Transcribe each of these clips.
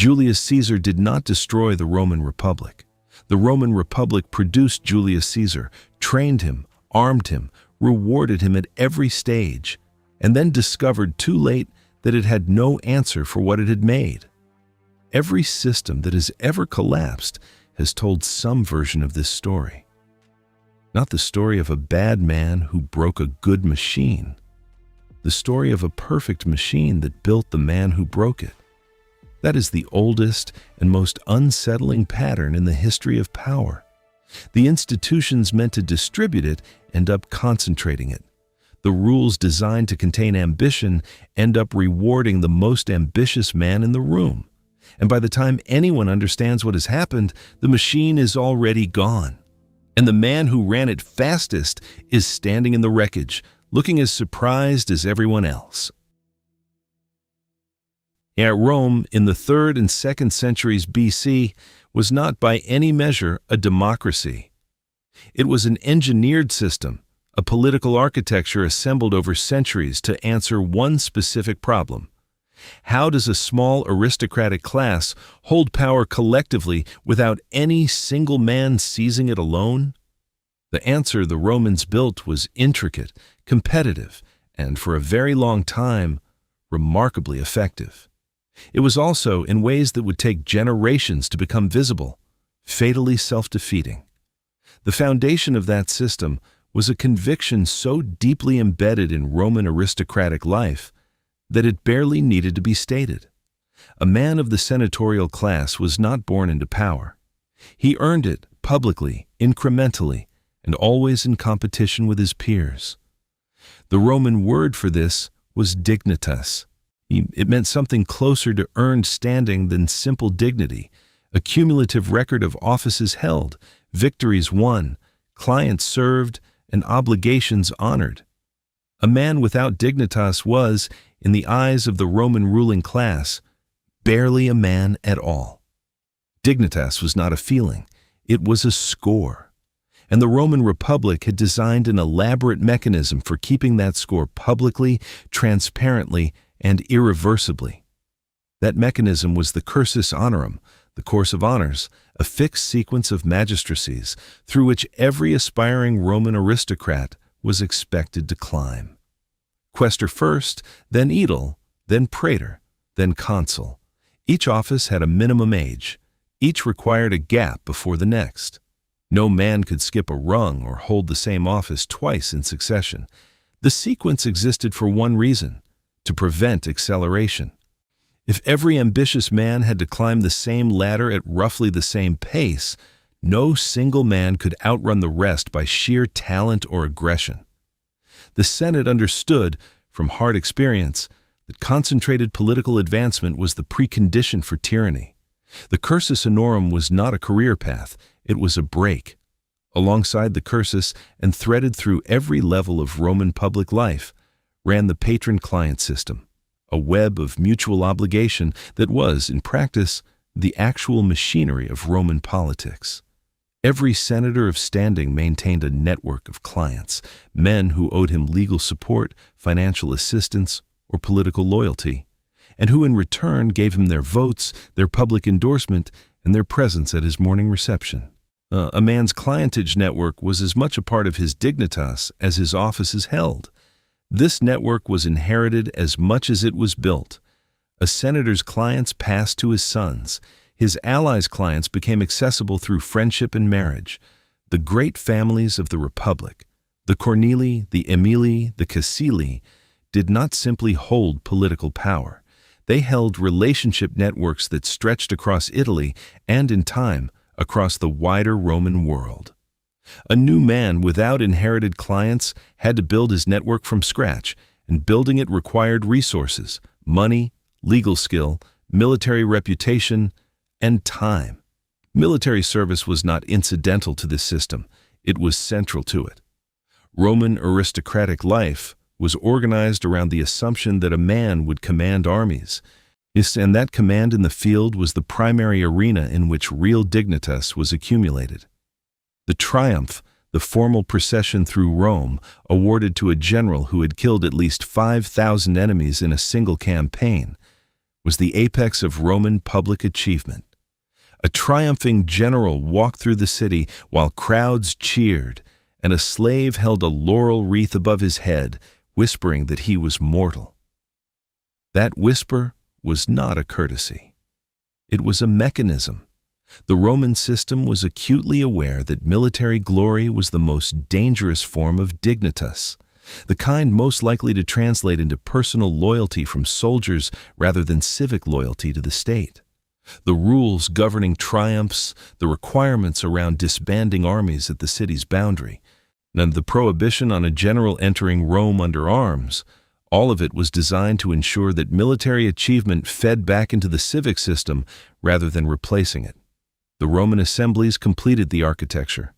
Julius Caesar did not destroy the Roman Republic. The Roman Republic produced Julius Caesar, trained him, armed him, rewarded him at every stage, and then discovered too late that it had no answer for what it had made. Every system that has ever collapsed has told some version of this story. Not the story of a bad man who broke a good machine. The story of a perfect machine that built the man who broke it. That is the oldest and most unsettling pattern in the history of power. The institutions meant to distribute it end up concentrating it. The rules designed to contain ambition end up rewarding the most ambitious man in the room. And by the time anyone understands what has happened, the machine is already gone. And the man who ran it fastest is standing in the wreckage, looking as surprised as everyone else. At Rome, in the 3rd and 2nd centuries BC, was not by any measure a democracy. It was an engineered system, a political architecture assembled over centuries to answer one specific problem. How does a small aristocratic class hold power collectively without any single man seizing it alone? The answer the Romans built was intricate, competitive, and for a very long time, remarkably effective. It was also, in ways that would take generations to become visible, fatally self-defeating. The foundation of that system was a conviction so deeply embedded in Roman aristocratic life that it barely needed to be stated. A man of the senatorial class was not born into power. He earned it publicly, incrementally, and always in competition with his peers. The Roman word for this was dignitas. It meant something closer to earned standing than simple dignity, a cumulative record of offices held, victories won, clients served, and obligations honored. A man without dignitas was, in the eyes of the Roman ruling class, barely a man at all. Dignitas was not a feeling, it was a score. And the Roman Republic had designed an elaborate mechanism for keeping that score publicly, transparently, and irreversibly. That mechanism was the cursus honorum, the course of honors, a fixed sequence of magistracies through which every aspiring Roman aristocrat was expected to climb. Quaestor first, then aedile, then praetor, then consul. Each office had a minimum age. Each required a gap before the next. No man could skip a rung or hold the same office twice in succession. The sequence existed for one reason: to prevent acceleration. If every ambitious man had to climb the same ladder at roughly the same pace, no single man could outrun the rest by sheer talent or aggression. The Senate understood, from hard experience, that concentrated political advancement was the precondition for tyranny. The cursus honorum was not a career path, it was a break. Alongside the cursus, and threaded through every level of Roman public life, ran the patron-client system, a web of mutual obligation that was, in practice, the actual machinery of Roman politics. Every senator of standing maintained a network of clients, men who owed him legal support, financial assistance, or political loyalty, and who in return gave him their votes, their public endorsement, and their presence at his morning reception. A man's clientage network was as much a part of his dignitas as his offices held. This network was inherited as much as it was built. A senator's clients passed to his sons. His allies' clients became accessible through friendship and marriage. The great families of the Republic, the Cornelii, the Aemilii, the Caecilii, did not simply hold political power. They held relationship networks that stretched across Italy and, in time, across the wider Roman world. A new man without inherited clients had to build his network from scratch, and building it required resources, money, legal skill, military reputation, and time. Military service was not incidental to this system, it was central to it. Roman aristocratic life was organized around the assumption that a man would command armies, and that command in the field was the primary arena in which real dignitas was accumulated. The triumph, the formal procession through Rome, awarded to a general who had killed at least 5,000 enemies in a single campaign, was the apex of Roman public achievement. A triumphing general walked through the city while crowds cheered, and a slave held a laurel wreath above his head, whispering that he was mortal. That whisper was not a courtesy. It was a mechanism. The Roman system was acutely aware that military glory was the most dangerous form of dignitas, the kind most likely to translate into personal loyalty from soldiers rather than civic loyalty to the state. The rules governing triumphs, the requirements around disbanding armies at the city's boundary, and the prohibition on a general entering Rome under arms, all of it was designed to ensure that military achievement fed back into the civic system rather than replacing it. The Roman assemblies completed the architecture.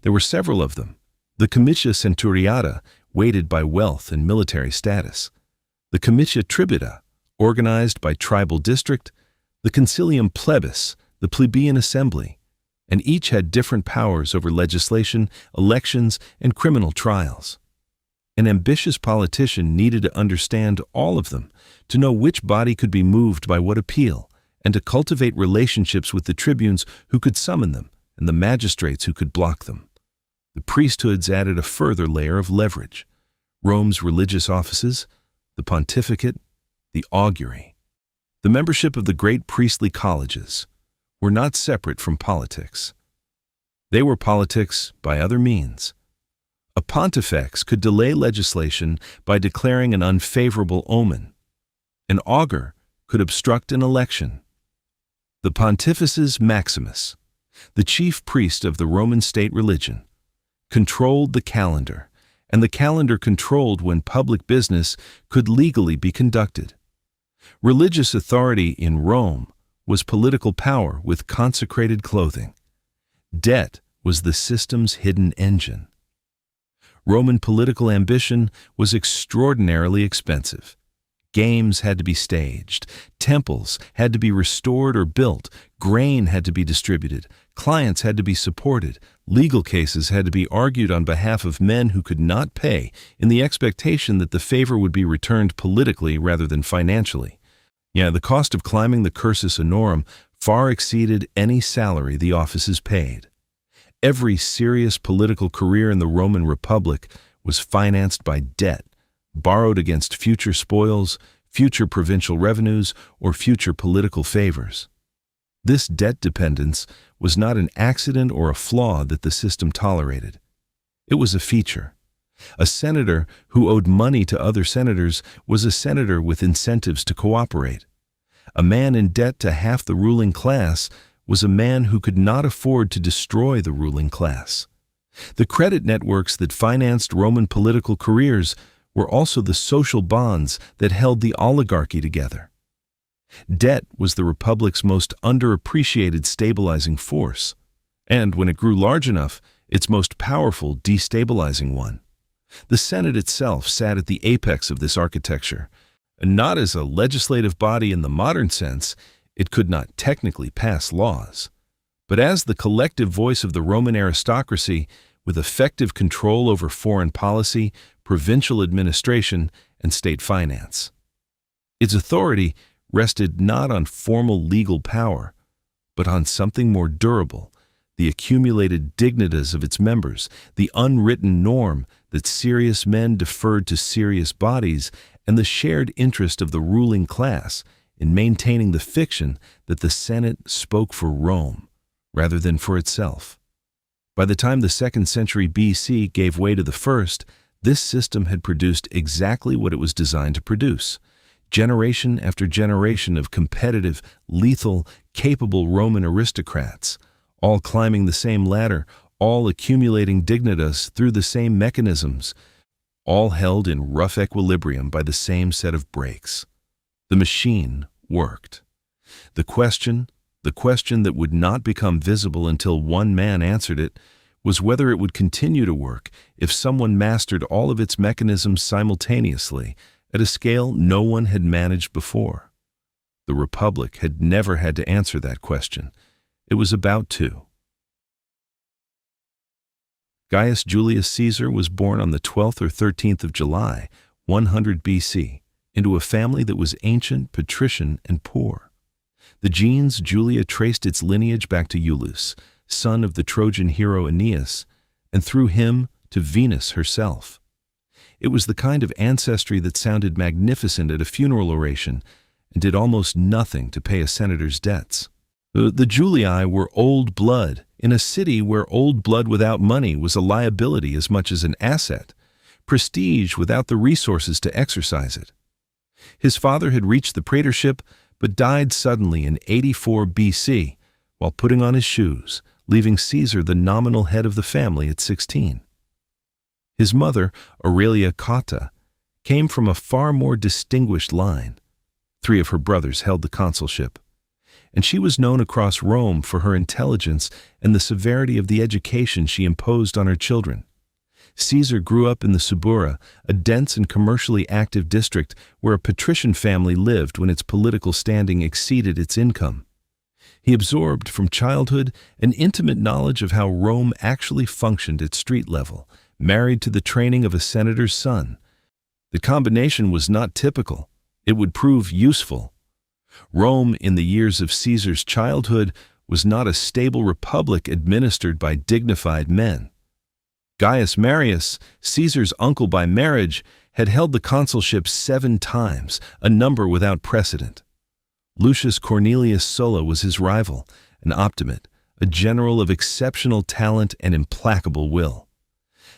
There were several of them. The comitia centuriata, weighted by wealth and military status. The comitia tribita, organized by tribal district. The concilium plebis, the plebeian assembly, and each had different powers over legislation, elections, and criminal trials. An ambitious politician needed to understand all of them, to know which body could be moved by what appeal, and to cultivate relationships with the tribunes who could summon them and the magistrates who could block them. The priesthoods added a further layer of leverage. Rome's religious offices, the pontificate, the augury. The membership of the great priestly colleges were not separate from politics. They were politics by other means. A pontifex could delay legislation by declaring an unfavorable omen. An augur could obstruct an election. The Pontifices Maximus, the chief priest of the Roman state religion, controlled the calendar, and the calendar controlled when public business could legally be conducted. Religious authority in Rome was political power with consecrated clothing. Debt was the system's hidden engine. Roman political ambition was extraordinarily expensive. Games had to be staged, temples had to be restored or built, grain had to be distributed, clients had to be supported, legal cases had to be argued on behalf of men who could not pay in the expectation that the favor would be returned politically rather than financially. The cost of climbing the cursus honorum far exceeded any salary the offices paid. Every serious political career in the Roman Republic was financed by debt, borrowed against future spoils, future provincial revenues, or future political favors. This debt dependence was not an accident or a flaw that the system tolerated. It was a feature. A senator who owed money to other senators was a senator with incentives to cooperate. A man in debt to half the ruling class was a man who could not afford to destroy the ruling class. The credit networks that financed Roman political careers were also the social bonds that held the oligarchy together. Debt was the Republic's most underappreciated stabilizing force, and when it grew large enough, its most powerful destabilizing one. The Senate itself sat at the apex of this architecture, and not as a legislative body in the modern sense. It could not technically pass laws, but as the collective voice of the Roman aristocracy with effective control over foreign policy, provincial administration, and state finance. Its authority rested not on formal legal power, but on something more durable, the accumulated dignitas of its members, the unwritten norm that serious men deferred to serious bodies, and the shared interest of the ruling class in maintaining the fiction that the Senate spoke for Rome rather than for itself. By the time the 2nd century BC gave way to the 1st, this system had produced exactly what it was designed to produce. Generation after generation of competitive, lethal, capable Roman aristocrats, all climbing the same ladder, all accumulating dignitas through the same mechanisms, all held in rough equilibrium by the same set of brakes. The machine worked. The question that would not become visible until one man answered it, was whether it would continue to work if someone mastered all of its mechanisms simultaneously at a scale no one had managed before. The Republic had never had to answer that question. It was about to. Gaius Julius Caesar was born on the 12th or 13th of July, 100 BC, into a family that was ancient, patrician, and poor. The genes Julia traced its lineage back to Iulus, son of the Trojan hero Aeneas, and through him to Venus herself. It was the kind of ancestry that sounded magnificent at a funeral oration and did almost nothing to pay a senator's debts. The Julii were old blood in a city where old blood without money was a liability as much as an asset, prestige without the resources to exercise it. His father had reached the praetorship but died suddenly in 84 BC while putting on his shoes, leaving Caesar the nominal head of the family at 16. His mother, Aurelia Cotta, came from a far more distinguished line. 3 of her brothers held the consulship, and she was known across Rome for her intelligence and the severity of the education she imposed on her children. Caesar grew up in the Subura, a dense and commercially active district where a patrician family lived when its political standing exceeded its income. He absorbed from childhood an intimate knowledge of how Rome actually functioned at street level, married to the training of a senator's son. The combination was not typical. It would prove useful. Rome, in the years of Caesar's childhood, was not a stable republic administered by dignified men. Gaius Marius, Caesar's uncle by marriage, had held the consulship 7 times, a number without precedent. Lucius Cornelius Sulla was his rival, an optimate, a general of exceptional talent and implacable will.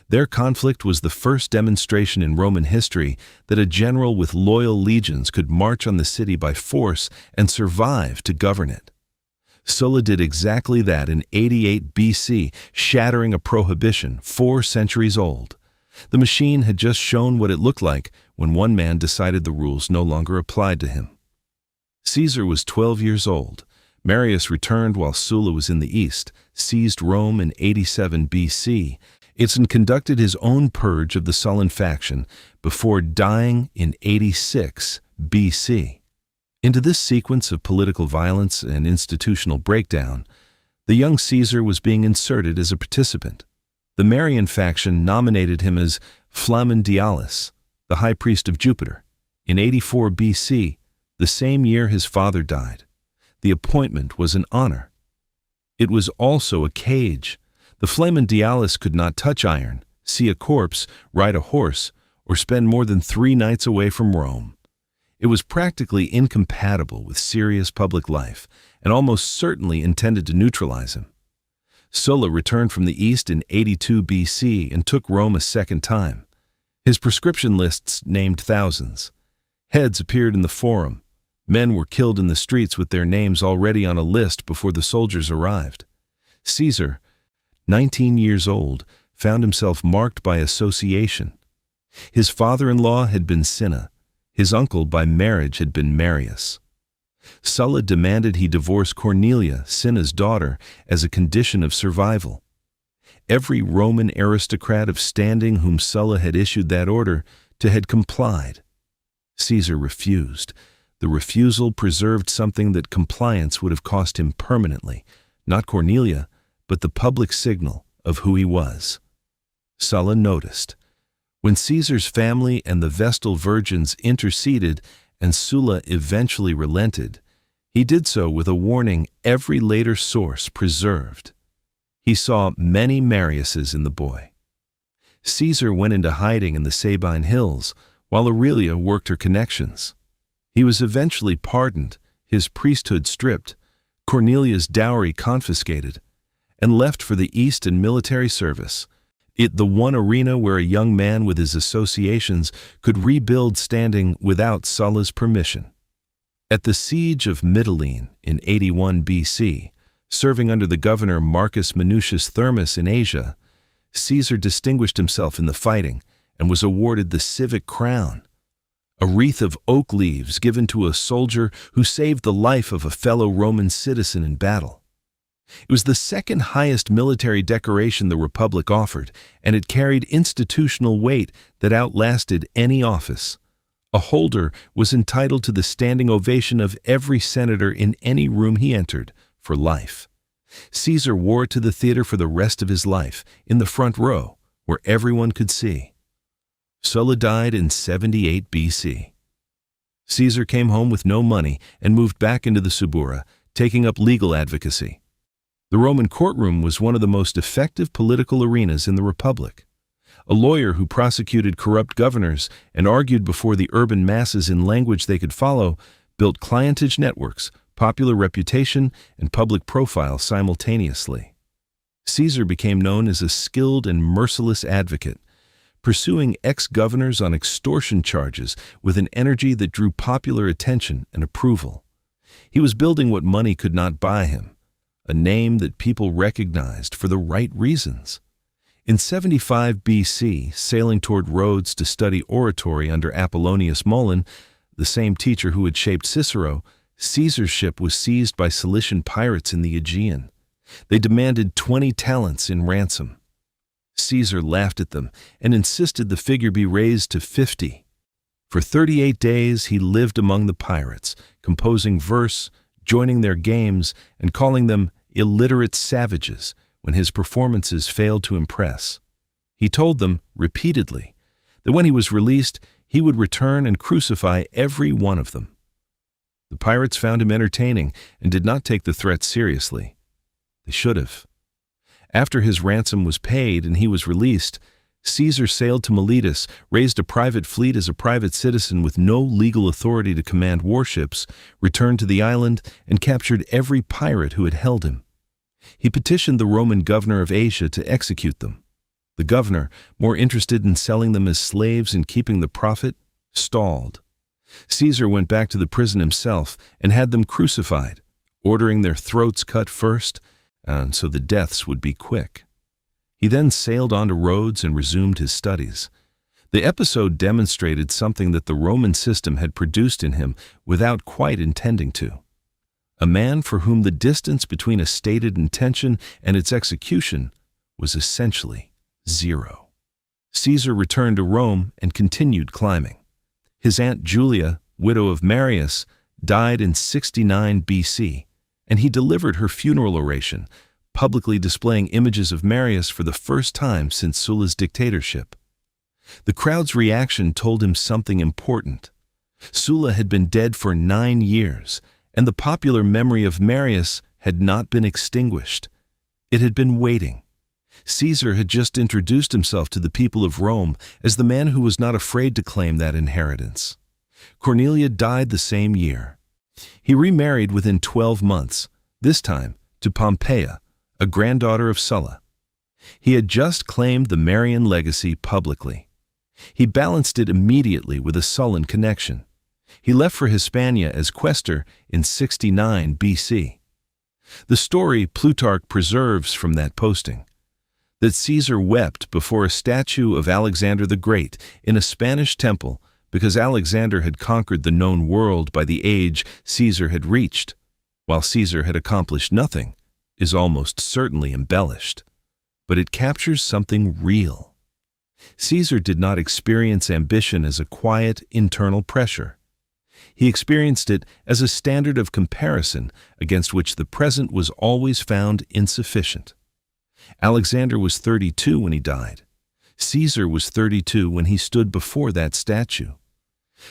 Their conflict was the first demonstration in Roman history that a general with loyal legions could march on the city by force and survive to govern it. Sulla did exactly that in 88 BC, shattering a prohibition 4 centuries old. The machine had just shown what it looked like when one man decided the rules no longer applied to him. Caesar was 12 years old. Marius returned while Sulla was in the east, seized Rome in 87 BC, and conducted his own purge of the Sullan faction before dying in 86 BC. Into this sequence of political violence and institutional breakdown, the young Caesar was being inserted as a participant. The Marian faction nominated him as Flamen Dialis, the high priest of Jupiter, in 84 BC, the same year his father died. The appointment was an honor. It was also a cage. The Flamen Dialis could not touch iron, see a corpse, ride a horse, or spend more than 3 nights away from Rome. It was practically incompatible with serious public life and almost certainly intended to neutralize him. Sulla returned from the east in 82 BC and took Rome a second time. His proscription lists named thousands. Heads appeared in the Forum. Men were killed in the streets with their names already on a list before the soldiers arrived. Caesar, 19 years old, found himself marked by association. His father-in-law had been Cinna. His uncle by marriage had been Marius. Sulla demanded he divorce Cornelia, Cinna's daughter, as a condition of survival. Every Roman aristocrat of standing whom Sulla had issued that order to had complied. Caesar refused. The refusal preserved something that compliance would have cost him permanently, not Cornelia, but the public signal of who he was. Sulla noticed. When Caesar's family and the Vestal virgins interceded and Sulla eventually relented, he did so with a warning every later source preserved. He saw many Mariuses in the boy. Caesar went into hiding in the Sabine hills, while Aurelia worked her connections. He was eventually pardoned, his priesthood stripped, Cornelia's dowry confiscated, and left for the East in military service, the one arena where a young man with his associations could rebuild standing without Sulla's permission. At the siege of Mytilene in 81 BC, serving under the governor Marcus Minucius Thermus in Asia, Caesar distinguished himself in the fighting and was awarded the civic crown, a wreath of oak leaves given to a soldier who saved the life of a fellow Roman citizen in battle. It was the second highest military decoration the Republic offered, and it carried institutional weight that outlasted any office. A holder was entitled to the standing ovation of every senator in any room he entered, for life. Caesar wore it to the theater for the rest of his life, in the front row, where everyone could see. Sulla died in 78 BC. Caesar came home with no money and moved back into the Subura, taking up legal advocacy. The Roman courtroom was one of the most effective political arenas in the Republic. A lawyer who prosecuted corrupt governors and argued before the urban masses in language they could follow built clientage networks, popular reputation, and public profile simultaneously. Caesar became known as a skilled and merciless advocate, pursuing ex-governors on extortion charges with an energy that drew popular attention and approval. He was building what money could not buy him, a name that people recognized for the right reasons. In 75 BC, sailing toward Rhodes to study oratory under Apollonius Molon, the same teacher who had shaped Cicero, Caesar's ship was seized by Cilician pirates in the Aegean. They demanded 20 talents in ransom. Caesar laughed at them and insisted the figure be raised to 50. For 38 days he lived among the pirates, composing verse, joining their games, and calling them illiterate savages when his performances failed to impress. He told them, repeatedly, that when he was released, he would return and crucify every one of them. The pirates found him entertaining and did not take the threat seriously. They should have. After his ransom was paid and he was released, Caesar sailed to Miletus, raised a private fleet as a private citizen with no legal authority to command warships, returned to the island, and captured every pirate who had held him. He petitioned the Roman governor of Asia to execute them. The governor, more interested in selling them as slaves and keeping the profit, stalled. Caesar went back to the prison himself and had them crucified, ordering their throats cut first, so the deaths would be quick. He then sailed on to Rhodes and resumed his studies. The episode demonstrated something that the Roman system had produced in him without quite intending to. A man for whom the distance between a stated intention and its execution was essentially zero. Caesar returned to Rome and continued climbing. His aunt Julia, widow of Marius, died in 69 BC, and he delivered her funeral oration, publicly displaying images of Marius for the first time since Sulla's dictatorship. The crowd's reaction told him something important. Sulla had been dead for 9 years, and the popular memory of Marius had not been extinguished. It had been waiting. Caesar had just introduced himself to the people of Rome as the man who was not afraid to claim that inheritance. Cornelia died the same year. He remarried within 12 months, this time to Pompeia, a granddaughter of Sulla. He had just claimed the Marian legacy publicly. He balanced it immediately with a Sullan connection. He left for Hispania as quaestor in 69 BC. The story Plutarch preserves from that posting, that Caesar wept before a statue of Alexander the Great in a Spanish temple because Alexander had conquered the known world by the age Caesar had reached, while Caesar had accomplished nothing, is almost certainly embellished. But it captures something real. Caesar did not experience ambition as a quiet, internal pressure. He experienced it as a standard of comparison against which the present was always found insufficient. Alexander was 32 when he died. Caesar was 32 when he stood before that statue.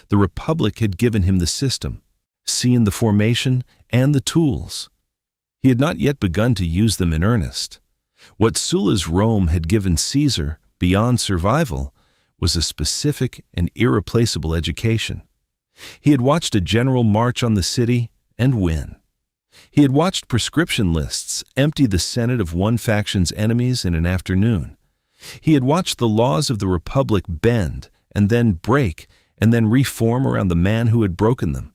The Republic had given him the system, seen the formation, and the tools. He had not yet begun to use them in earnest. What Sulla's Rome had given Caesar, beyond survival, was a specific and irreplaceable education. He had watched a general march on the city and win. He had watched prescription lists empty the Senate of one faction's enemies in an afternoon. He had watched the laws of the Republic bend and then break and then reform around the man who had broken them.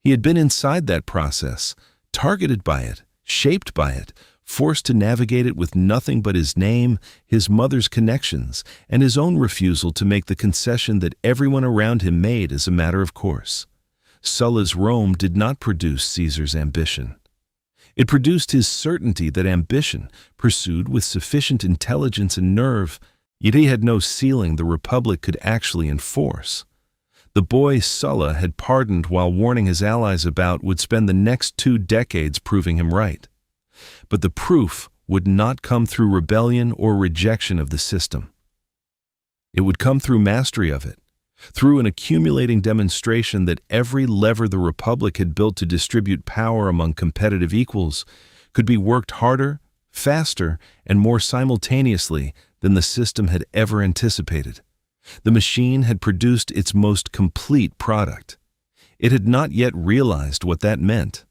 He had been inside that process, targeted by it, shaped by it, forced to navigate it with nothing but his name, his mother's connections, and his own refusal to make the concession that everyone around him made as a matter of course. Sulla's Rome did not produce Caesar's ambition. It produced his certainty that ambition, pursued with sufficient intelligence and nerve, yet he had no ceiling the Republic could actually enforce. The boy Sulla had pardoned while warning his allies about would spend the next 2 decades proving him right. But the proof would not come through rebellion or rejection of the system. It would come through mastery of it, Through an accumulating demonstration that every lever the Republic had built to distribute power among competitive equals could be worked harder, faster, and more simultaneously than the system had ever anticipated. The machine had produced its most complete product. It had not yet realized what that meant.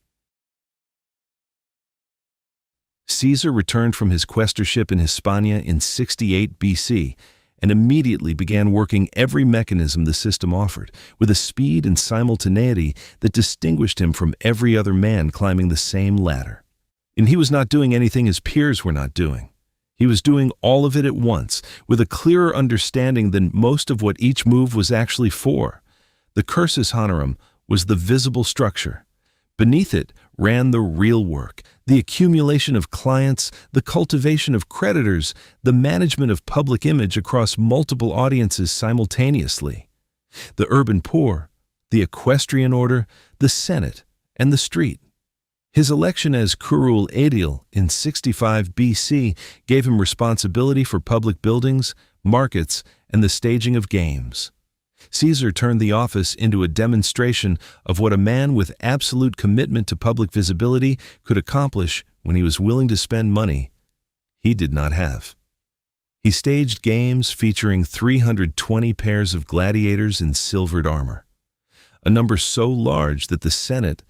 Caesar returned from his quaestorship in Hispania in 68 BC and immediately began working every mechanism the system offered, with a speed and simultaneity that distinguished him from every other man climbing the same ladder. And he was not doing anything his peers were not doing. He was doing all of it at once, with a clearer understanding than most of what each move was actually for. The cursus honorum was the visible structure. Beneath it ran the real work, the accumulation of clients, the cultivation of creditors, the management of public image across multiple audiences simultaneously. The urban poor, the equestrian order, the Senate, and the street. His election as curule aedile in 65 BC gave him responsibility for public buildings, markets, and the staging of games. Caesar turned the office into a demonstration of what a man with absolute commitment to public visibility could accomplish when he was willing to spend money he did not have. He staged games featuring 320 pairs of gladiators in silvered armor, a number so large that the Senate,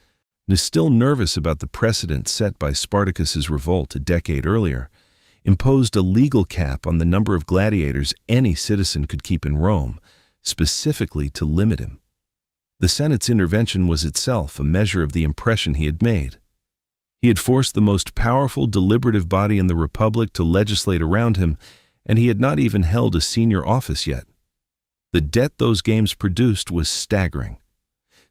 still nervous about the precedent set by Spartacus's revolt a decade earlier, imposed a legal cap on the number of gladiators any citizen could keep in Rome, specifically to limit him. The Senate's intervention was itself a measure of the impression he had made. He had forced the most powerful deliberative body in the Republic to legislate around him, and he had not even held a senior office yet. The debt those games produced was staggering.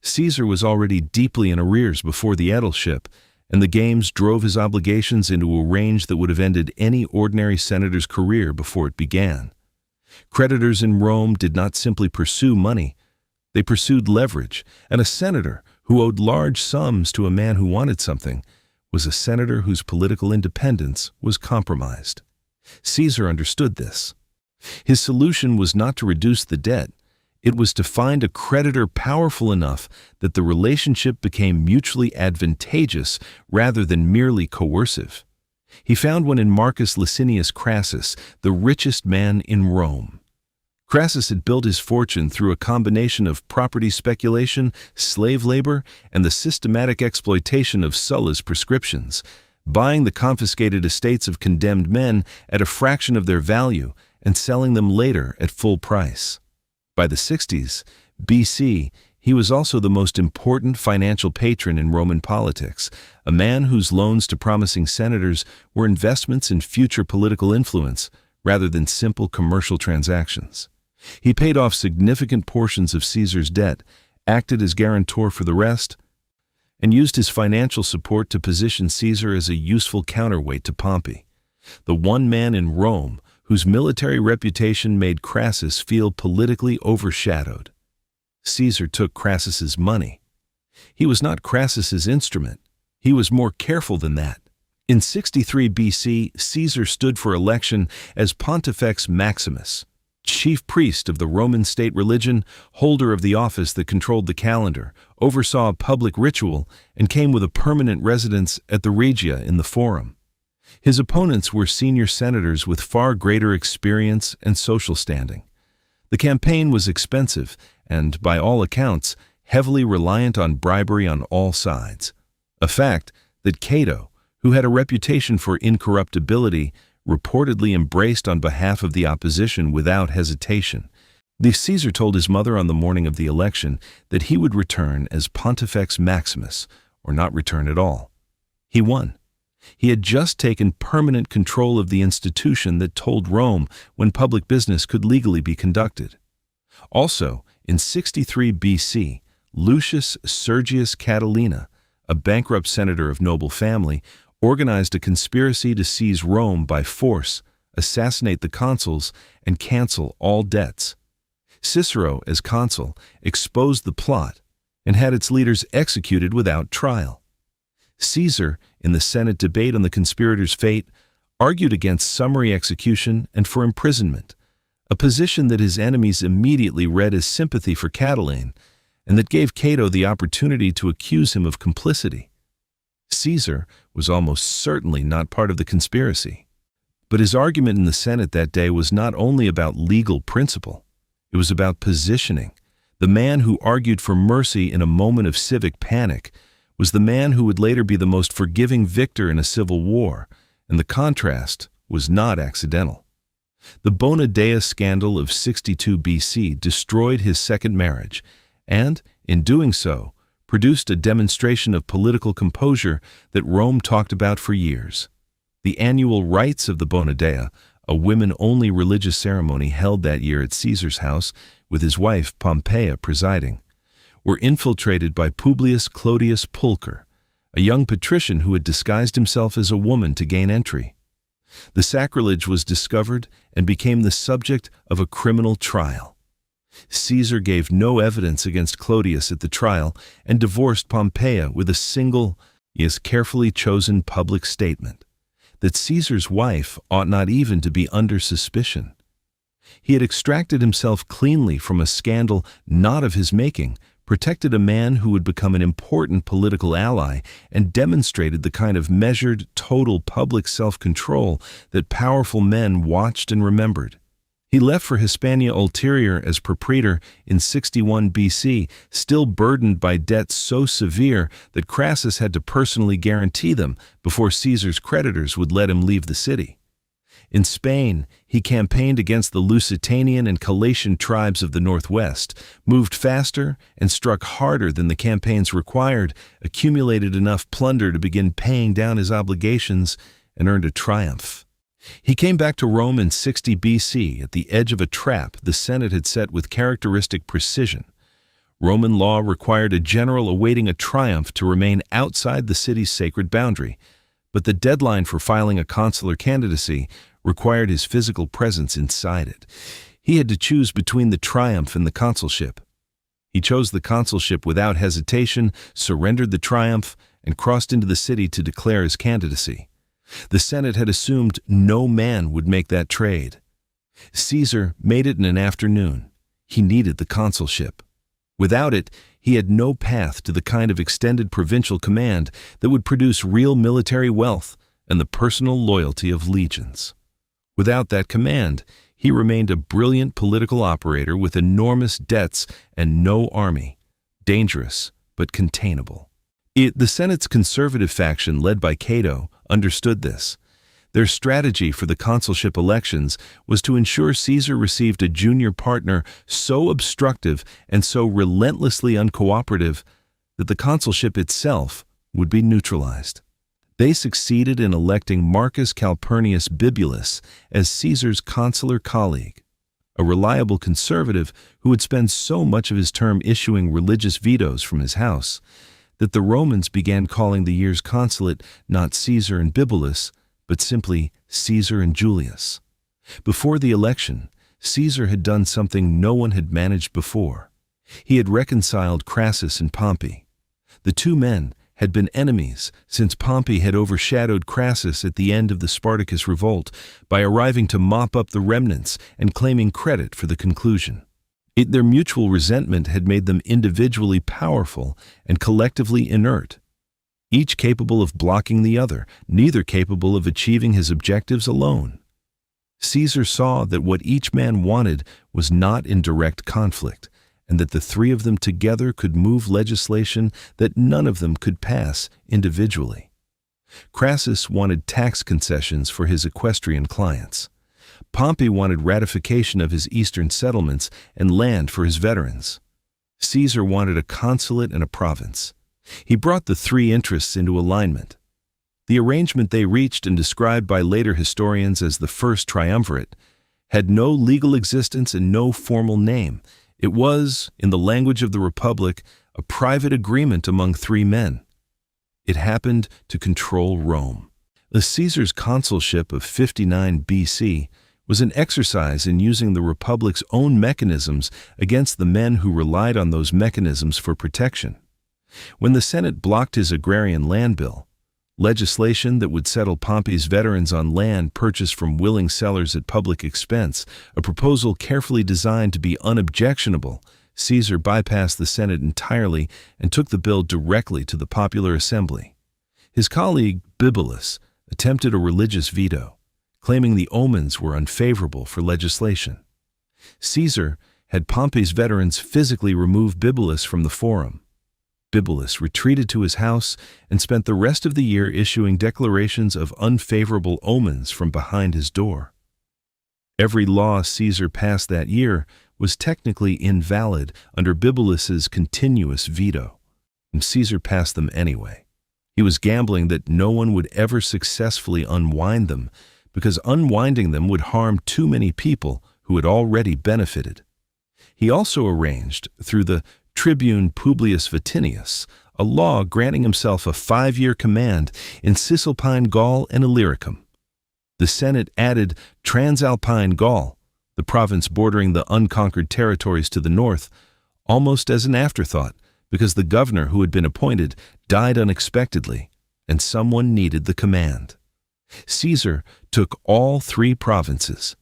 Caesar was already deeply in arrears before the aedileship, and the games drove his obligations into a range that would have ended any ordinary senator's career before it began. Creditors in Rome did not simply pursue money. They pursued leverage, and a senator who owed large sums to a man who wanted something was a senator whose political independence was compromised. Caesar understood this. His solution was not to reduce the debt. It was to find a creditor powerful enough that the relationship became mutually advantageous rather than merely coercive. He found one in Marcus Licinius Crassus, the richest man in Rome. Crassus had built his fortune through a combination of property speculation, slave labor, and the systematic exploitation of Sulla's prescriptions, buying the confiscated estates of condemned men at a fraction of their value and selling them later at full price. By the 60s BC, he was also the most important financial patron in Roman politics, a man whose loans to promising senators were investments in future political influence rather than simple commercial transactions. He paid off significant portions of Caesar's debt, acted as guarantor for the rest, and used his financial support to position Caesar as a useful counterweight to Pompey, the one man in Rome whose military reputation made Crassus feel politically overshadowed. Caesar took Crassus's money. He was not Crassus's instrument. He was more careful than that. In 63 BC, Caesar stood for election as Pontifex Maximus, chief priest of the Roman state religion, holder of the office that controlled the calendar, oversaw a public ritual, and came with a permanent residence at the Regia in the Forum. His opponents were senior senators with far greater experience and social standing. The campaign was expensive and, by all accounts, heavily reliant on bribery on all sides, a fact that Cato, who had a reputation for incorruptibility, reportedly embraced on behalf of the opposition without hesitation. Caesar told his mother on the morning of the election that he would return as Pontifex Maximus, or not return at all. He won. He had just taken permanent control of the institution that told Rome when public business could legally be conducted. Also, in 63 BC, Lucius Sergius Catilina, a bankrupt senator of noble family, organized a conspiracy to seize Rome by force, assassinate the consuls, and cancel all debts. Cicero, as consul, exposed the plot and had its leaders executed without trial. Caesar, in the Senate debate on the conspirators' fate, argued against summary execution and for imprisonment, a position that his enemies immediately read as sympathy for Catiline, and that gave Cato the opportunity to accuse him of complicity. Caesar was almost certainly not part of the conspiracy. But his argument in the Senate that day was not only about legal principle, it was about positioning. The man who argued for mercy in a moment of civic panic was the man who would later be the most forgiving victor in a civil war, and the contrast was not accidental. The Bona Dea scandal of 62 BC destroyed his second marriage, and, in doing so, produced a demonstration of political composure that Rome talked about for years. The annual rites of the Bona Dea, a women-only religious ceremony held that year at Caesar's house with his wife Pompeia presiding, were infiltrated by Publius Clodius Pulcher, a young patrician who had disguised himself as a woman to gain entry. The sacrilege was discovered and became the subject of a criminal trial. Caesar gave no evidence against Clodius at the trial and divorced Pompeia with a single, yet carefully chosen public statement that Caesar's wife ought not even to be under suspicion. He had extracted himself cleanly from a scandal not of his making, protected a man who would become an important political ally, and demonstrated the kind of measured, total public self-control that powerful men watched and remembered. He left for Hispania Ulterior as propraetor in 61 BC, still burdened by debts so severe that Crassus had to personally guarantee them before Caesar's creditors would let him leave the city. In Spain, he campaigned against the Lusitanian and Calatian tribes of the northwest, moved faster and struck harder than the campaigns required, accumulated enough plunder to begin paying down his obligations, and earned a triumph. He came back to Rome in 60 BC at the edge of a trap the Senate had set with characteristic precision. Roman law required a general awaiting a triumph to remain outside the city's sacred boundary, but the deadline for filing a consular candidacy required his physical presence inside it. He had to choose between the triumph and the consulship. He chose the consulship without hesitation, surrendered the triumph, and crossed into the city to declare his candidacy. The Senate had assumed no man would make that trade. Caesar made it in an afternoon. He needed the consulship. Without it, he had no path to the kind of extended provincial command that would produce real military wealth and the personal loyalty of legions. Without that command, he remained a brilliant political operator with enormous debts and no army, dangerous but containable. The Senate's conservative faction, led by Cato, understood this. Their strategy for the consulship elections was to ensure Caesar received a junior partner so obstructive and so relentlessly uncooperative that the consulship itself would be neutralized. They succeeded in electing Marcus Calpurnius Bibulus as Caesar's consular colleague, a reliable conservative who would spend so much of his term issuing religious vetoes from his house that the Romans began calling the year's consulate not Caesar and Bibulus, but simply Caesar and Julius. Before the election, Caesar had done something no one had managed before. He had reconciled Crassus and Pompey. The two men had been enemies since Pompey had overshadowed Crassus at the end of the Spartacus revolt by arriving to mop up the remnants and claiming credit for the conclusion. Their mutual resentment had made them individually powerful and collectively inert, each capable of blocking the other, neither capable of achieving his objectives alone. Caesar saw that what each man wanted was not in direct conflict, and that the three of them together could move legislation that none of them could pass individually. Crassus wanted tax concessions for his equestrian clients. Pompey wanted ratification of his eastern settlements and land for his veterans. Caesar wanted a consulate and a province. He brought the three interests into alignment. The arrangement they reached, and described by later historians as the First Triumvirate, had no legal existence and no formal name. It was, in the language of the Republic, a private agreement among three men. It happened to control Rome. The Caesar's consulship of 59 BC was an exercise in using the Republic's own mechanisms against the men who relied on those mechanisms for protection. When the Senate blocked his agrarian land bill, legislation that would settle Pompey's veterans on land purchased from willing sellers at public expense, a proposal carefully designed to be unobjectionable. Caesar bypassed the Senate entirely and took the bill directly to the popular assembly. His colleague, Bibulus, attempted a religious veto, claiming the omens were unfavorable for legislation. Caesar had Pompey's veterans physically remove Bibulus from the forum. Bibulus retreated to his house and spent the rest of the year issuing declarations of unfavorable omens from behind his door. Every law Caesar passed that year was technically invalid under Bibulus's continuous veto, and Caesar passed them anyway. He was gambling that no one would ever successfully unwind them, because unwinding them would harm too many people who had already benefited. He also arranged, through the tribune Publius Vatinius, a law granting himself a 5-year command in Cisalpine Gaul and Illyricum. The Senate added Transalpine Gaul, the province bordering the unconquered territories to the north, almost as an afterthought, because the governor who had been appointed died unexpectedly, and someone needed the command. Caesar took all 3 provinces,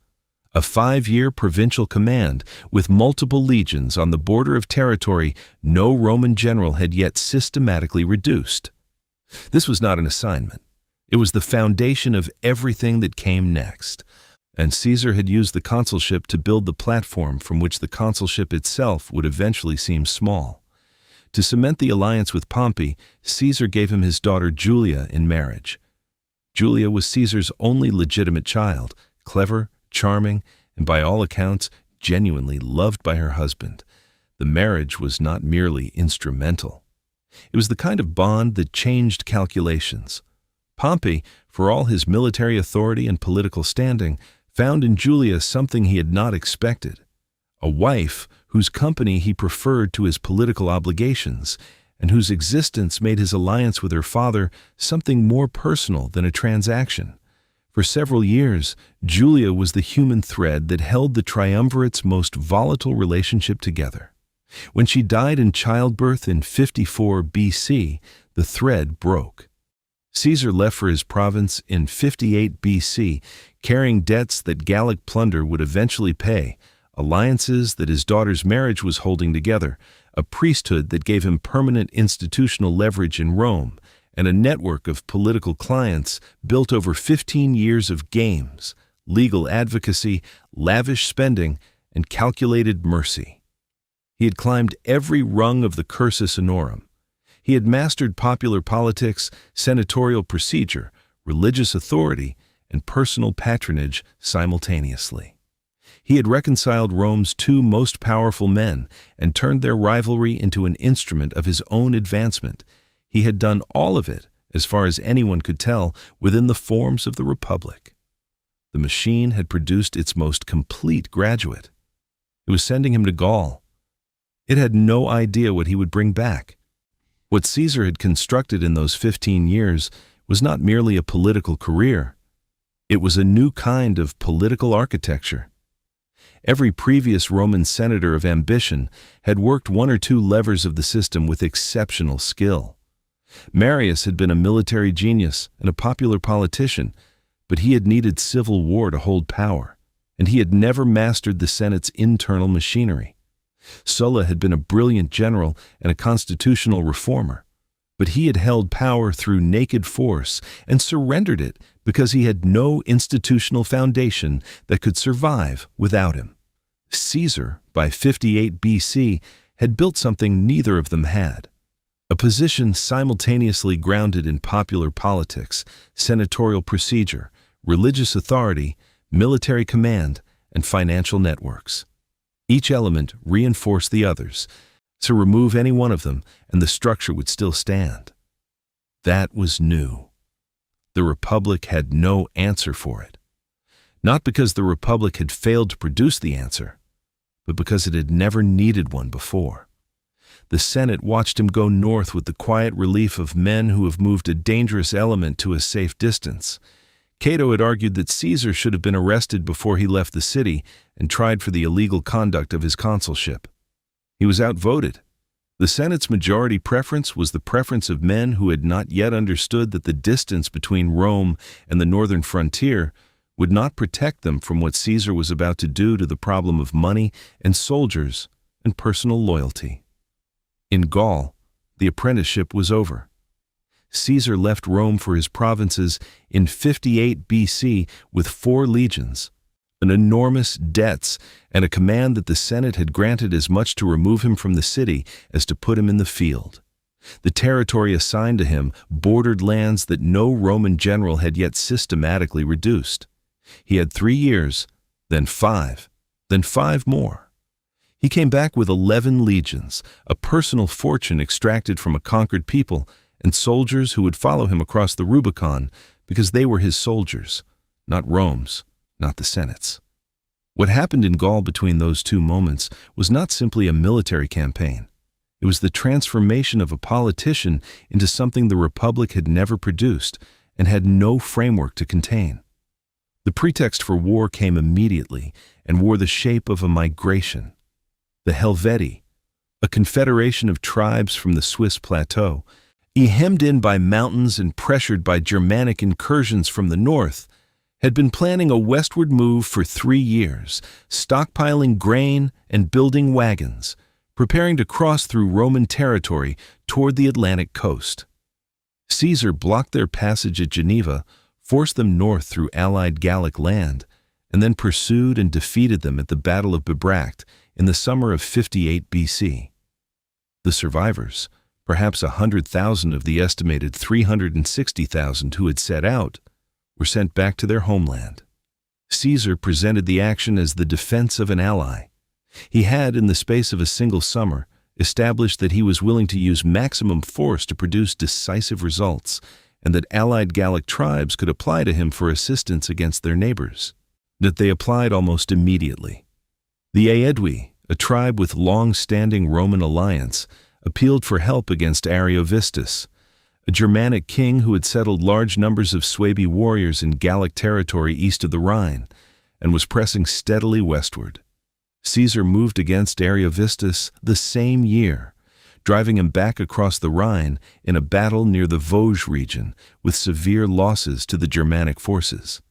a 5-year provincial command with multiple legions on the border of territory no Roman general had yet systematically reduced. This was not an assignment. It was the foundation of everything that came next, and Caesar had used the consulship to build the platform from which the consulship itself would eventually seem small. To cement the alliance with Pompey, Caesar gave him his daughter Julia in marriage. Julia was Caesar's only legitimate child, clever, charming, and by all accounts, genuinely loved by her husband. The marriage was not merely instrumental. It was the kind of bond that changed calculations. Pompey, for all his military authority and political standing, found in Julia something he had not expected, a wife whose company he preferred to his political obligations, and whose existence made his alliance with her father something more personal than a transaction. For several years, Julia was the human thread that held the triumvirate's most volatile relationship together. When she died in childbirth in 54 BC, the thread broke. Caesar left for his province in 58 BC, carrying debts that Gallic plunder would eventually pay, alliances that his daughter's marriage was holding together, a priesthood that gave him permanent institutional leverage in Rome, and a network of political clients built over 15 years of games, legal advocacy, lavish spending, and calculated mercy. He had climbed every rung of the cursus honorum. He had mastered popular politics, senatorial procedure, religious authority, and personal patronage simultaneously. He had reconciled Rome's 2 most powerful men and turned their rivalry into an instrument of his own advancement. He had done all of it, as far as anyone could tell, within the forms of the Republic. The machine had produced its most complete graduate. It was sending him to Gaul. It had no idea what he would bring back. What Caesar had constructed in those 15 years was not merely a political career. It was a new kind of political architecture. Every previous Roman senator of ambition had worked 1 or 2 levers of the system with exceptional skill. Marius had been a military genius and a popular politician, but he had needed civil war to hold power, and he had never mastered the Senate's internal machinery. Sulla had been a brilliant general and a constitutional reformer, but he had held power through naked force and surrendered it because he had no institutional foundation that could survive without him. Caesar, by 58 BC, had built something neither of them had. A position simultaneously grounded in popular politics, senatorial procedure, religious authority, military command, and financial networks. Each element reinforced the others, so remove any one of them and the structure would still stand. That was new. The Republic had no answer for it. Not because the Republic had failed to produce the answer, but because it had never needed one before. The Senate watched him go north with the quiet relief of men who have moved a dangerous element to a safe distance. Cato had argued that Caesar should have been arrested before he left the city and tried for the illegal conduct of his consulship. He was outvoted, The Senate's majority preference was the preference of men who had not yet understood that the distance between Rome and the northern frontier would not protect them from what Caesar was about to do to the problem of money and soldiers and personal loyalty. In Gaul, the apprenticeship was over. Caesar left Rome for his provinces in 58 BC with 4 legions, an enormous debts, and a command that the Senate had granted as much to remove him from the city as to put him in the field. The territory assigned to him bordered lands that no Roman general had yet systematically reduced. He had 3 years, then 5 more. He came back with 11 legions, a personal fortune extracted from a conquered people, and soldiers who would follow him across the Rubicon because they were his soldiers, not Rome's, not the Senate's. What happened in Gaul between those 2 moments was not simply a military campaign. It was the transformation of a politician into something the Republic had never produced and had no framework to contain. The pretext for war came immediately and wore the shape of a migration. The Helvetii, a confederation of tribes from the Swiss plateau, hemmed in by mountains and pressured by Germanic incursions from the north, had been planning a westward move for 3 years, stockpiling grain and building wagons, preparing to cross through Roman territory toward the Atlantic coast. Caesar blocked their passage at Geneva, forced them north through allied Gallic land, and then pursued and defeated them at the Battle of Bibracte in the summer of 58 BC. The survivors, perhaps 100,000 of the estimated 360,000 who had set out, were sent back to their homeland. Caesar presented the action as the defense of an ally. He had, in the space of a single summer, established that he was willing to use maximum force to produce decisive results, and that allied Gallic tribes could apply to him for assistance against their neighbors. That they applied almost immediately. The Aedui, a tribe with long-standing Roman alliance, appealed for help against Ariovistus, a Germanic king who had settled large numbers of Suebi warriors in Gallic territory east of the Rhine, and was pressing steadily westward. Caesar moved against Ariovistus the same year, driving him back across the Rhine in a battle near the Vosges region with severe losses to the Germanic forces.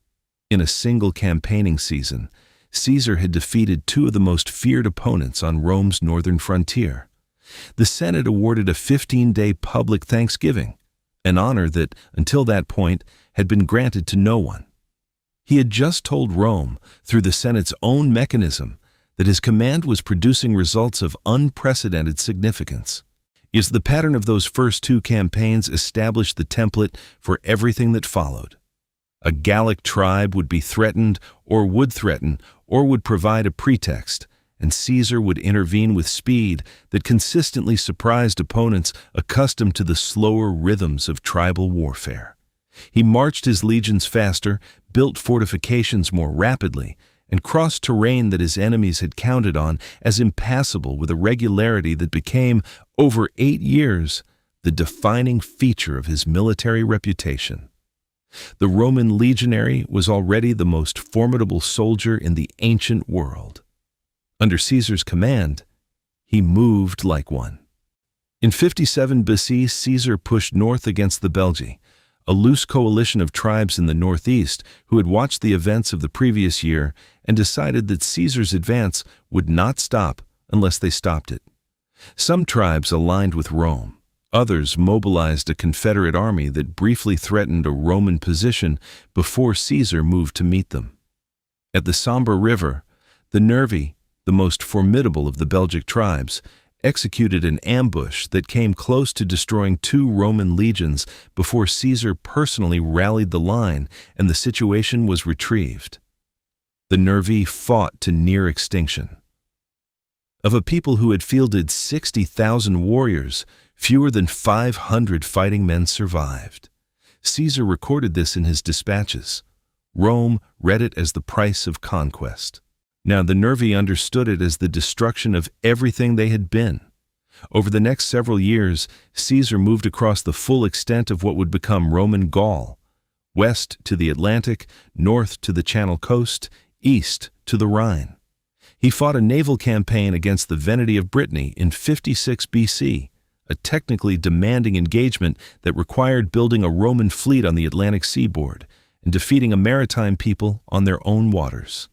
In a single campaigning season, Caesar had defeated 2 of the most feared opponents on Rome's northern frontier. The Senate awarded a 15-day public thanksgiving, an honor that, until that point, had been granted to no one. He had just told Rome, through the Senate's own mechanism, that his command was producing results of unprecedented significance. Is the pattern of those first 2 campaigns established the template for everything that followed. A Gallic tribe would be threatened or would provide a pretext, and Caesar would intervene with speed that consistently surprised opponents accustomed to the slower rhythms of tribal warfare. He marched his legions faster, built fortifications more rapidly, and crossed terrain that his enemies had counted on as impassable with a regularity that became, over 8 years, the defining feature of his military reputation. The Roman legionary was already the most formidable soldier in the ancient world. Under Caesar's command, he moved like one. In 57 BC, Caesar pushed north against the Belgae, a loose coalition of tribes in the northeast who had watched the events of the previous year and decided that Caesar's advance would not stop unless they stopped it. Some tribes aligned with Rome. Others mobilized a Confederate army that briefly threatened a Roman position before Caesar moved to meet them. At the Sambre River, the Nervi, the most formidable of the Belgic tribes, executed an ambush that came close to destroying 2 Roman legions before Caesar personally rallied the line and the situation was retrieved. The Nervi fought to near extinction. Of a people who had fielded 60,000 warriors, fewer than 500 fighting men survived. Caesar recorded this in his dispatches. Rome read it as the price of conquest. Now the Nervi understood it as the destruction of everything they had been. Over the next several years, Caesar moved across the full extent of what would become Roman Gaul, west to the Atlantic, north to the Channel coast, east to the Rhine. He fought a naval campaign against the Veneti of Brittany in 56 BC, a technically demanding engagement that required building a Roman fleet on the Atlantic seaboard and defeating a maritime people on their own waters.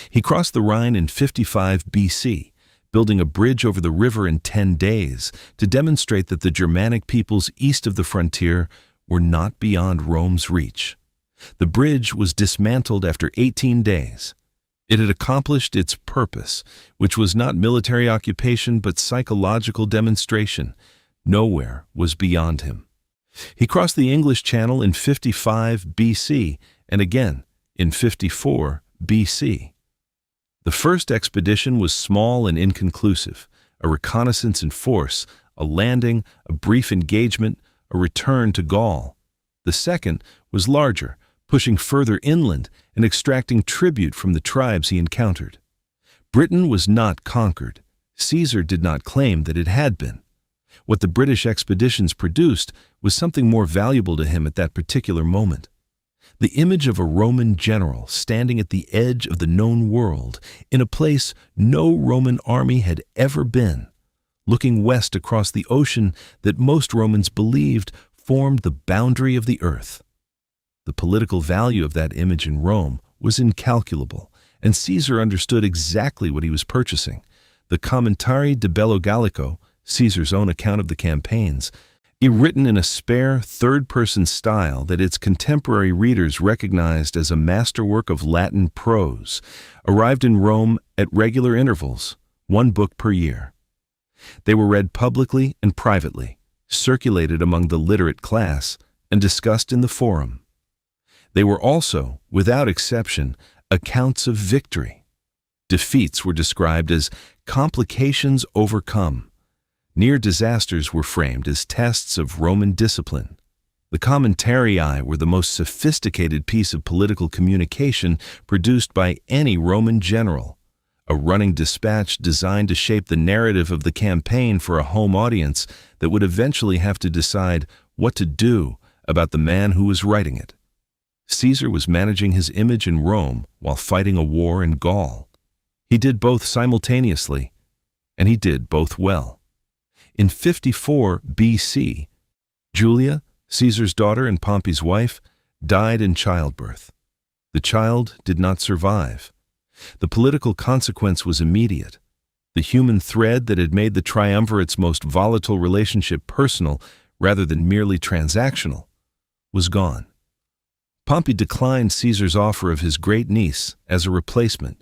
He crossed the Rhine in 55 BC, building a bridge over the river in 10 days to demonstrate that the Germanic peoples east of the frontier were not beyond Rome's reach. The bridge was dismantled after 18 days. It had accomplished its purpose, which was not military occupation but psychological demonstration. Nowhere was beyond him. He crossed the English Channel in 55 BC and again in 54 BC. The first expedition was small and inconclusive, a reconnaissance in force, a landing, a brief engagement, a return to Gaul. The second was larger, pushing further inland and extracting tribute from the tribes he encountered. Britain was not conquered. Caesar did not claim that it had been. What the British expeditions produced was something more valuable to him at that particular moment. The image of a Roman general standing at the edge of the known world in a place no Roman army had ever been, looking west across the ocean that most Romans believed formed the boundary of the earth. The political value of that image in Rome was incalculable, and Caesar understood exactly what he was purchasing. The Commentari de Bello Gallico, Caesar's own account of the campaigns, written in a spare, third-person style that its contemporary readers recognized as a masterwork of Latin prose, arrived in Rome at regular intervals, one book per year. They were read publicly and privately, circulated among the literate class, and discussed in the forum. They were also, without exception, accounts of victory. Defeats were described as complications overcome. Near disasters were framed as tests of Roman discipline. The Commentarii were the most sophisticated piece of political communication produced by any Roman general, a running dispatch designed to shape the narrative of the campaign for a home audience that would eventually have to decide what to do about the man who was writing it. Caesar was managing his image in Rome while fighting a war in Gaul. He did both simultaneously, and he did both well. In 54 BC, Julia, Caesar's daughter and Pompey's wife, died in childbirth. The child did not survive. The political consequence was immediate. The human thread that had made the triumvirate's most volatile relationship personal rather than merely transactional was gone. Pompey declined Caesar's offer of his great niece as a replacement.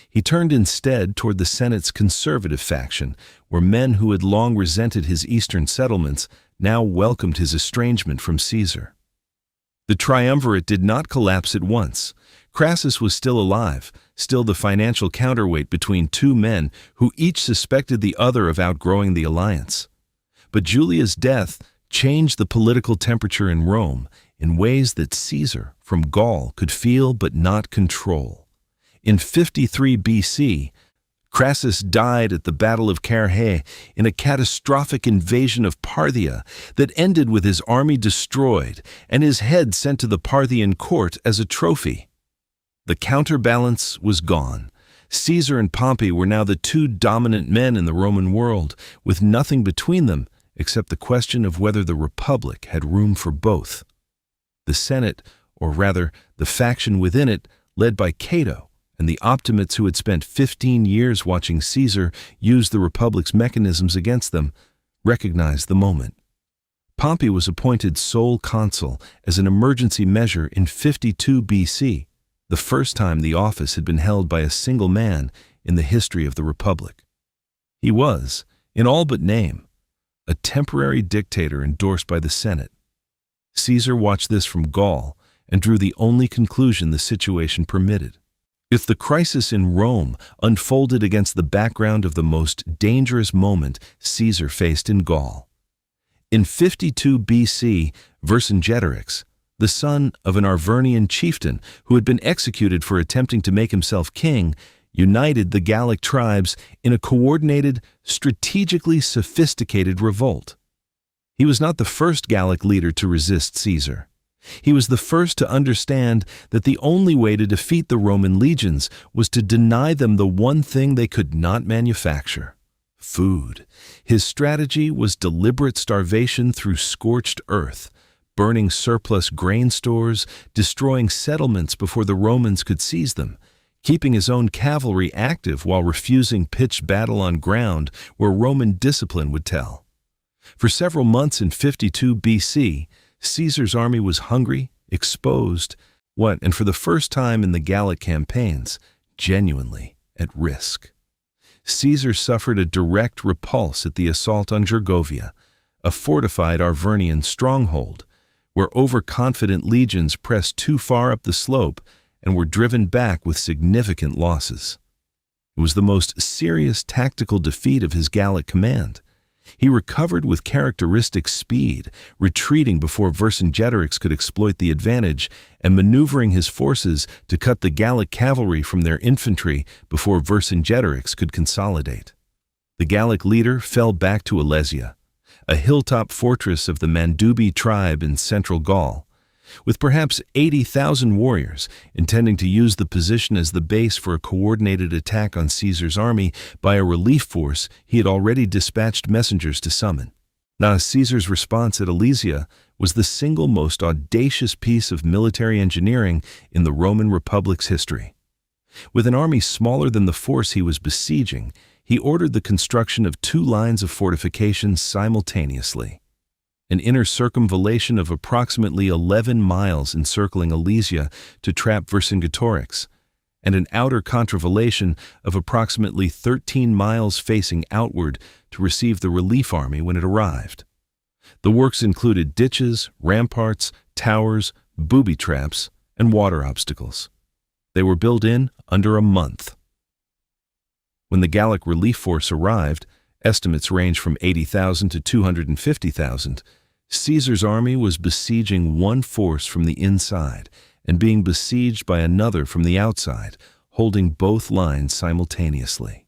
He turned instead toward the Senate's conservative faction, where men who had long resented his eastern settlements now welcomed his estrangement from Caesar. The triumvirate did not collapse at once. Crassus was still alive, still the financial counterweight between two men who each suspected the other of outgrowing the alliance. But Julia's death changed the political temperature in Rome in ways that Caesar from Gaul could feel but not control. In 53 BC, Crassus died at the Battle of Carrhae in a catastrophic invasion of Parthia that ended with his army destroyed and his head sent to the Parthian court as a trophy. The counterbalance was gone. Caesar and Pompey were now the two dominant men in the Roman world, with nothing between them except the question of whether the Republic had room for both. The Senate, or rather the faction within it, led by Cato, and the optimates who had spent 15 years watching Caesar use the Republic's mechanisms against them, recognized the moment. Pompey was appointed sole consul as an emergency measure in 52 BC, the first time the office had been held by a single man in the history of the Republic. He was, in all but name, a temporary dictator endorsed by the Senate. Caesar watched this from Gaul and drew the only conclusion the situation permitted. If the crisis in Rome unfolded against the background of the most dangerous moment Caesar faced in Gaul. In 52 BC, Vercingetorix, the son of an Arvernian chieftain who had been executed for attempting to make himself king, united the Gallic tribes in a coordinated, strategically sophisticated revolt. He was not the first Gallic leader to resist Caesar. He was the first to understand that the only way to defeat the Roman legions was to deny them the one thing they could not manufacture: food. His strategy was deliberate starvation through scorched earth, burning surplus grain stores, destroying settlements before the Romans could seize them, keeping his own cavalry active while refusing pitched battle on ground where Roman discipline would tell. For several months in 52 BC, Caesar's army was hungry, exposed, and for the first time in the Gallic campaigns, genuinely at risk. Caesar suffered a direct repulse at the assault on Gergovia, a fortified Arvernian stronghold, where overconfident legions pressed too far up the slope and were driven back with significant losses. It was the most serious tactical defeat of his Gallic command. He recovered with characteristic speed, retreating before Vercingetorix could exploit the advantage and maneuvering his forces to cut the Gallic cavalry from their infantry before Vercingetorix could consolidate. The Gallic leader fell back to Alesia, a hilltop fortress of the Mandubi tribe in central Gaul, with perhaps 80,000 warriors, intending to use the position as the base for a coordinated attack on Caesar's army by a relief force he had already dispatched messengers to summon. Now, Caesar's response at Alesia was the single most audacious piece of military engineering in the Roman Republic's history. With an army smaller than the force he was besieging, he ordered the construction of 2 lines of fortifications simultaneously: an inner circumvallation of approximately 11 miles encircling Alesia to trap Vercingetorix, and an outer contravallation of approximately 13 miles facing outward to receive the relief army when it arrived. The works included ditches, ramparts, towers, booby traps, and water obstacles. They were built in under a month. When the Gallic relief force arrived, estimates range from 80,000 to 250,000, Caesar's army was besieging one force from the inside and being besieged by another from the outside, holding both lines simultaneously.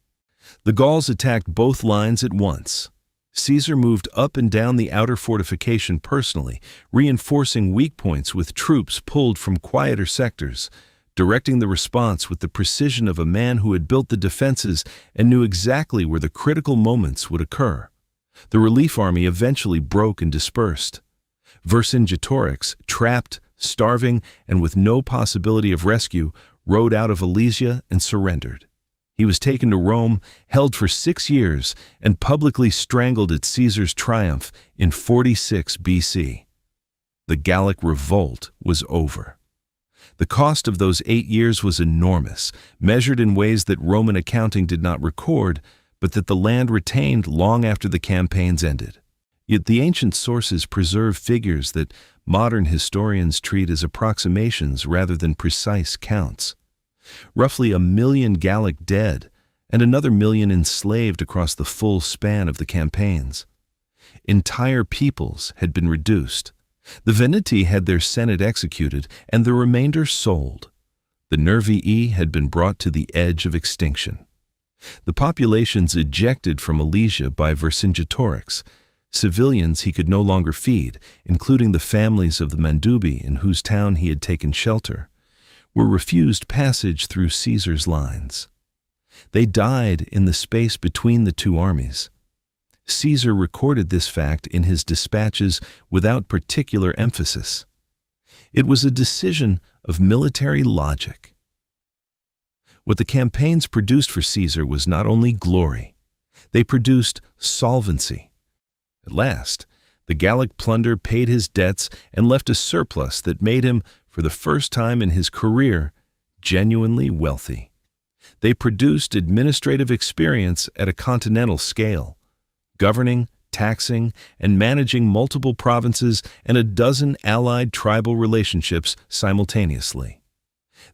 The Gauls attacked both lines at once. Caesar moved up and down the outer fortification personally, reinforcing weak points with troops pulled from quieter sectors, directing the response with the precision of a man who had built the defenses and knew exactly where the critical moments would occur. The relief army eventually broke and dispersed. Vercingetorix, trapped, starving, and with no possibility of rescue, rode out of Alesia and surrendered. He was taken to Rome, held for 6 years, and publicly strangled at Caesar's triumph in 46 BC. The Gallic revolt was over. The cost of those 8 years was enormous, measured in ways that Roman accounting did not record, but that the land retained long after the campaigns ended. Yet the ancient sources preserve figures that modern historians treat as approximations rather than precise counts. Roughly 1 million Gallic dead and another 1 million enslaved across the full span of the campaigns. Entire peoples had been reduced. The Veneti had their senate executed and the remainder sold. The Nervii had been brought to the edge of extinction. The populations ejected from Alesia by Vercingetorix, civilians he could no longer feed, including the families of the Mandubi in whose town he had taken shelter, were refused passage through Caesar's lines. They died in the space between the 2 armies. Caesar recorded this fact in his dispatches without particular emphasis. It was a decision of military logic. What the campaigns produced for Caesar was not only glory, they produced solvency. At last, the Gallic plunder paid his debts and left a surplus that made him, for the first time in his career, genuinely wealthy. They produced administrative experience at a continental scale, governing, taxing, and managing multiple provinces and a dozen allied tribal relationships simultaneously.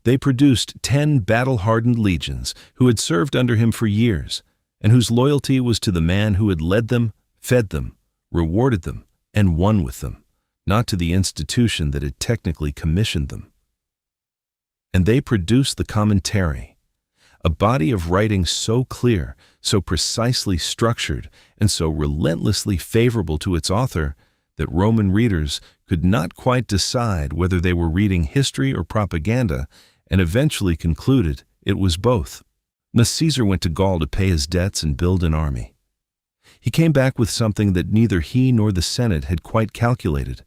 They produced 10 battle-hardened legions who had served under him for years and whose loyalty was to the man who had led them, fed them, rewarded them, and won with them, not to the institution that had technically commissioned them. And they produced the commentary, a body of writing so clear, so precisely structured, and so relentlessly favorable to its author that Roman readers could not quite decide whether they were reading history or propaganda, and eventually concluded it was both. Caesar went to Gaul to pay his debts and build an army. He came back with something that neither he nor the Senate had quite calculated,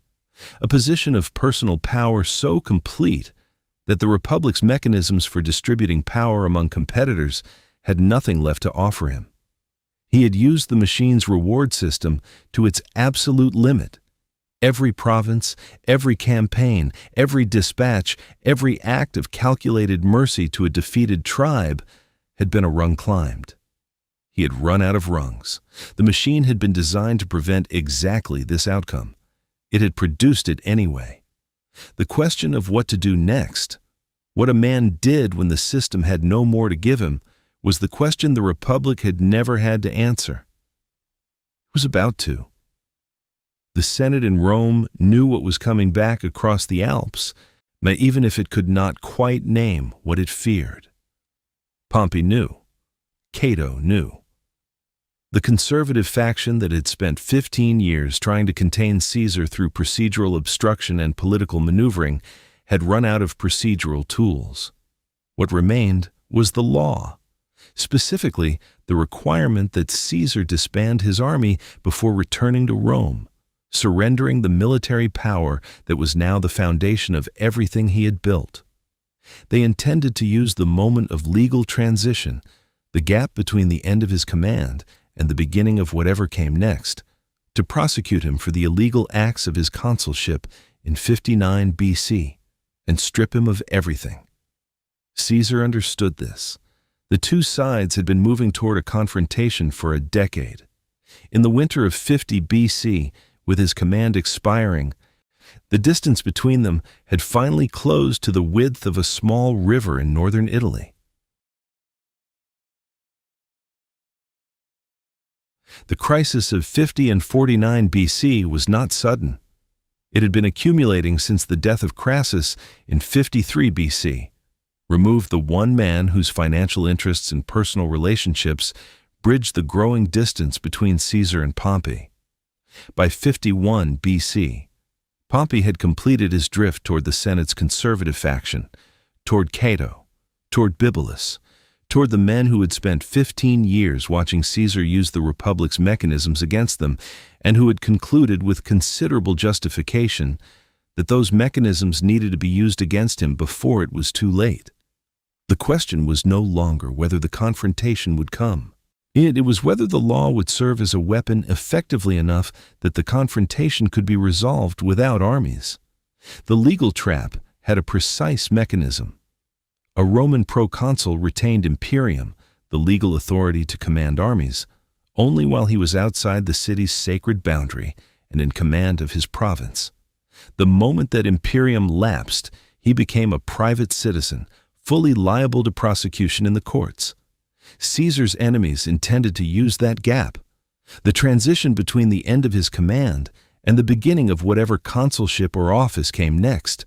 a position of personal power so complete that the Republic's mechanisms for distributing power among competitors had nothing left to offer him. He had used the machine's reward system to its absolute limit. Every province, every campaign, every dispatch, every act of calculated mercy to a defeated tribe had been a rung climbed. He had run out of rungs. The machine had been designed to prevent exactly this outcome. It had produced it anyway. The question of what to do next, what a man did when the system had no more to give him, was the question the Republic had never had to answer. It was about to. The Senate in Rome knew what was coming back across the Alps, even if it could not quite name what it feared. Pompey knew. Cato knew. The conservative faction that had spent 15 years trying to contain Caesar through procedural obstruction and political maneuvering had run out of procedural tools. What remained was the law, specifically the requirement that Caesar disband his army before returning to Rome, surrendering the military power that was now the foundation of everything he had built. They intended to use the moment of legal transition, the gap between the end of his command and the beginning of whatever came next, to prosecute him for the illegal acts of his consulship in 59 BC and strip him of everything. Caesar understood this. The two sides had been moving toward a confrontation for a decade. In the winter of 50 BC, with his command expiring, the distance between them had finally closed to the width of a small river in northern Italy. The crisis of 50 and 49 BC was not sudden. It had been accumulating since the death of Crassus in 53 BC. Remove the one man whose financial interests and personal relationships bridged the growing distance between Caesar and Pompey. By 51 BC, Pompey had completed his drift toward the Senate's conservative faction, toward Cato, toward Bibulus, toward the men who had spent 15 years watching Caesar use the Republic's mechanisms against them, and who had concluded with considerable justification that those mechanisms needed to be used against him before it was too late. The question was no longer whether the confrontation would come. It was whether the law would serve as a weapon effectively enough that the confrontation could be resolved without armies. The legal trap had a precise mechanism. A Roman proconsul retained imperium, the legal authority to command armies, only while he was outside the city's sacred boundary and in command of his province. The moment that imperium lapsed, he became a private citizen, fully liable to prosecution in the courts. Caesar's enemies intended to use that gap, the transition between the end of his command and the beginning of whatever consulship or office came next,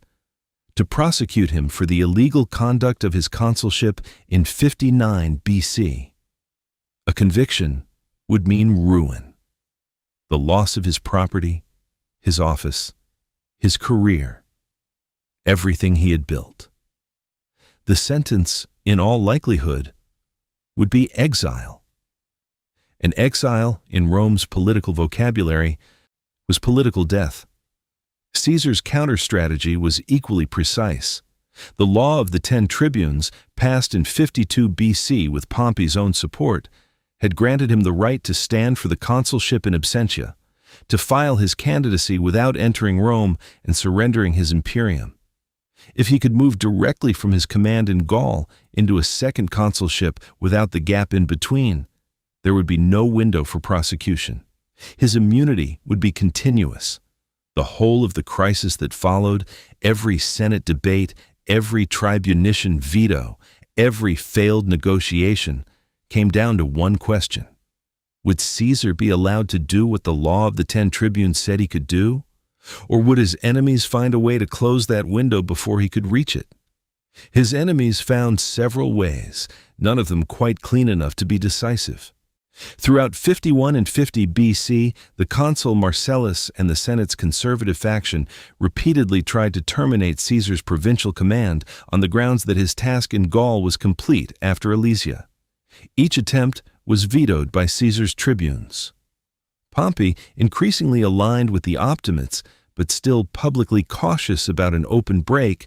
to prosecute him for the illegal conduct of his consulship in 59 BC. A conviction would mean ruin, the loss of his property, his office, his career, everything he had built. The sentence, in all likelihood, would be exile. An exile, in Rome's political vocabulary, was political death. Caesar's counter-strategy was equally precise. The law of the 10 tribunes, passed in 52 BC with Pompey's own support, had granted him the right to stand for the consulship in absentia, to file his candidacy without entering Rome and surrendering his imperium. If he could move directly from his command in Gaul into a second consulship without the gap in between, there would be no window for prosecution. His immunity would be continuous. The whole of the crisis that followed, every Senate debate, every tribunician veto, every failed negotiation, came down to one question. Would Caesar be allowed to do what the law of the 10 tribunes said he could do? Or would his enemies find a way to close that window before he could reach it? His enemies found several ways, none of them quite clean enough to be decisive. Throughout 51 and 50 BC, the consul Marcellus and the Senate's conservative faction repeatedly tried to terminate Caesar's provincial command on the grounds that his task in Gaul was complete after Alesia. Each attempt was vetoed by Caesar's tribunes. Pompey, increasingly aligned with the Optimates, but still publicly cautious about an open break,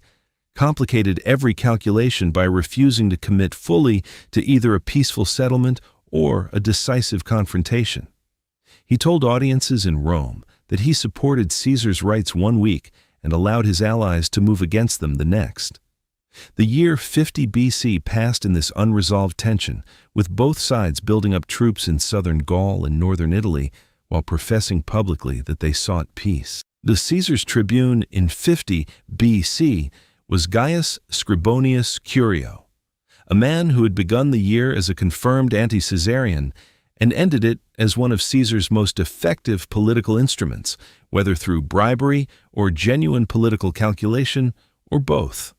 complicated every calculation by refusing to commit fully to either a peaceful settlement or a decisive confrontation. He told audiences in Rome that he supported Caesar's rights one week and allowed his allies to move against them the next. The year 50 BC passed in this unresolved tension, with both sides building up troops in southern Gaul and northern Italy while professing publicly that they sought peace. The Caesar's tribune in 50 BC was Gaius Scribonius Curio, a man who had begun the year as a confirmed anti-Caesarian and ended it as one of Caesar's most effective political instruments, whether through bribery or genuine political calculation, or both.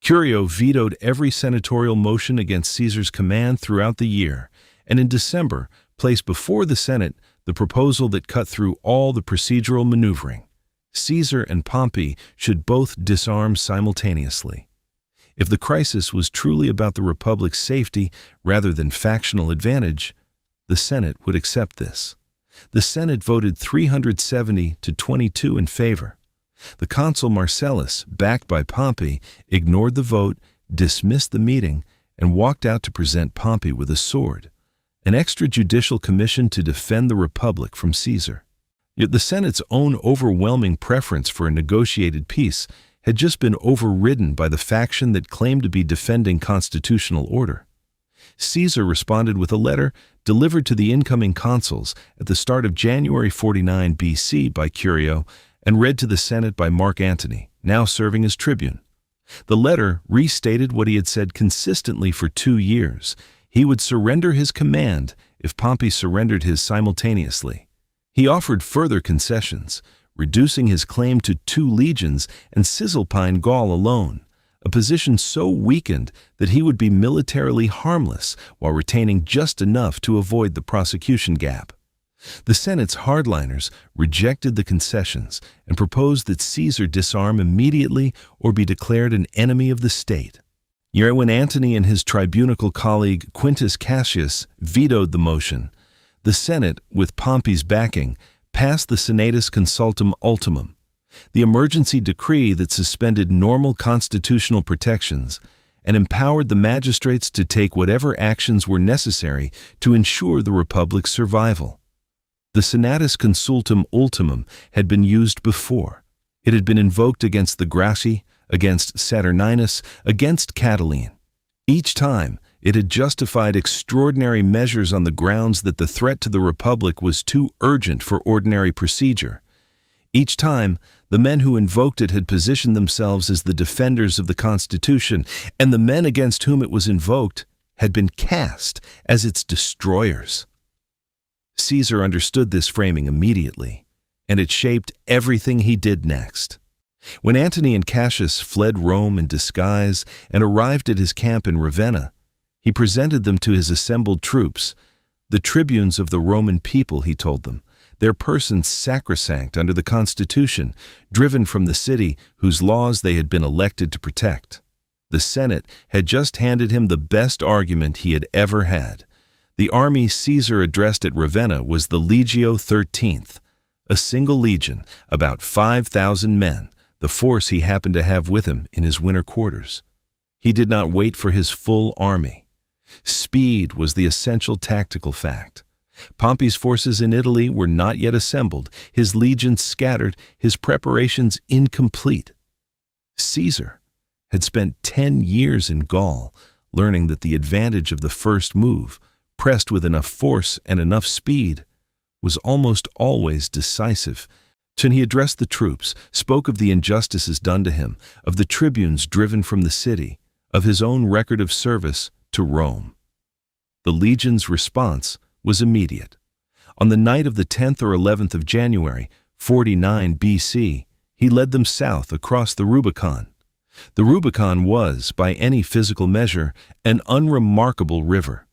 Curio vetoed every senatorial motion against Caesar's command throughout the year, and in December placed before the Senate the proposal that cut through all the procedural maneuvering. Caesar and Pompey should both disarm simultaneously. If the crisis was truly about the Republic's safety rather than factional advantage, the Senate would accept this. The Senate voted 370 to 22 in favor. The consul Marcellus, backed by Pompey, ignored the vote, dismissed the meeting, and walked out to present Pompey with a sword, an extrajudicial commission to defend the Republic from Caesar. Yet the Senate's own overwhelming preference for a negotiated peace had just been overridden by the faction that claimed to be defending constitutional order. Caesar responded with a letter delivered to the incoming consuls at the start of January 49 BC by Curio and read to the Senate by Mark Antony, now serving as tribune. The letter restated what he had said consistently for 2 years. He would surrender his command if Pompey surrendered his simultaneously. He offered further concessions, reducing his claim to 2 legions and Cisalpine Gaul alone, a position so weakened that he would be militarily harmless while retaining just enough to avoid the prosecution gap. The Senate's hardliners rejected the concessions and proposed that Caesar disarm immediately or be declared an enemy of the state. Yet when Antony and his tribunical colleague Quintus Cassius vetoed the motion, the Senate, with Pompey's backing, passed the Senatus Consultum Ultimum, the emergency decree that suspended normal constitutional protections and empowered the magistrates to take whatever actions were necessary to ensure the Republic's survival. The Senatus Consultum Ultimum had been used before. It had been invoked against the Gracchi, against Saturninus, against Catiline. Each time, it had justified extraordinary measures on the grounds that the threat to the Republic was too urgent for ordinary procedure. Each time, the men who invoked it had positioned themselves as the defenders of the Constitution, and the men against whom it was invoked had been cast as its destroyers. Caesar understood this framing immediately, and it shaped everything he did next. When Antony and Cassius fled Rome in disguise and arrived at his camp in Ravenna, he presented them to his assembled troops, the tribunes of the Roman people, he told them, their persons sacrosanct under the Constitution, driven from the city whose laws they had been elected to protect. The Senate had just handed him the best argument he had ever had. The army Caesar addressed at Ravenna was the Legio XIII, a single legion, about 5,000 men, the force he happened to have with him in his winter quarters. He did not wait for his full army. Speed was the essential tactical fact. Pompey's forces in Italy were not yet assembled, his legions scattered, his preparations incomplete. Caesar had spent 10 years in Gaul, learning that the advantage of the first move, pressed with enough force and enough speed, was almost always decisive. When he addressed the troops, spoke of the injustices done to him, of the tribunes driven from the city, of his own record of service to Rome. The legion's response was immediate. On the night of the 10th or 11th of January, 49 BC, he led them south across the Rubicon. The Rubicon was, by any physical measure, an unremarkable river.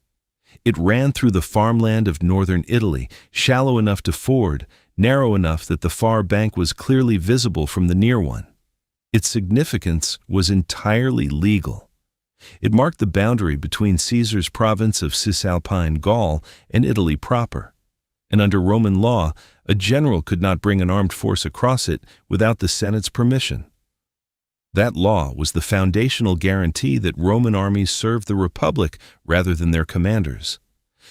It ran through the farmland of northern Italy, shallow enough to ford, narrow enough that the far bank was clearly visible from the near one. Its significance was entirely legal. It marked the boundary between Caesar's province of Cisalpine Gaul and Italy proper, and under Roman law, a general could not bring an armed force across it without the Senate's permission. That law was the foundational guarantee that Roman armies served the Republic rather than their commanders.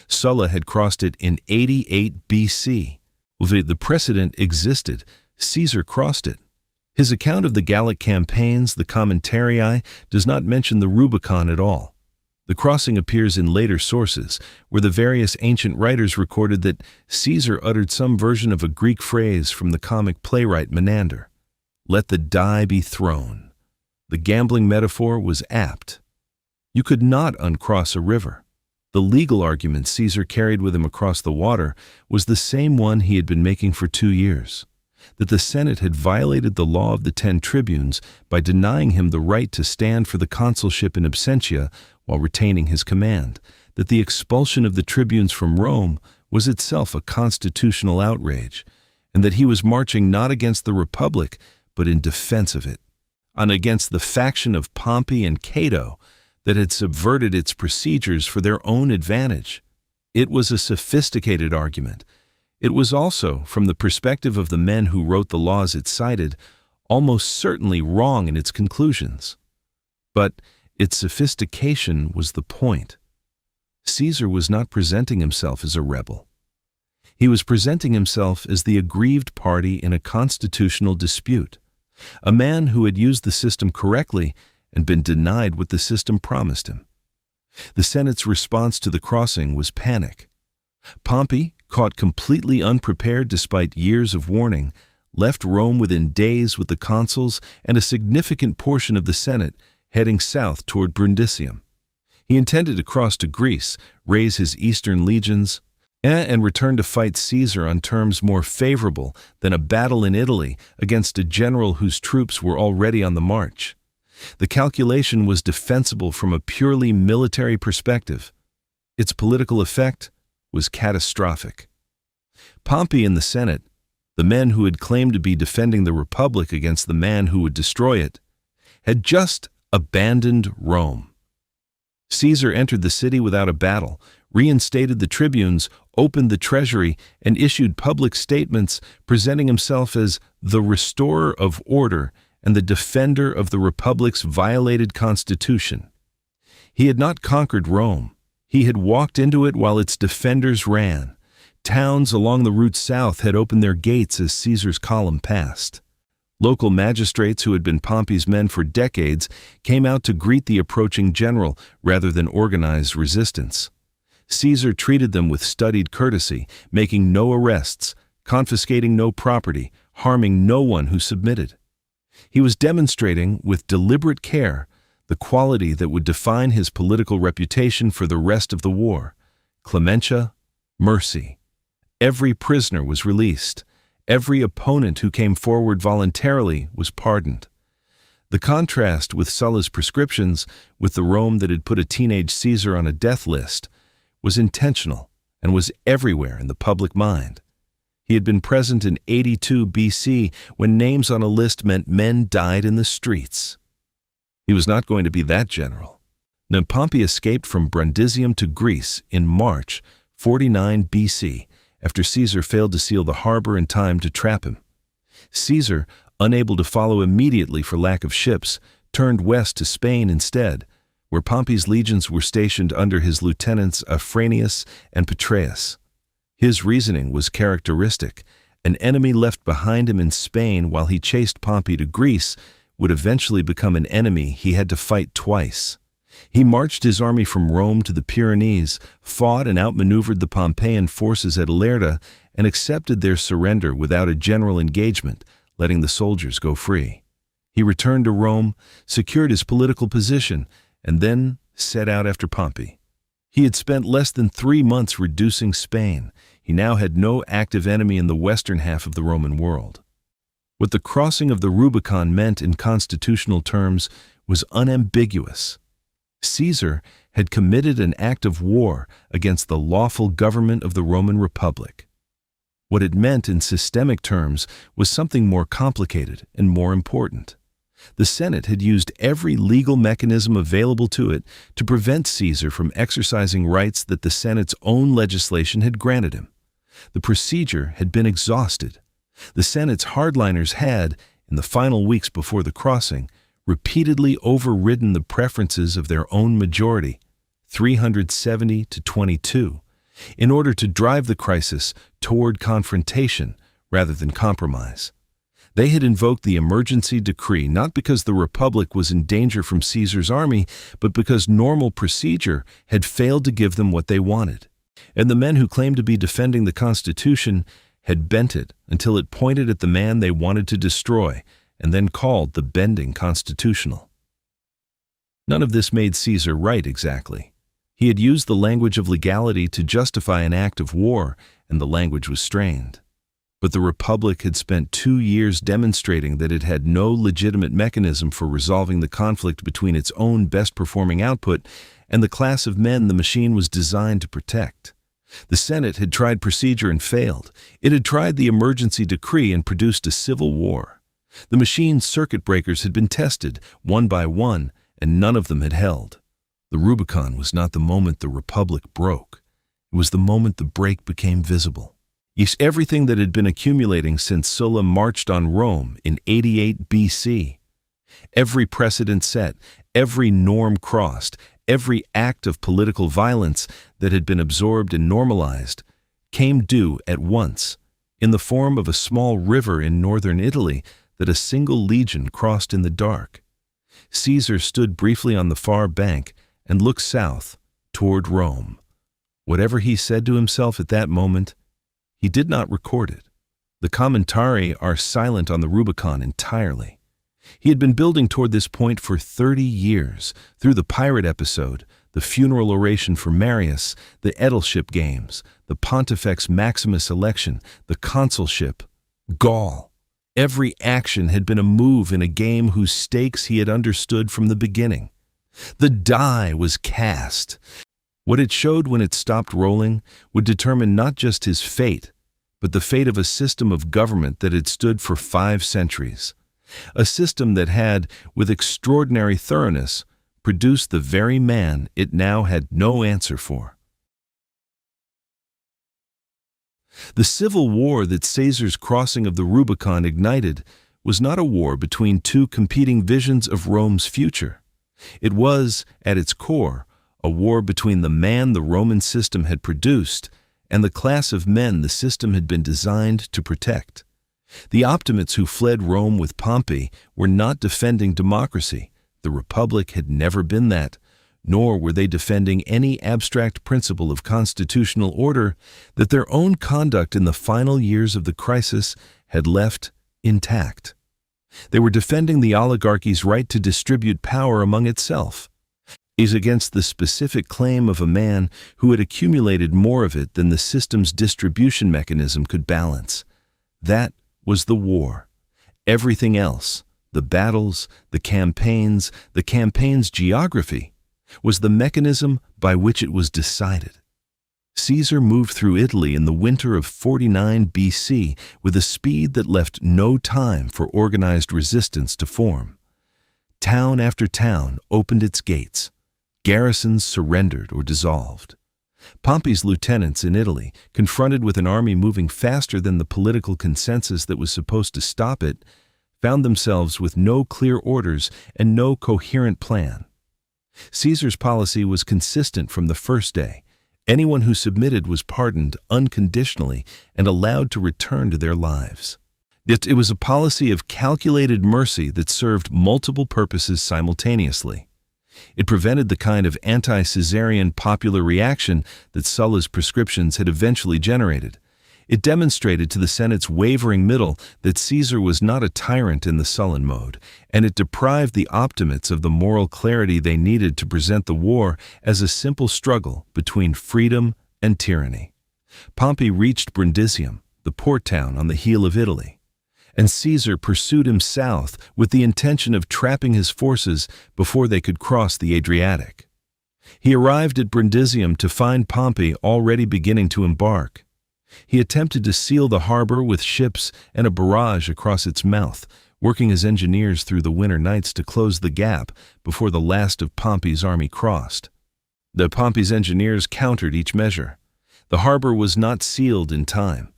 Sulla had crossed it in 88 BC. The precedent existed. Caesar crossed it. His account of the Gallic campaigns, the Commentarii, does not mention the Rubicon at all. The crossing appears in later sources, where the various ancient writers recorded that Caesar uttered some version of a Greek phrase from the comic playwright Menander. "Let the die be thrown." The gambling metaphor was apt. You could not uncross a river. The legal argument Caesar carried with him across the water was the same one he had been making for 2 years. That the Senate had violated the law of the 10 tribunes by denying him the right to stand for the consulship in absentia while retaining his command, that the expulsion of the tribunes from Rome was itself a constitutional outrage, and that he was marching not against the Republic, but in defense of it, and against the faction of Pompey and Cato that had subverted its procedures for their own advantage. It was a sophisticated argument. It was also, from the perspective of the men who wrote the laws it cited, almost certainly wrong in its conclusions. But its sophistication was the point. Caesar was not presenting himself as a rebel. He was presenting himself as the aggrieved party in a constitutional dispute, a man who had used the system correctly and been denied what the system promised him. The Senate's response to the crossing was panic. Pompey, caught completely unprepared despite years of warning, left Rome within days with the consuls and a significant portion of the Senate heading south toward Brundisium. He intended to cross to Greece, raise his eastern legions, and return to fight Caesar on terms more favorable than a battle in Italy against a general whose troops were already on the march. The calculation was defensible from a purely military perspective. Its political effect was catastrophic. Pompey and the Senate, the men who had claimed to be defending the Republic against the man who would destroy it, had just abandoned Rome. Caesar entered the city without a battle, reinstated the tribunes, opened the treasury, and issued public statements presenting himself as the restorer of order and the defender of the Republic's violated constitution. He had not conquered Rome. He had walked into it while its defenders ran. Towns along the route south had opened their gates as Caesar's column passed. Local magistrates who had been Pompey's men for decades came out to greet the approaching general rather than organize resistance. Caesar treated them with studied courtesy, making no arrests, confiscating no property, harming no one who submitted. He was demonstrating, with deliberate care, the quality that would define his political reputation for the rest of the war: clementia, mercy. Every prisoner was released. Every opponent who came forward voluntarily was pardoned. The contrast with Sulla's prescriptions, with the Rome that had put a teenage Caesar on a death list, was intentional and was everywhere in the public mind. He had been present in 82 BC when names on a list meant men died in the streets. He was not going to be that general. Now Pompey escaped from Brundisium to Greece in March 49 BC after Caesar failed to seal the harbor in time to trap him. Caesar, unable to follow immediately for lack of ships, turned west to Spain instead, where Pompey's legions were stationed under his lieutenants Afranius and Petreius. His reasoning was characteristic. An enemy left behind him in Spain while he chased Pompey to Greece would eventually become an enemy he had to fight twice. He marched his army from Rome to the Pyrenees, fought and outmaneuvered the Pompeian forces at Ilerda, and accepted their surrender without a general engagement, letting the soldiers go free. He returned to Rome, secured his political position, and then set out after Pompey. He had spent less than 3 months reducing Spain. He now had no active enemy in the western half of the Roman world. What the crossing of the Rubicon meant in constitutional terms was unambiguous. Caesar had committed an act of war against the lawful government of the Roman Republic. What it meant in systemic terms was something more complicated and more important. The Senate had used every legal mechanism available to it to prevent Caesar from exercising rights that the Senate's own legislation had granted him. The procedure had been exhausted. The Senate's hardliners had, in the final weeks before the crossing, repeatedly overridden the preferences of their own majority, 370 to 22, in order to drive the crisis toward confrontation rather than compromise. They had invoked the emergency decree not because the Republic was in danger from Caesar's army, but because normal procedure had failed to give them what they wanted. And the men who claimed to be defending the Constitution had bent it until it pointed at the man they wanted to destroy, and then called the bending constitutional. None of this made Caesar right exactly. He had used the language of legality to justify an act of war, and the language was strained. But the Republic had spent 2 years demonstrating that it had no legitimate mechanism for resolving the conflict between its own best-performing output and the class of men the machine was designed to protect. The Senate had tried procedure and failed. It had tried the emergency decree and produced a civil war. The machine's circuit breakers had been tested, one by one, and none of them had held. The Rubicon was not the moment the Republic broke. It was the moment the break became visible. Everything that had been accumulating since Sulla marched on Rome in 88 BC, every precedent set, every norm crossed, every act of political violence that had been absorbed and normalized, came due at once, in the form of a small river in northern Italy that a single legion crossed in the dark. Caesar stood briefly on the far bank and looked south, toward Rome. Whatever he said to himself at that moment, he did not record it. The commentari are silent on the Rubicon entirely. He had been building toward this point for 30 years, through the pirate episode, the funeral oration for Marius, the aedileship games, the Pontifex Maximus election, the consulship, Gaul. Every action had been a move in a game whose stakes he had understood from the beginning. The die was cast. What it showed when it stopped rolling would determine not just his fate, but the fate of a system of government that had stood for 5 centuries. A system that had, with extraordinary thoroughness, produced the very man it now had no answer for. The civil war that Caesar's crossing of the Rubicon ignited was not a war between 2 competing visions of Rome's future. It was, at its core, a war between the man the Roman system had produced and the class of men the system had been designed to protect. The optimates who fled Rome with Pompey were not defending democracy. The Republic had never been that, nor were they defending any abstract principle of constitutional order that their own conduct in the final years of the crisis had left intact. They were defending the oligarchy's right to distribute power among itself. Is against the specific claim of a man who had accumulated more of it than the system's distribution mechanism could balance. That was the war. Everything else, the battles, the campaigns, the campaign's geography, was the mechanism by which it was decided. Caesar moved through Italy in the winter of 49 BC with a speed that left no time for organized resistance to form. Town after town opened its gates. Garrisons surrendered or dissolved. Pompey's lieutenants in Italy, confronted with an army moving faster than the political consensus that was supposed to stop it, found themselves with no clear orders and no coherent plan. Caesar's policy was consistent from the first day. Anyone who submitted was pardoned unconditionally and allowed to return to their lives. Yet it was a policy of calculated mercy that served multiple purposes simultaneously. It prevented the kind of anti-Caesarian popular reaction that Sulla's prescriptions had eventually generated. It demonstrated to the Senate's wavering middle that Caesar was not a tyrant in the Sullan mode, and it deprived the optimates of the moral clarity they needed to present the war as a simple struggle between freedom and tyranny. Pompey reached Brundisium, the port town on the heel of Italy, and Caesar pursued him south with the intention of trapping his forces before they could cross the Adriatic. He arrived at Brundisium to find Pompey already beginning to embark. He attempted to seal the harbor with ships and a barrage across its mouth, working as engineers through the winter nights to close the gap before the last of Pompey's army crossed. Pompey's engineers countered each measure. The harbor was not sealed in time.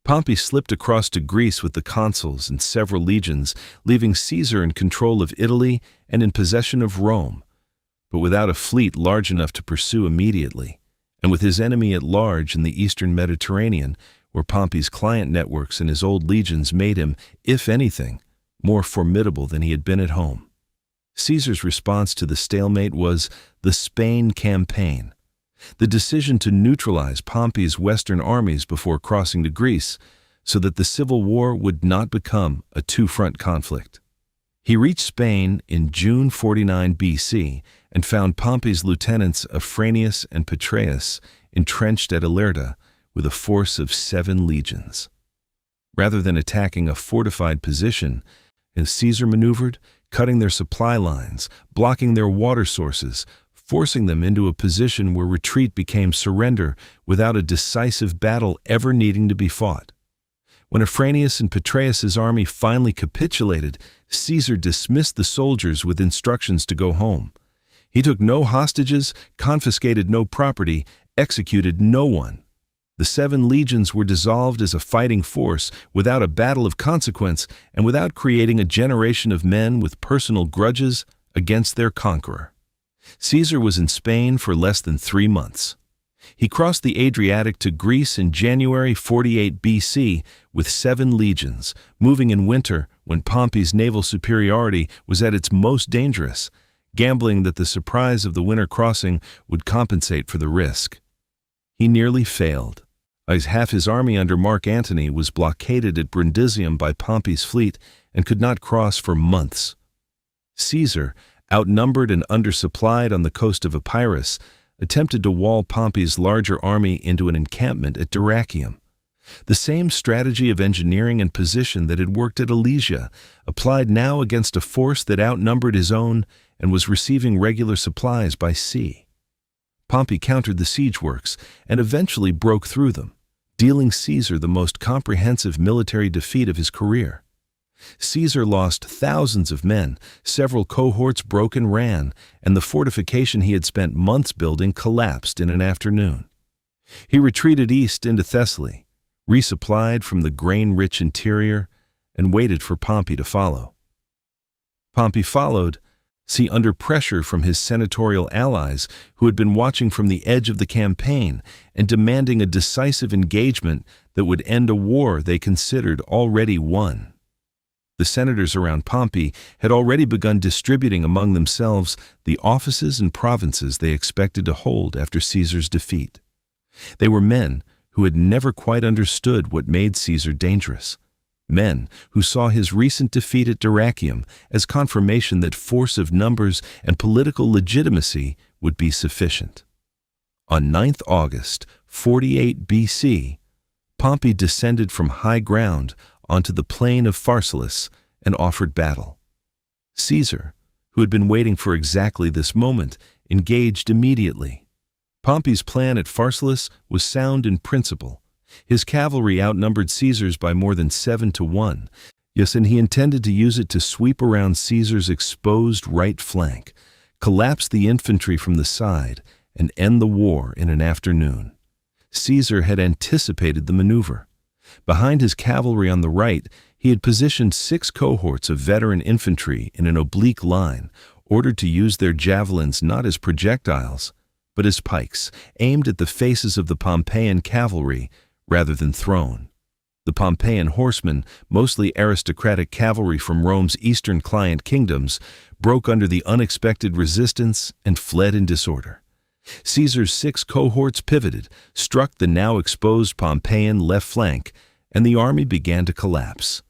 Pompey slipped across to Greece with the consuls and several legions, leaving Caesar in control of Italy and in possession of Rome, but without a fleet large enough to pursue immediately, and with his enemy at large in the eastern Mediterranean, where Pompey's client networks and his old legions made him, if anything, more formidable than he had been at home. Caesar's response to the stalemate was the Spain campaign, the decision to neutralize Pompey's western armies before crossing to Greece so that the civil war would not become a two-front conflict. He reached Spain in June 49 BC and found Pompey's lieutenants Afranius and Petreius entrenched at Ilerda with a force of 7 legions. Rather than attacking a fortified position, Caesar maneuvered, cutting their supply lines, blocking their water sources, forcing them into a position where retreat became surrender without a decisive battle ever needing to be fought. When Afranius and Petreius's army finally capitulated, Caesar dismissed the soldiers with instructions to go home. He took no hostages, confiscated no property, executed no one. The 7 legions were dissolved as a fighting force without a battle of consequence and without creating a generation of men with personal grudges against their conqueror. Caesar was in Spain for less than 3 months. He crossed the Adriatic to Greece in January 48 BC with 7 legions, moving in winter when Pompey's naval superiority was at its most dangerous, gambling that the surprise of the winter crossing would compensate for the risk. He nearly failed, as half his army under Mark Antony was blockaded at Brundisium by Pompey's fleet and could not cross for months. Caesar, outnumbered and undersupplied on the coast of Epirus, attempted to wall Pompey's larger army into an encampment at Dyrrhachium. The same strategy of engineering and position that had worked at Alesia applied now against a force that outnumbered his own and was receiving regular supplies by sea. Pompey countered the siege works and eventually broke through them, dealing Caesar the most comprehensive military defeat of his career. Caesar lost thousands of men, several cohorts broke and ran, and the fortification he had spent months building collapsed in an afternoon. He retreated east into Thessaly, resupplied from the grain-rich interior, and waited for Pompey to follow. Pompey followed, under pressure from his senatorial allies who had been watching from the edge of the campaign and demanding a decisive engagement that would end a war they considered already won. The senators around Pompey had already begun distributing among themselves the offices and provinces they expected to hold after Caesar's defeat. They were men who had never quite understood what made Caesar dangerous, men who saw his recent defeat at Dyrrhachium as confirmation that force of numbers and political legitimacy would be sufficient. On 9th August, 48 BC, Pompey descended from high ground onto the plain of Pharsalus and offered battle. Caesar, who had been waiting for exactly this moment, engaged immediately. Pompey's plan at Pharsalus was sound in principle. His cavalry outnumbered Caesar's by more than 7 to 1. Yes, and he intended to use it to sweep around Caesar's exposed right flank, collapse the infantry from the side, and end the war in an afternoon. Caesar had anticipated the maneuver. Behind his cavalry on the right, he had positioned 6 cohorts of veteran infantry in an oblique line, ordered to use their javelins not as projectiles, but as pikes, aimed at the faces of the Pompeian cavalry rather than thrown. The Pompeian horsemen, mostly aristocratic cavalry from Rome's eastern client kingdoms, broke under the unexpected resistance and fled in disorder. Caesar's 6 cohorts pivoted, struck the now exposed Pompeian left flank, and the army began to collapse.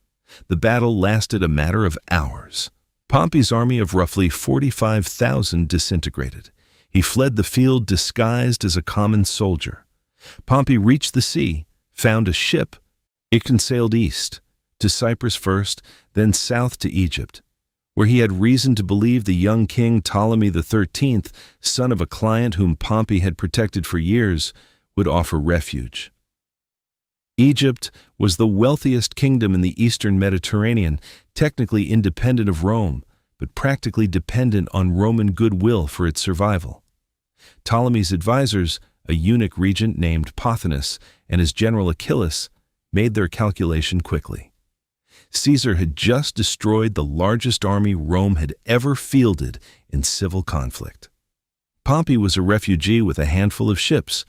The battle lasted a matter of hours. Pompey's army of roughly 45,000 disintegrated. He fled the field disguised as a common soldier. Pompey reached the sea, found a ship. It sailed east, to Cyprus first, then south to Egypt. where he had reason to believe the young king Ptolemy XIII, son of a client whom Pompey had protected for years, would offer refuge. Egypt was the wealthiest kingdom in the eastern Mediterranean, technically independent of Rome, but practically dependent on Roman goodwill for its survival. Ptolemy's advisors, a eunuch regent named Pothinus and his general Achillas, made their calculation quickly. Caesar had just destroyed the largest army Rome had ever fielded in civil conflict. Pompey was a refugee with a handful of ships.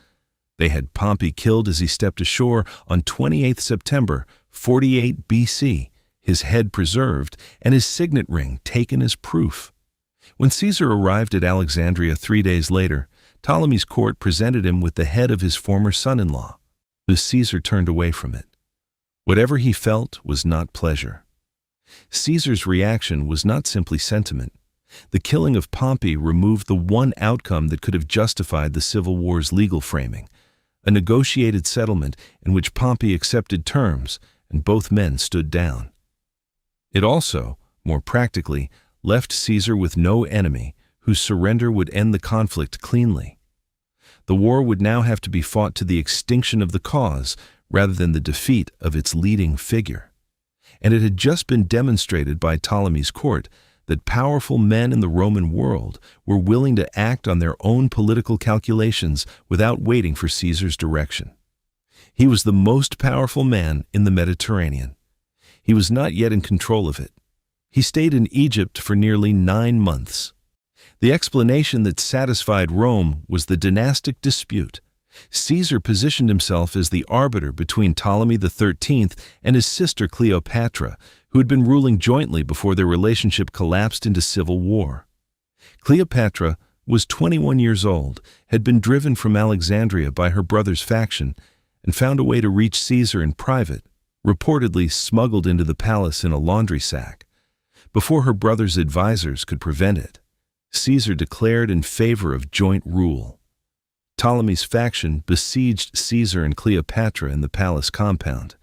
They had Pompey killed as he stepped ashore on 28 September 48 BC, his head preserved and his signet ring taken as proof. When Caesar arrived at Alexandria 3 days later, Ptolemy's court presented him with the head of his former son-in-law. But Caesar turned away from it. Whatever he felt was not pleasure. Caesar's reaction was not simply sentiment. The killing of Pompey removed the one outcome that could have justified the Civil War's legal framing, a negotiated settlement in which Pompey accepted terms and both men stood down. It also, more practically, left Caesar with no enemy whose surrender would end the conflict cleanly. The war would now have to be fought to the extinction of the cause rather than the defeat of its leading figure. And it had just been demonstrated by Ptolemy's court that powerful men in the Roman world were willing to act on their own political calculations without waiting for Caesar's direction. He was the most powerful man in the Mediterranean. He was not yet in control of it. He stayed in Egypt for nearly 9 months. The explanation that satisfied Rome was the dynastic dispute. Caesar positioned himself as the arbiter between Ptolemy XIII and his sister Cleopatra, who had been ruling jointly before their relationship collapsed into civil war. Cleopatra was 21 years old, had been driven from Alexandria by her brother's faction, and found a way to reach Caesar in private, reportedly smuggled into the palace in a laundry sack. Before her brother's advisors could prevent it, Caesar declared in favor of joint rule. Ptolemy's faction besieged Caesar and Cleopatra in the palace compound.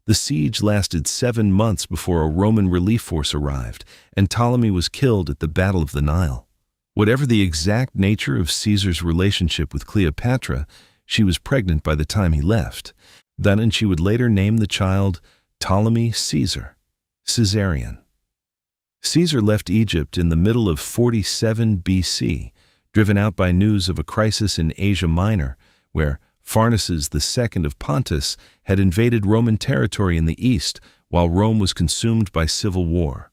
The siege lasted 7 months before a Roman relief force arrived, and Ptolemy was killed at the Battle of the Nile. Whatever the exact nature of Caesar's relationship with Cleopatra, she was pregnant by the time he left. Then she would later name the child Ptolemy Caesar, Caesarion. Caesar left Egypt in the middle of 47 BC, driven out by news of a crisis in Asia Minor, where Pharnaces II of Pontus had invaded Roman territory in the east, while Rome was consumed by civil war.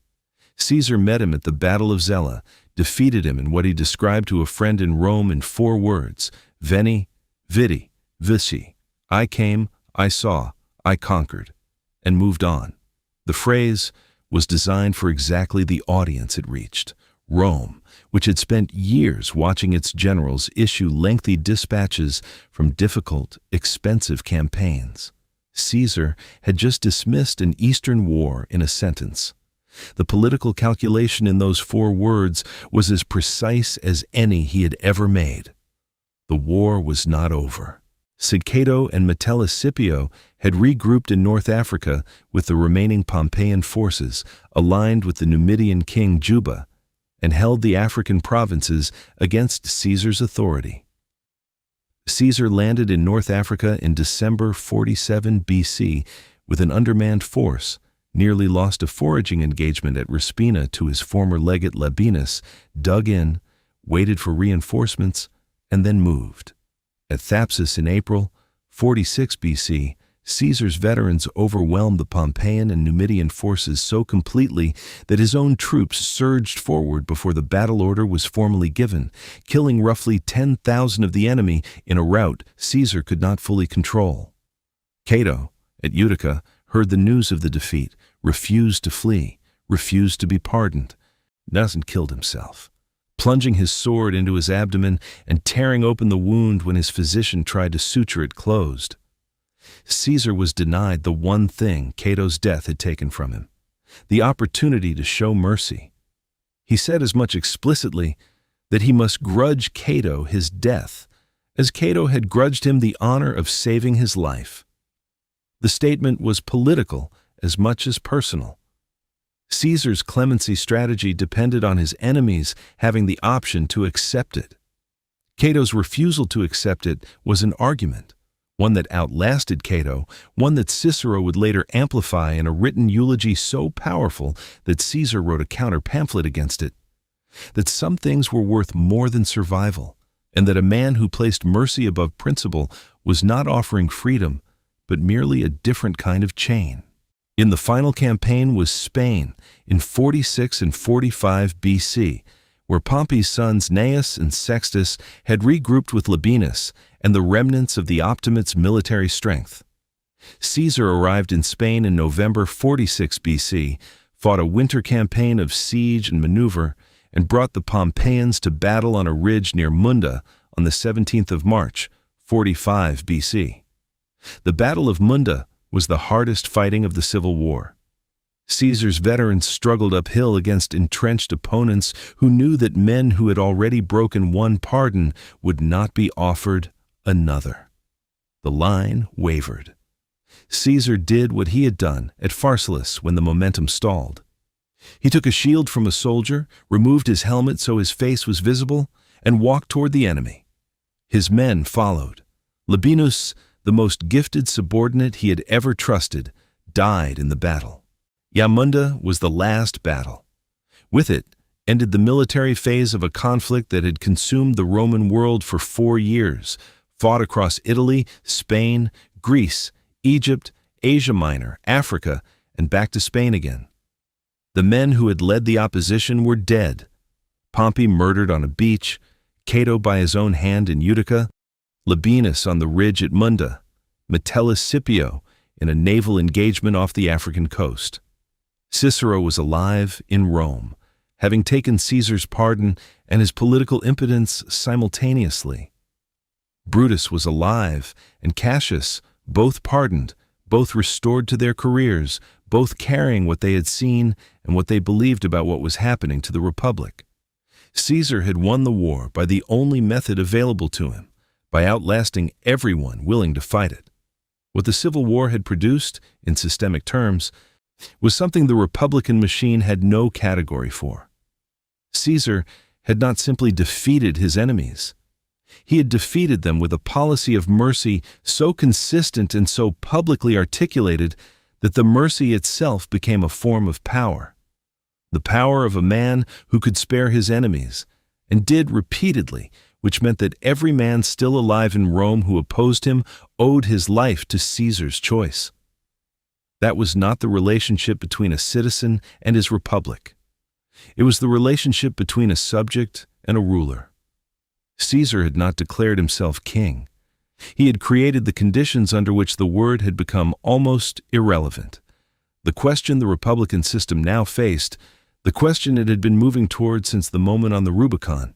Caesar met him at the Battle of Zela, defeated him in what he described to a friend in Rome in 4 words: Veni, Vidi, Vici. I came, I saw, I conquered, and moved on. The phrase was designed for exactly the audience it reached: Rome, which had spent years watching its generals issue lengthy dispatches from difficult, expensive campaigns. Caesar had just dismissed an Eastern war in a sentence. The political calculation in those 4 words was as precise as any he had ever made. The war was not over. Cato and Metellus Scipio had regrouped in North Africa with the remaining Pompeian forces, aligned with the Numidian king Juba, and held the African provinces against Caesar's authority. Caesar landed in North Africa in December 47 BC with an undermanned force, nearly lost a foraging engagement at Raspina to his former legate Labienus, dug in, waited for reinforcements, and then moved. At Thapsus in April 46 BC, Caesar's veterans overwhelmed the Pompeian and Numidian forces so completely that his own troops surged forward before the battle order was formally given, killing roughly 10,000 of the enemy in a rout Caesar could not fully control. Cato, at Utica, heard the news of the defeat, refused to flee, refused to be pardoned, and killed himself, plunging his sword into his abdomen and tearing open the wound when his physician tried to suture it closed. Caesar was denied the one thing Cato's death had taken from him: the opportunity to show mercy. He said as much explicitly that he must grudge Cato his death, as Cato had grudged him the honor of saving his life. The statement was political as much as personal. Caesar's clemency strategy depended on his enemies having the option to accept it. Cato's refusal to accept it was an argument, one that outlasted Cato, one that Cicero would later amplify in a written eulogy so powerful that Caesar wrote a counter-pamphlet against it, that some things were worth more than survival, and that a man who placed mercy above principle was not offering freedom, but merely a different kind of chain. In the final campaign was Spain, in 46 and 45 BC, where Pompey's sons Gnaeus and Sextus had regrouped with Labienus and the remnants of the Optimates' military strength. Caesar arrived in Spain in November 46 BC, fought a winter campaign of siege and maneuver, and brought the Pompeians to battle on a ridge near Munda on the 17th of March, 45 BC. The Battle of Munda was the hardest fighting of the Civil War. Caesar's veterans struggled uphill against entrenched opponents who knew that men who had already broken one pardon would not be offered another. The line wavered. Caesar did what he had done at Pharsalus when the momentum stalled. He took a shield from a soldier, removed his helmet so his face was visible, and walked toward the enemy. His men followed. Labienus, the most gifted subordinate he had ever trusted, died in the battle. Munda was the last battle. With it ended the military phase of a conflict that had consumed the Roman world for 4 years, fought across Italy, Spain, Greece, Egypt, Asia Minor, Africa, and back to Spain again. The men who had led the opposition were dead. Pompey murdered on a beach, Cato by his own hand in Utica, Labienus on the ridge at Munda, Metellus Scipio in a naval engagement off the African coast. Cicero was alive in Rome, having taken Caesar's pardon and his political impotence simultaneously. Brutus was alive, and Cassius, both pardoned, both restored to their careers, both carrying what they had seen and what they believed about what was happening to the Republic. Caesar had won the war by the only method available to him, by outlasting everyone willing to fight it. What the Civil War had produced, in systemic terms, was something the Republican machine had no category for. Caesar had not simply defeated his enemies. He had defeated them with a policy of mercy so consistent and so publicly articulated that the mercy itself became a form of power. The power of a man who could spare his enemies, and did repeatedly, which meant that every man still alive in Rome who opposed him owed his life to Caesar's choice. That was not the relationship between a citizen and his republic. It was the relationship between a subject and a ruler. Caesar had not declared himself king. He had created the conditions under which the word had become almost irrelevant. The question the Republican system now faced, the question it had been moving toward since the moment on the Rubicon,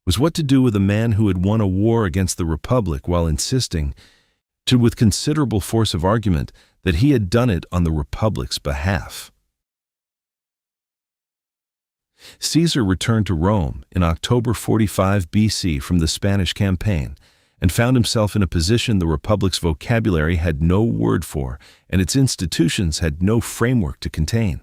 was what to do with a man who had won a war against the Republic while insisting, with considerable force of argument, that he had done it on the Republic's behalf. Caesar returned to Rome in October 45 BC from the Spanish campaign and found himself in a position the Republic's vocabulary had no word for and its institutions had no framework to contain.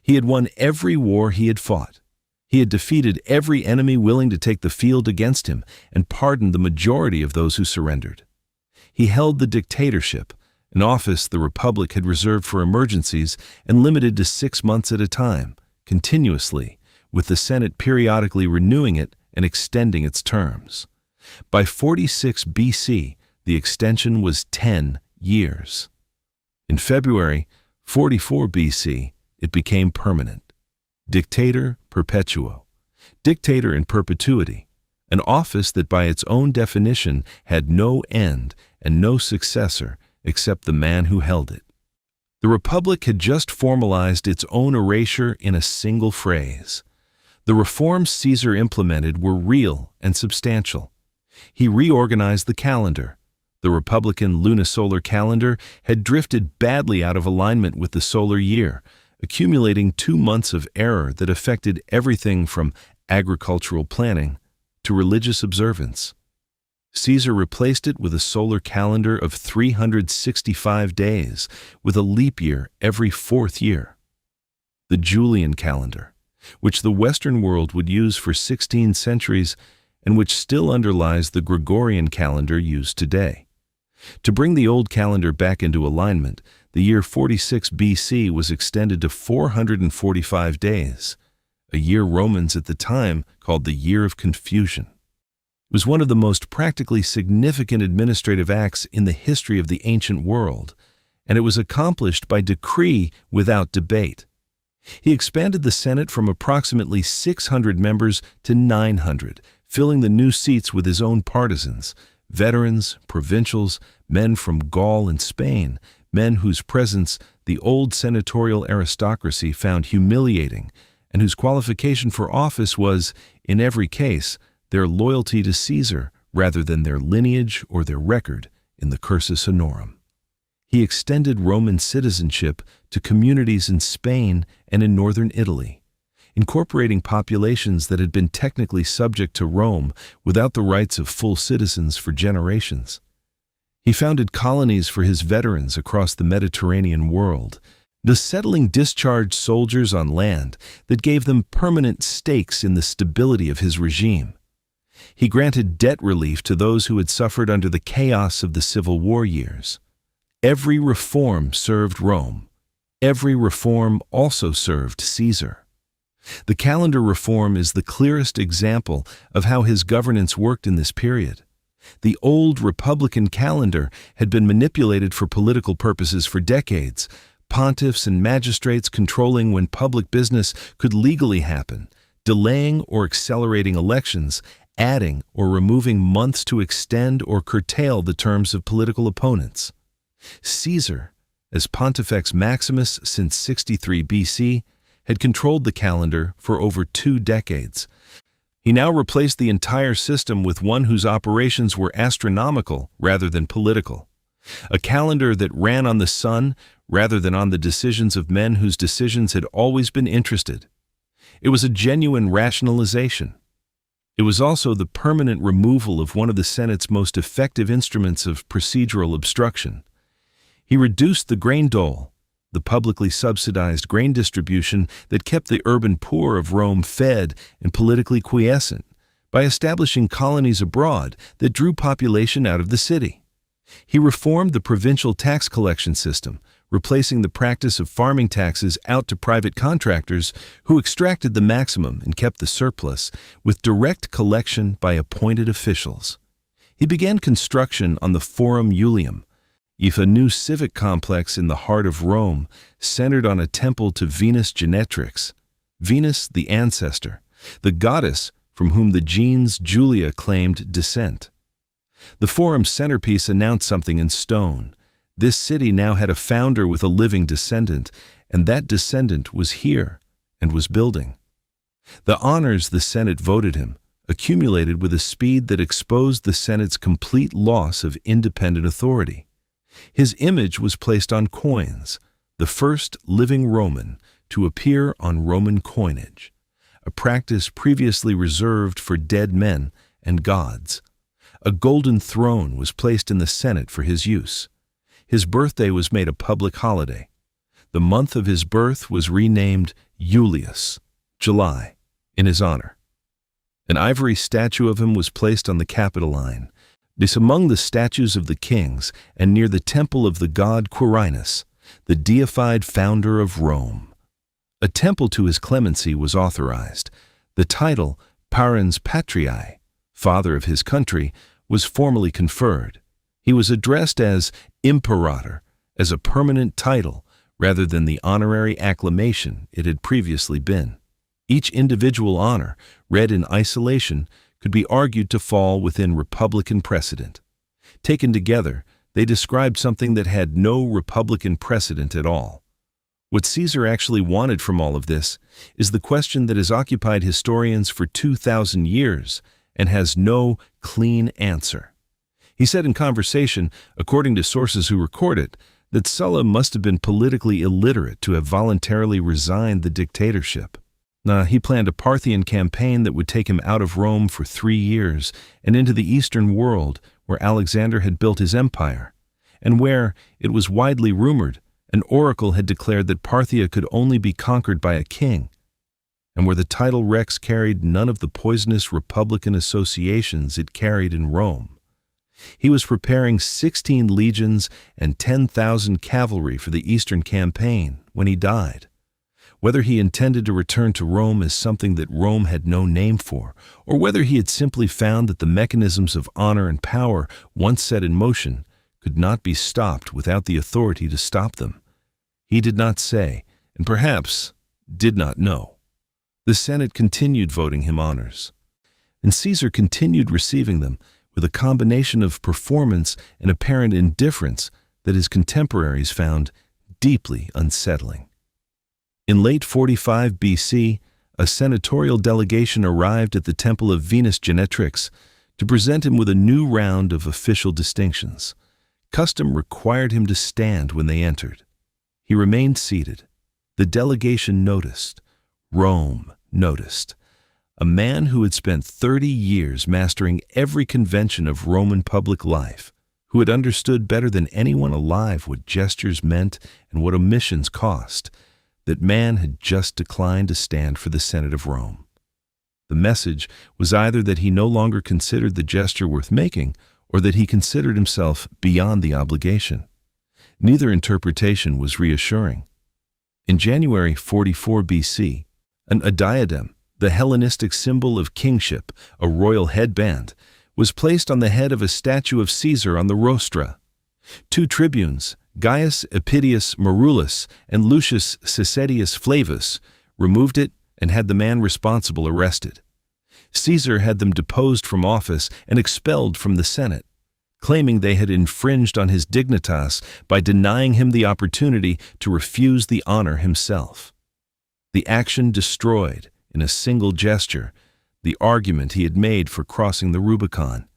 He had won every war he had fought. He had defeated every enemy willing to take the field against him and pardoned the majority of those who surrendered. He held the dictatorship, an office the Republic had reserved for emergencies and limited to 6 months at a time, continuously, with the Senate periodically renewing it and extending its terms. By 46 BC, the extension was 10 years. In February 44 BC, it became permanent. Dictator Perpetuo, dictator in perpetuity, an office that by its own definition had no end and no successor except the man who held it. The Republic had just formalized its own erasure in a single phrase. The reforms Caesar implemented were real and substantial. He reorganized the calendar. The Republican lunisolar calendar had drifted badly out of alignment with the solar year, accumulating 2 months of error that affected everything from agricultural planning to religious observance. Caesar replaced it with a solar calendar of 365 days, with a leap year every 4th year. the Julian calendar, which the Western world would use for 16 centuries and which still underlies the Gregorian calendar used today. To bring the old calendar back into alignment, the year 46 BC was extended to 445 days, a year Romans at the time called the Year of Confusion. It was one of the most practically significant administrative acts in the history of the ancient world, and it was accomplished by decree without debate. He expanded the Senate from approximately 600 members to 900, filling the new seats with his own partisans, veterans, provincials, men from Gaul and Spain, men whose presence the old senatorial aristocracy found humiliating, and whose qualification for office was, in every case, their loyalty to Caesar rather than their lineage or their record in the cursus honorum. He extended Roman citizenship to communities in Spain and in northern Italy, incorporating populations that had been technically subject to Rome without the rights of full citizens for generations. He founded colonies for his veterans across the Mediterranean world, settling discharged soldiers on land that gave them permanent stakes in the stability of his regime. He granted debt relief to those who had suffered under the chaos of the Civil War years. Every reform served Rome. Every reform also served Caesar. The calendar reform is the clearest example of how his governance worked in this period. The old republican calendar had been manipulated for political purposes for decades, pontiffs and magistrates controlling when public business could legally happen, delaying or accelerating elections, adding or removing months to extend or curtail the terms of political opponents. Caesar, as Pontifex Maximus since 63 BC, had controlled the calendar for over 2 decades. He now replaced the entire system with one whose operations were astronomical rather than political. A calendar that ran on the sun rather than on the decisions of men whose decisions had always been interested. It was a genuine rationalization. It was also the permanent removal of one of the Senate's most effective instruments of procedural obstruction. He reduced the grain dole, the publicly subsidized grain distribution that kept the urban poor of Rome fed and politically quiescent, by establishing colonies abroad that drew population out of the city. He reformed the provincial tax collection system, replacing the practice of farming taxes out to private contractors who extracted the maximum and kept the surplus, with direct collection by appointed officials. He began construction on the Forum Iulium, a new civic complex in the heart of Rome, centered on a temple to Venus Genetrix, Venus the ancestor, the goddess from whom the genes Julia claimed descent. The Forum's centerpiece announced something in stone. This city now had a founder with a living descendant, and that descendant was here and was building. The honors the Senate voted him accumulated with a speed that exposed the Senate's complete loss of independent authority. His image was placed on coins, the first living Roman to appear on Roman coinage, a practice previously reserved for dead men and gods. A golden throne was placed in the Senate for his use. His birthday was made a public holiday. The month of his birth was renamed Julius, July, in his honor. An ivory statue of him was placed on the Capitoline, this among the statues of the kings and near the temple of the god Quirinus, the deified founder of Rome. A temple to his clemency was authorized. The title, Parens Patriae, father of his country, was formally conferred. He was addressed as Imperator, as a permanent title, rather than the honorary acclamation it had previously been. Each individual honor, read in isolation, could be argued to fall within republican precedent. Taken together, they described something that had no republican precedent at all. What Caesar actually wanted from all of this is the question that has occupied historians for 2,000 years and has no clean answer. He said in conversation, according to sources who record it, that Sulla must have been politically illiterate to have voluntarily resigned the dictatorship. He planned a Parthian campaign that would take him out of Rome for 3 years and into the Eastern world where Alexander had built his empire, and where, it was widely rumored, an oracle had declared that Parthia could only be conquered by a king, and where the title Rex carried none of the poisonous republican associations it carried in Rome. He was preparing 16 legions and 10,000 cavalry for the Eastern campaign when he died. Whether he intended to return to Rome as something that Rome had no name for, or whether he had simply found that the mechanisms of honor and power once set in motion could not be stopped without the authority to stop them, he did not say, and perhaps did not know. The Senate continued voting him honors, and Caesar continued receiving them with a combination of performance and apparent indifference that his contemporaries found deeply unsettling. In late 45 BC, a senatorial delegation arrived at the temple of Venus Genetrix to present him with a new round of official distinctions. Custom required him to stand when they entered. He remained seated. The delegation noticed. Rome noticed. A man who had spent 30 years mastering every convention of Roman public life, who had understood better than anyone alive what gestures meant and what omissions cost, that man had just declined to stand for the Senate of Rome. The message was either that he no longer considered the gesture worth making, or that he considered himself beyond the obligation. Neither interpretation was reassuring. In January 44 BC, a diadem, the Hellenistic symbol of kingship, a royal headband, was placed on the head of a statue of Caesar on the rostra. 2 tribunes, Gaius Appidius Marulus and Lucius Cicedius Flavus, removed it and had the man responsible arrested. Caesar had them deposed from office and expelled from the Senate, claiming they had infringed on his dignitas by denying him the opportunity to refuse the honor himself. The action destroyed, in a single gesture, the argument he had made for crossing the Rubicon.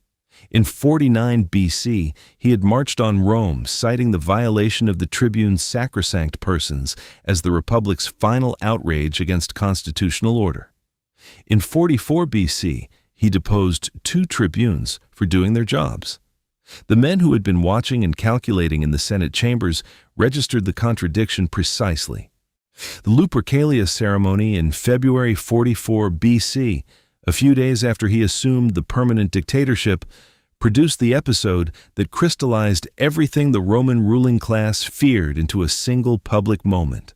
In 49 BC, he had marched on Rome, citing the violation of the tribune's sacrosanct persons as the Republic's final outrage against constitutional order. In 44 BC, he deposed 2 tribunes for doing their jobs. The men who had been watching and calculating in the Senate chambers registered the contradiction precisely. The Lupercalia ceremony in February 44 BC, a few days after he assumed the permanent dictatorship, produced the episode that crystallized everything the Roman ruling class feared into a single public moment.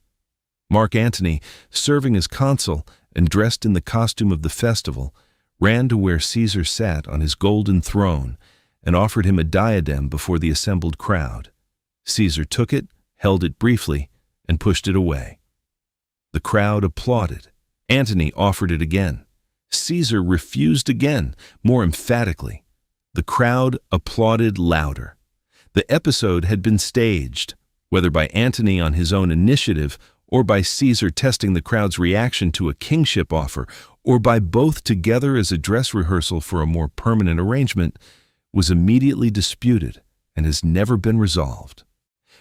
Mark Antony, serving as consul and dressed in the costume of the festival, ran to where Caesar sat on his golden throne and offered him a diadem before the assembled crowd. Caesar took it, held it briefly, and pushed it away. The crowd applauded. Antony offered it again. Caesar refused again, more emphatically. The crowd applauded louder. The episode had been staged, whether by Antony on his own initiative, or by Caesar testing the crowd's reaction to a kingship offer, or by both together as a dress rehearsal for a more permanent arrangement, was immediately disputed and has never been resolved.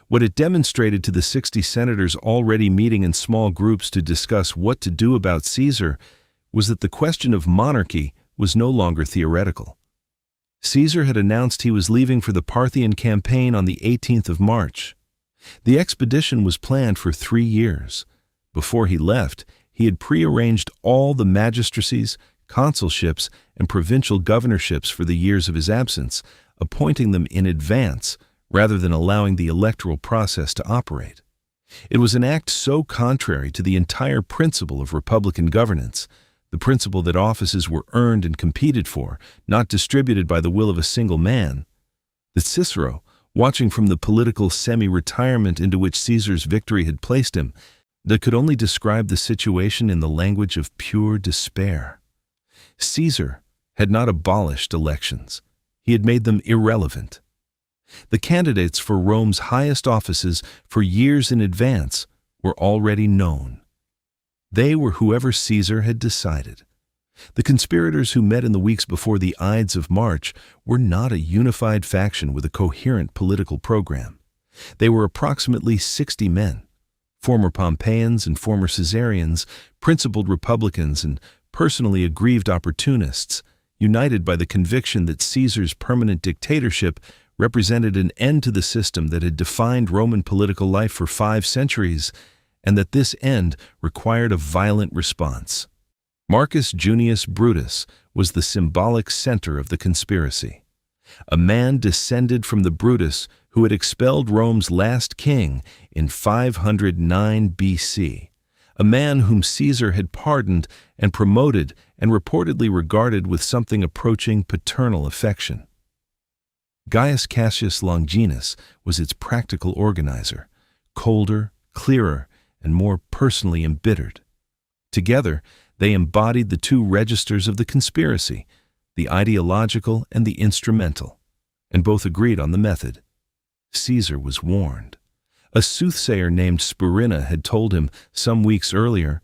What it demonstrated to the 60 senators already meeting in small groups to discuss what to do about Caesar was that the question of monarchy was no longer theoretical. Caesar had announced he was leaving for the Parthian campaign on the 18th of March. The expedition was planned for 3 years. Before he left, he had prearranged all the magistracies, consulships, and provincial governorships for the years of his absence, appointing them in advance rather than allowing the electoral process to operate. It was an act so contrary to the entire principle of republican governance, the principle that offices were earned and competed for, not distributed by the will of a single man, that Cicero, watching from the political semi-retirement into which Caesar's victory had placed him, that could only describe the situation in the language of pure despair. Caesar had not abolished elections. He had made them irrelevant. The candidates for Rome's highest offices for years in advance were already known. They were whoever Caesar had decided. The conspirators who met in the weeks before the Ides of March were not a unified faction with a coherent political program. They were approximately 60 men, former Pompeians and former Caesarians, principled Republicans and personally aggrieved opportunists, united by the conviction that Caesar's permanent dictatorship represented an end to the system that had defined Roman political life for 5 centuries, and that this end required a violent response. Marcus Junius Brutus was the symbolic center of the conspiracy. A man descended from the Brutus who had expelled Rome's last king in 509 BC, a man whom Caesar had pardoned and promoted and reportedly regarded with something approaching paternal affection. Gaius Cassius Longinus was its practical organizer, colder, clearer, and more personally embittered. Together, they embodied the 2 registers of the conspiracy, the ideological and the instrumental, and both agreed on the method. Caesar was warned. A soothsayer named Spurina had told him some weeks earlier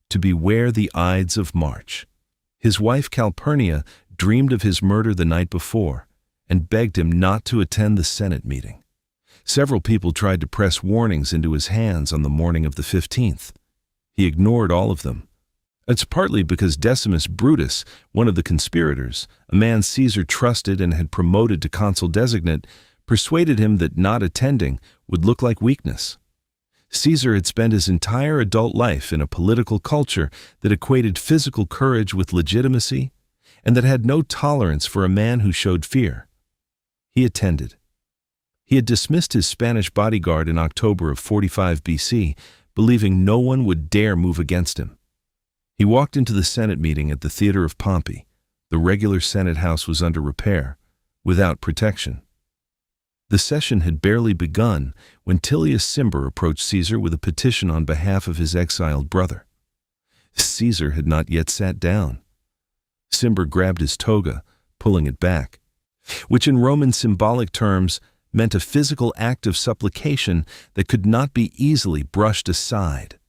to beware the Ides of March. His wife Calpurnia dreamed of his murder the night before and begged him not to attend the Senate meeting. Several people tried to press warnings into his hands on the morning of the 15th. He ignored all of them. It's partly because Decimus Brutus, one of the conspirators, a man Caesar trusted and had promoted to consul designate, persuaded him that not attending would look like weakness. Caesar had spent his entire adult life in a political culture that equated physical courage with legitimacy and that had no tolerance for a man who showed fear. He attended. He had dismissed his Spanish bodyguard in October of 45 BC, believing no one would dare move against him. He walked into the Senate meeting at the Theater of Pompey. The regular Senate house was under repair, without protection. The session had barely begun when Tullius Cimber approached Caesar with a petition on behalf of his exiled brother. Caesar had not yet sat down. Cimber grabbed his toga, pulling it back, which in Roman symbolic terms meant a physical act of supplication that could not be easily brushed aside.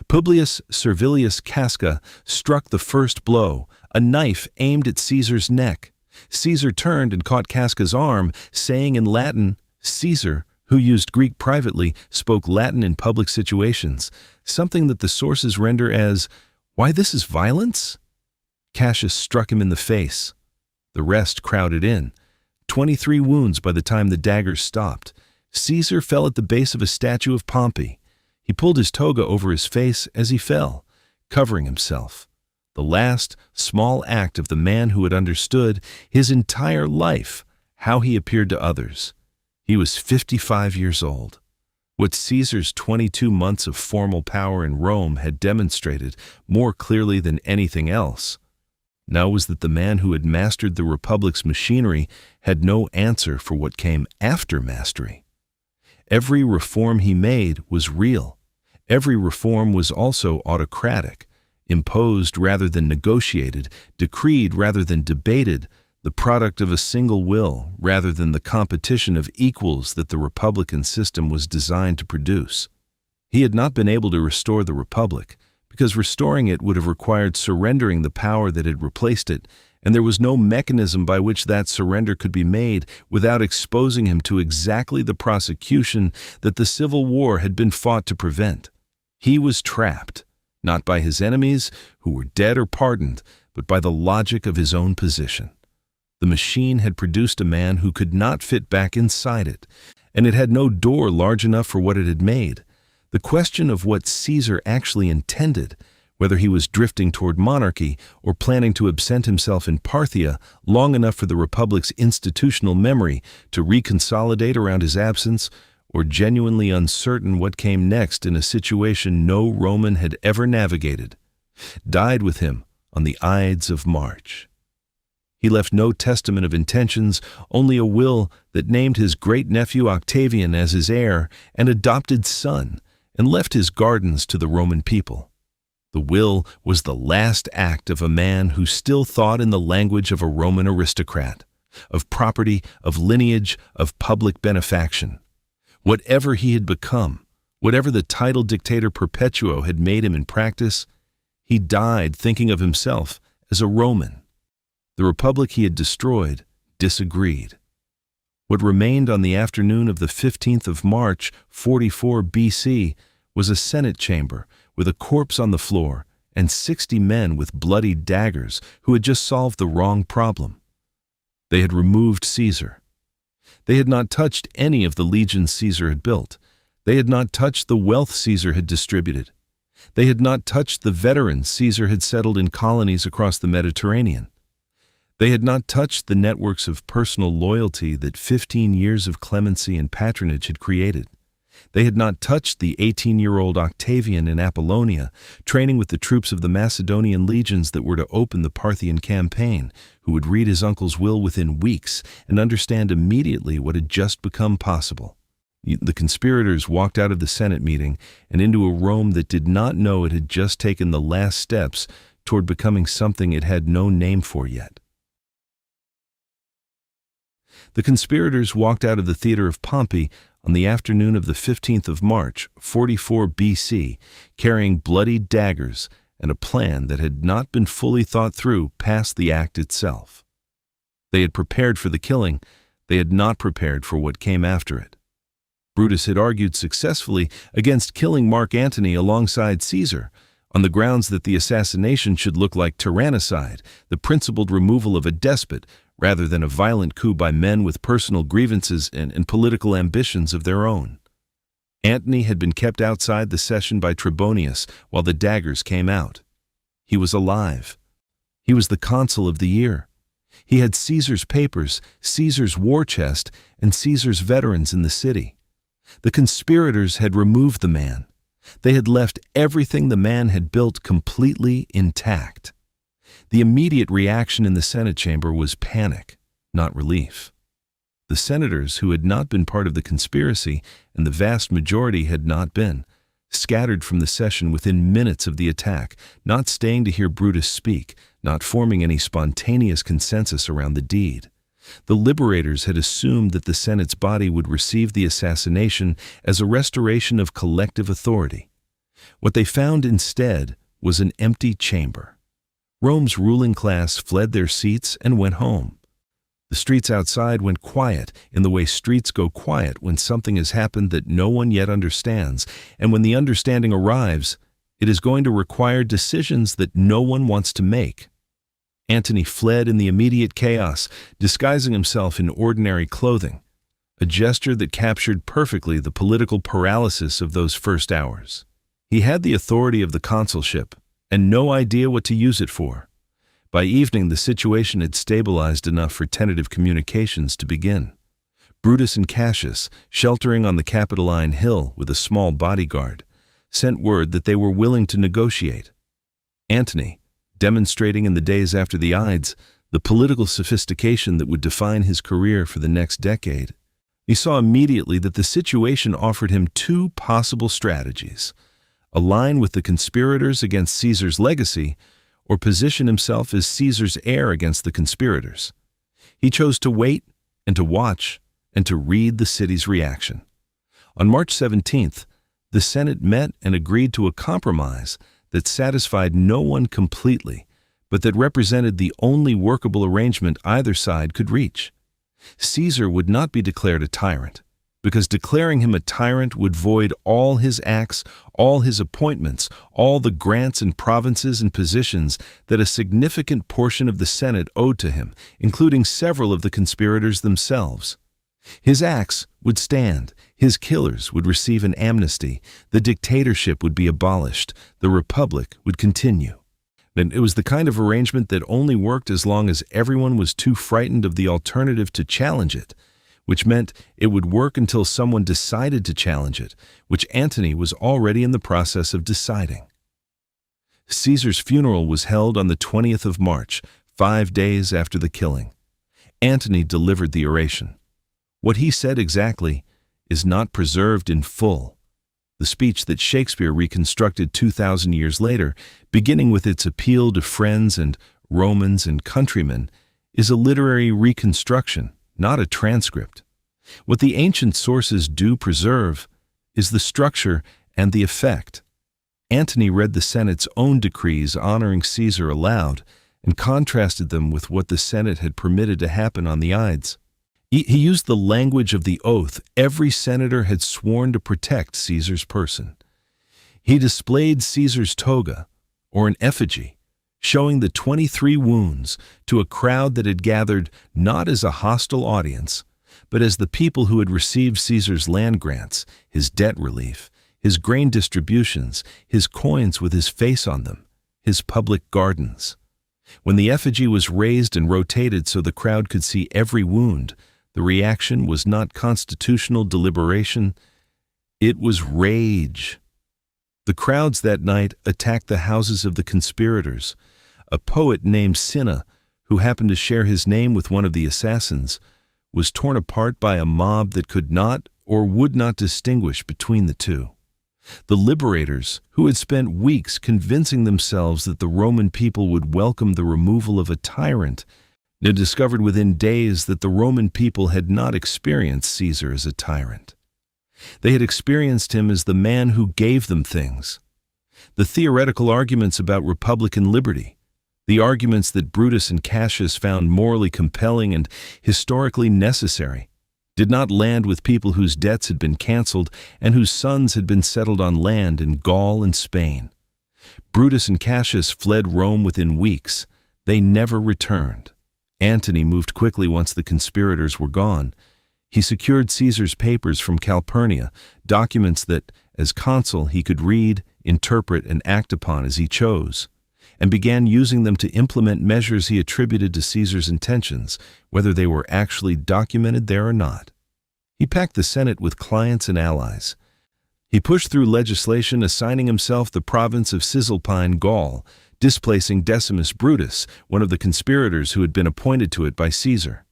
Publius Servilius Casca struck the first blow, a knife aimed at Caesar's neck. Caesar turned and caught Casca's arm, saying in Latin, Caesar, who used Greek privately, spoke Latin in public situations, something that the sources render as, "Why, this is violence?" Cassius struck him in the face. The rest crowded in. 23 wounds by the time the daggers stopped. Caesar fell at the base of a statue of Pompey. He pulled his toga over his face as he fell, covering himself. The last, small act of the man who had understood his entire life how he appeared to others. He was 55 years old. What Caesar's 22 months of formal power in Rome had demonstrated more clearly than anything else now was that the man who had mastered the Republic's machinery had no answer for what came after mastery. Every reform he made was real. Every reform was also autocratic, imposed rather than negotiated, decreed rather than debated, the product of a single will rather than the competition of equals that the Republican system was designed to produce. He had not been able to restore the Republic, because restoring it would have required surrendering the power that had replaced it, and there was no mechanism by which that surrender could be made without exposing him to exactly the prosecution that the Civil War had been fought to prevent. He was trapped, not by his enemies, who were dead or pardoned, but by the logic of his own position. The machine had produced a man who could not fit back inside it, and it had no door large enough for what it had made. The question of what Caesar actually intended, whether he was drifting toward monarchy or planning to absent himself in Parthia long enough for the Republic's institutional memory to reconsolidate around his absence, or genuinely uncertain what came next in a situation no Roman had ever navigated, died with him on the Ides of March. He left no testament of intentions, only a will that named his great-nephew Octavian as his heir and adopted son, and left his gardens to the Roman people. The will was the last act of a man who still thought in the language of a Roman aristocrat, of property, of lineage, of public benefaction. Whatever he had become, whatever the title Dictator Perpetuo had made him in practice, he died thinking of himself as a Roman. The republic he had destroyed disagreed. What remained on the afternoon of the 15th of March, 44 BC, was a Senate chamber with a corpse on the floor and 60 men with bloody daggers who had just solved the wrong problem. They had removed Caesar. They had not touched any of the legions Caesar had built. They had not touched the wealth Caesar had distributed. They had not touched the veterans Caesar had settled in colonies across the Mediterranean. They had not touched the networks of personal loyalty that 15 years of clemency and patronage had created. They had not touched the 18-year-old Octavian in Apollonia, training with the troops of the Macedonian legions that were to open the Parthian campaign, who would read his uncle's will within weeks and understand immediately what had just become possible. The conspirators walked out of the Senate meeting and into a Rome that did not know it had just taken the last steps toward becoming something it had no name for yet. The conspirators walked out of the theater of Pompey on the afternoon of the 15th of March, 44 BC, carrying bloody daggers and a plan that had not been fully thought through past the act itself. They had prepared for the killing, they had not prepared for what came after it. Brutus had argued successfully against killing Mark Antony alongside Caesar, on the grounds that the assassination should look like tyrannicide, the principled removal of a despot, rather than a violent coup by men with personal grievances and political ambitions of their own. Antony had been kept outside the session by Trebonius while the daggers came out. He was alive. He was the consul of the year. He had Caesar's papers, Caesar's war chest, and Caesar's veterans in the city. The conspirators had removed the man. They had left everything the man had built completely intact. The immediate reaction in the Senate chamber was panic, not relief. The senators who had not been part of the conspiracy, and the vast majority had not been, scattered from the session within minutes of the attack, not staying to hear Brutus speak, not forming any spontaneous consensus around the deed. The liberators had assumed that the Senate's body would receive the assassination as a restoration of collective authority. What they found instead was an empty chamber. Rome's ruling class fled their seats and went home. The streets outside went quiet in the way streets go quiet when something has happened that no one yet understands, and when the understanding arrives, it is going to require decisions that no one wants to make. Antony fled in the immediate chaos, disguising himself in ordinary clothing, a gesture that captured perfectly the political paralysis of those first hours. He had the authority of the consulship, and no idea what to use it for. By evening, the situation had stabilized enough for tentative communications to begin. Brutus and Cassius, sheltering on the Capitoline Hill with a small bodyguard, sent word that they were willing to negotiate. Antony, demonstrating in the days after the Ides the political sophistication that would define his career for the next decade, he saw immediately that the situation offered him two possible strategies: align with the conspirators against Caesar's legacy, or position himself as Caesar's heir against the conspirators. He chose to wait and to watch and to read the city's reaction. On March 17th, the Senate met and agreed to a compromise that satisfied no one completely, but that represented the only workable arrangement either side could reach. Caesar would not be declared a tyrant, because declaring him a tyrant would void all his acts, all his appointments, all the grants and provinces and positions that a significant portion of the Senate owed to him, including several of the conspirators themselves. His acts would stand, his killers would receive an amnesty, the dictatorship would be abolished, the republic would continue. And it was the kind of arrangement that only worked as long as everyone was too frightened of the alternative to challenge it, which meant it would work until someone decided to challenge it, which Antony was already in the process of deciding. Caesar's funeral was held on the 20th of March, 5 days after the killing. Antony delivered the oration. What he said exactly is not preserved in full. The speech that Shakespeare reconstructed 2,000 years later, beginning with its appeal to friends and Romans and countrymen, is a literary reconstruction, not a transcript. What the ancient sources do preserve is the structure and the effect. Antony read the Senate's own decrees honoring Caesar aloud and contrasted them with what the Senate had permitted to happen on the Ides. He used the language of the oath every senator had sworn to protect Caesar's person. He displayed Caesar's toga, or an effigy, showing the 23 wounds to a crowd that had gathered not as a hostile audience, but as the people who had received Caesar's land grants, his debt relief, his grain distributions, his coins with his face on them, his public gardens. When the effigy was raised and rotated so the crowd could see every wound, the reaction was not constitutional deliberation, it was rage. The crowds that night attacked the houses of the conspirators. A poet named Cinna, who happened to share his name with one of the assassins, was torn apart by a mob that could not or would not distinguish between the two. The liberators, who had spent weeks convincing themselves that the Roman people would welcome the removal of a tyrant, now discovered within days that the Roman people had not experienced Caesar as a tyrant. They had experienced him as the man who gave them things. The theoretical arguments about republican liberty, the arguments that Brutus and Cassius found morally compelling and historically necessary, did not land with people whose debts had been canceled and whose sons had been settled on land in Gaul and Spain. Brutus and Cassius fled Rome within weeks. They never returned. Antony moved quickly once the conspirators were gone. He secured Caesar's papers from Calpurnia, documents that, as consul, he could read, interpret, and act upon as he chose, and began using them to implement measures he attributed to Caesar's intentions, whether they were actually documented there or not. He packed the Senate with clients and allies. He pushed through legislation assigning himself the province of Cisalpine Gaul, displacing Decimus Brutus, one of the conspirators who had been appointed to it by Caesar.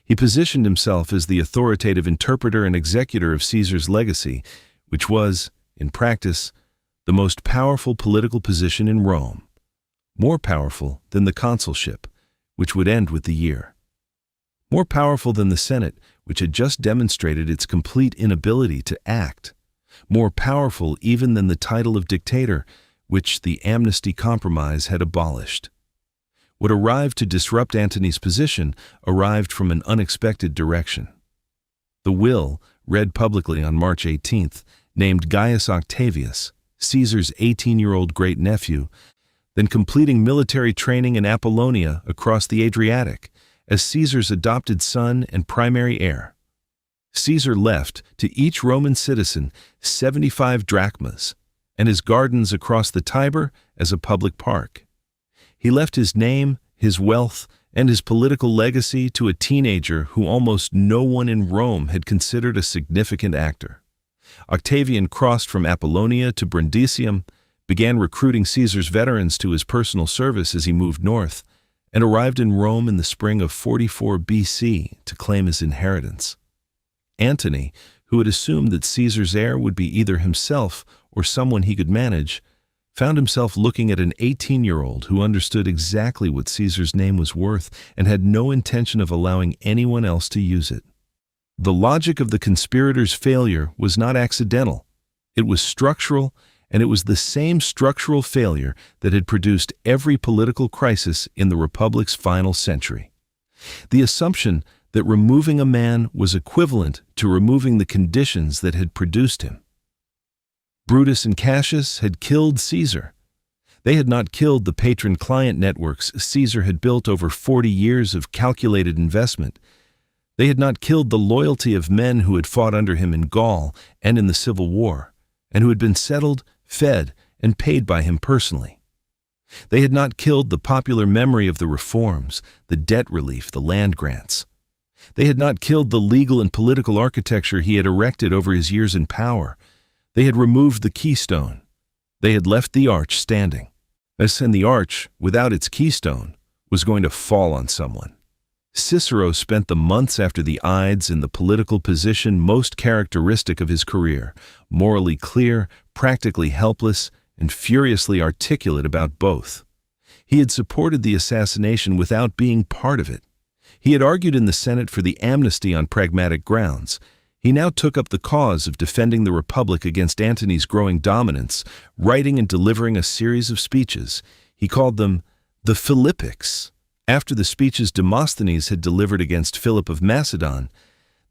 He positioned himself as the authoritative interpreter and executor of Caesar's legacy, which was, in practice, the most powerful political position in Rome, more powerful than the consulship, which would end with the year, more powerful than the Senate, which had just demonstrated its complete inability to act, more powerful even than the title of dictator, which the Amnesty Compromise had abolished. What arrived to disrupt Antony's position arrived from an unexpected direction. The will, read publicly on March 18th, named Gaius Octavius, Caesar's 18-year-old great-nephew, then completing military training in Apollonia across the Adriatic, as Caesar's adopted son and primary heir. Caesar left to each Roman citizen 75 drachmas, and his gardens across the Tiber as a public park. He left his name, his wealth, and his political legacy to a teenager who almost no one in Rome had considered a significant actor. Octavian crossed from Apollonia to Brundisium, began recruiting Caesar's veterans to his personal service as he moved north, and arrived in Rome in the spring of 44 BC to claim his inheritance. Antony, who had assumed that Caesar's heir would be either himself or someone he could manage, found himself looking at an 18-year-old who understood exactly what Caesar's name was worth and had no intention of allowing anyone else to use it. The logic of the conspirators' failure was not accidental. It was structural, and it was the same structural failure that had produced every political crisis in the Republic's final century. The assumption that removing a man was equivalent to removing the conditions that had produced him. Brutus and Cassius had killed Caesar. They had not killed the patron-client networks Caesar had built over 40 years of calculated investment. They had not killed the loyalty of men who had fought under him in Gaul and in the Civil War, and who had been settled, fed, and paid by him personally. They had not killed the popular memory of the reforms, the debt relief, the land grants. They had not killed the legal and political architecture he had erected over his years in power. They had removed the keystone. They had left the arch standing. And the arch, without its keystone, was going to fall on someone. Cicero spent the months after the Ides in the political position most characteristic of his career, morally clear, practically helpless, and furiously articulate about both. He had supported the assassination without being part of it. He had argued in the Senate for the amnesty on pragmatic grounds. He now took up the cause of defending the Republic against Antony's growing dominance, writing and delivering a series of speeches. He called them the Philippics, after the speeches Demosthenes had delivered against Philip of Macedon,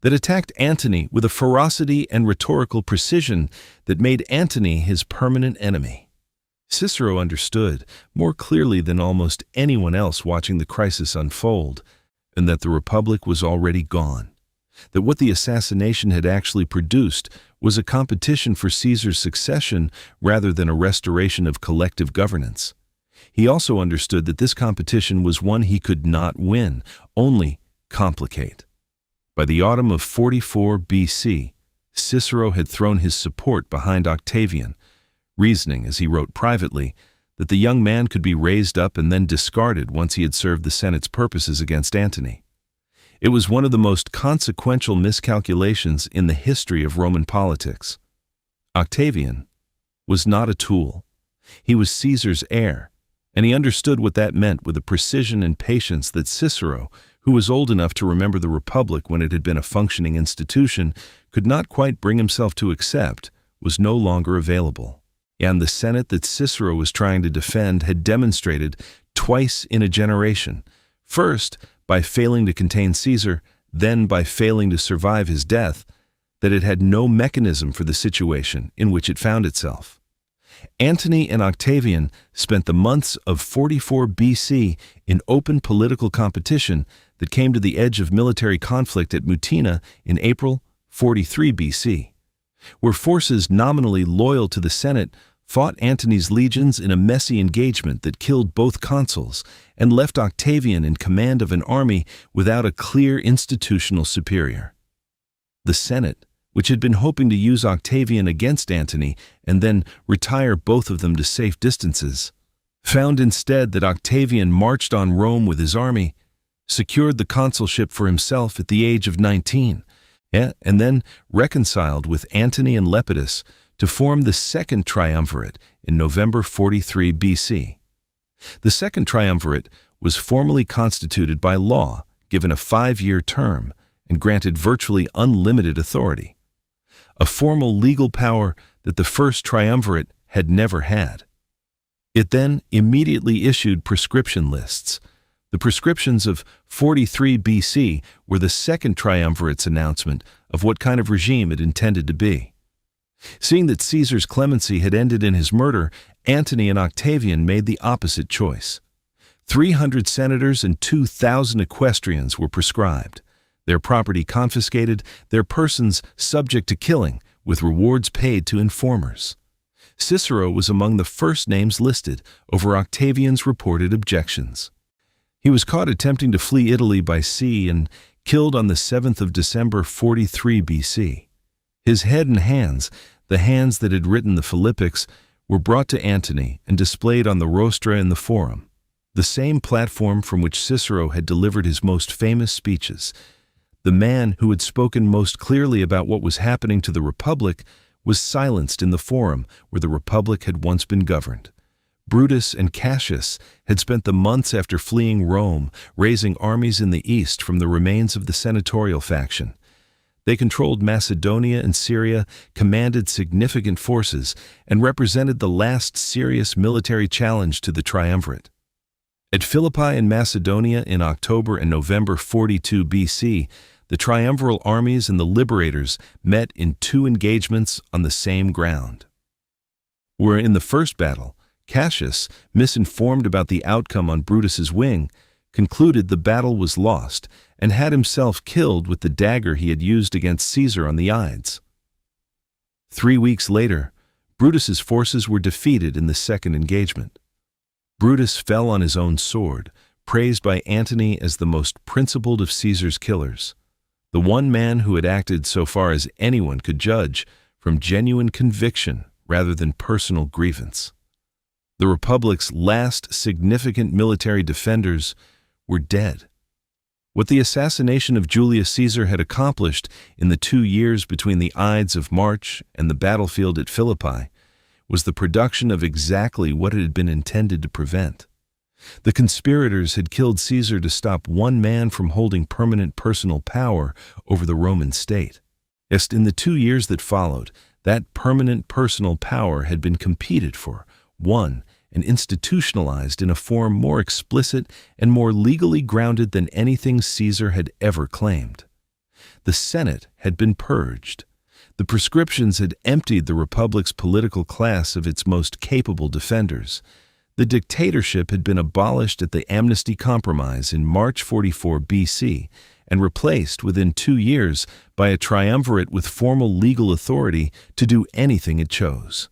that attacked Antony with a ferocity and rhetorical precision that made Antony his permanent enemy. Cicero understood, more clearly than almost anyone else watching the crisis unfold, and that the Republic was already gone. that what the assassination had actually produced was a competition for Caesar's succession rather than a restoration of collective governance. He also understood that this competition was one he could not win, only complicate. By the autumn of 44 BC, Cicero had thrown his support behind Octavian, reasoning, as he wrote privately, that the young man could be raised up and then discarded once he had served the Senate's purposes against Antony. It was one of the most consequential miscalculations in the history of Roman politics. Octavian was not a tool. He was Caesar's heir, and he understood what that meant with a precision and patience that Cicero, who was old enough to remember the Republic when it had been a functioning institution, could not quite bring himself to accept, was no longer available. And the Senate that Cicero was trying to defend had demonstrated twice in a generation, first by failing to contain Caesar, then by failing to survive his death, that it had no mechanism for the situation in which it found itself. Antony and Octavian spent the months of 44 BC in open political competition that came to the edge of military conflict at Mutina in April 43 BC, where forces nominally loyal to the Senate fought Antony's legions in a messy engagement that killed both consuls and left Octavian in command of an army without a clear institutional superior. The Senate, which had been hoping to use Octavian against Antony and then retire both of them to safe distances, found instead that Octavian marched on Rome with his army, secured the consulship for himself at the age of 19, and then reconciled with Antony and Lepidus to form the Second Triumvirate in November 43 BC. The Second Triumvirate was formally constituted by law, given a 5-year term, and granted virtually unlimited authority, a formal legal power that the First Triumvirate had never had. It then immediately issued prescription lists. The prescriptions of 43 BC were the Second Triumvirate's announcement of what kind of regime it intended to be. Seeing that Caesar's clemency had ended in his murder, Antony and Octavian made the opposite choice. 300 senators and 2,000 equestrians were prescribed, their property confiscated, their persons subject to killing, with rewards paid to informers. Cicero was among the first names listed over Octavian's reported objections. He was caught attempting to flee Italy by sea and killed on the 7th of December 43 BC. His head and hands, the hands that had written the Philippics, were brought to Antony and displayed on the rostra in the Forum, the same platform from which Cicero had delivered his most famous speeches. The man who had spoken most clearly about what was happening to the Republic was silenced in the Forum where the Republic had once been governed. Brutus and Cassius had spent the months after fleeing Rome raising armies in the east from the remains of the senatorial faction. They controlled Macedonia and Syria, commanded significant forces, and represented the last serious military challenge to the triumvirate. At Philippi in Macedonia in October and November 42 BC, the triumviral armies and the liberators met in 2 engagements on the same ground. Where in the first battle, Cassius, misinformed about the outcome on Brutus's wing, concluded the battle was lost and had himself killed with the dagger he had used against Caesar on the Ides. 3 weeks later, Brutus's forces were defeated in the second engagement. Brutus fell on his own sword, praised by Antony as the most principled of Caesar's killers, the one man who had acted, so far as anyone could judge, from genuine conviction rather than personal grievance. The Republic's last significant military defenders were dead. What the assassination of Julius Caesar had accomplished in the 2 years between the Ides of March and the battlefield at Philippi was the production of exactly what it had been intended to prevent. The conspirators had killed Caesar to stop one man from holding permanent personal power over the Roman state. Yes, in the 2 years that followed, that permanent personal power had been competed for, won, and institutionalized in a form more explicit and more legally grounded than anything Caesar had ever claimed. The Senate had been purged. The prescriptions had emptied the Republic's political class of its most capable defenders. The dictatorship had been abolished at the Amnesty Compromise in March 44 BC, and replaced within 2 years by a triumvirate with formal legal authority to do anything it chose.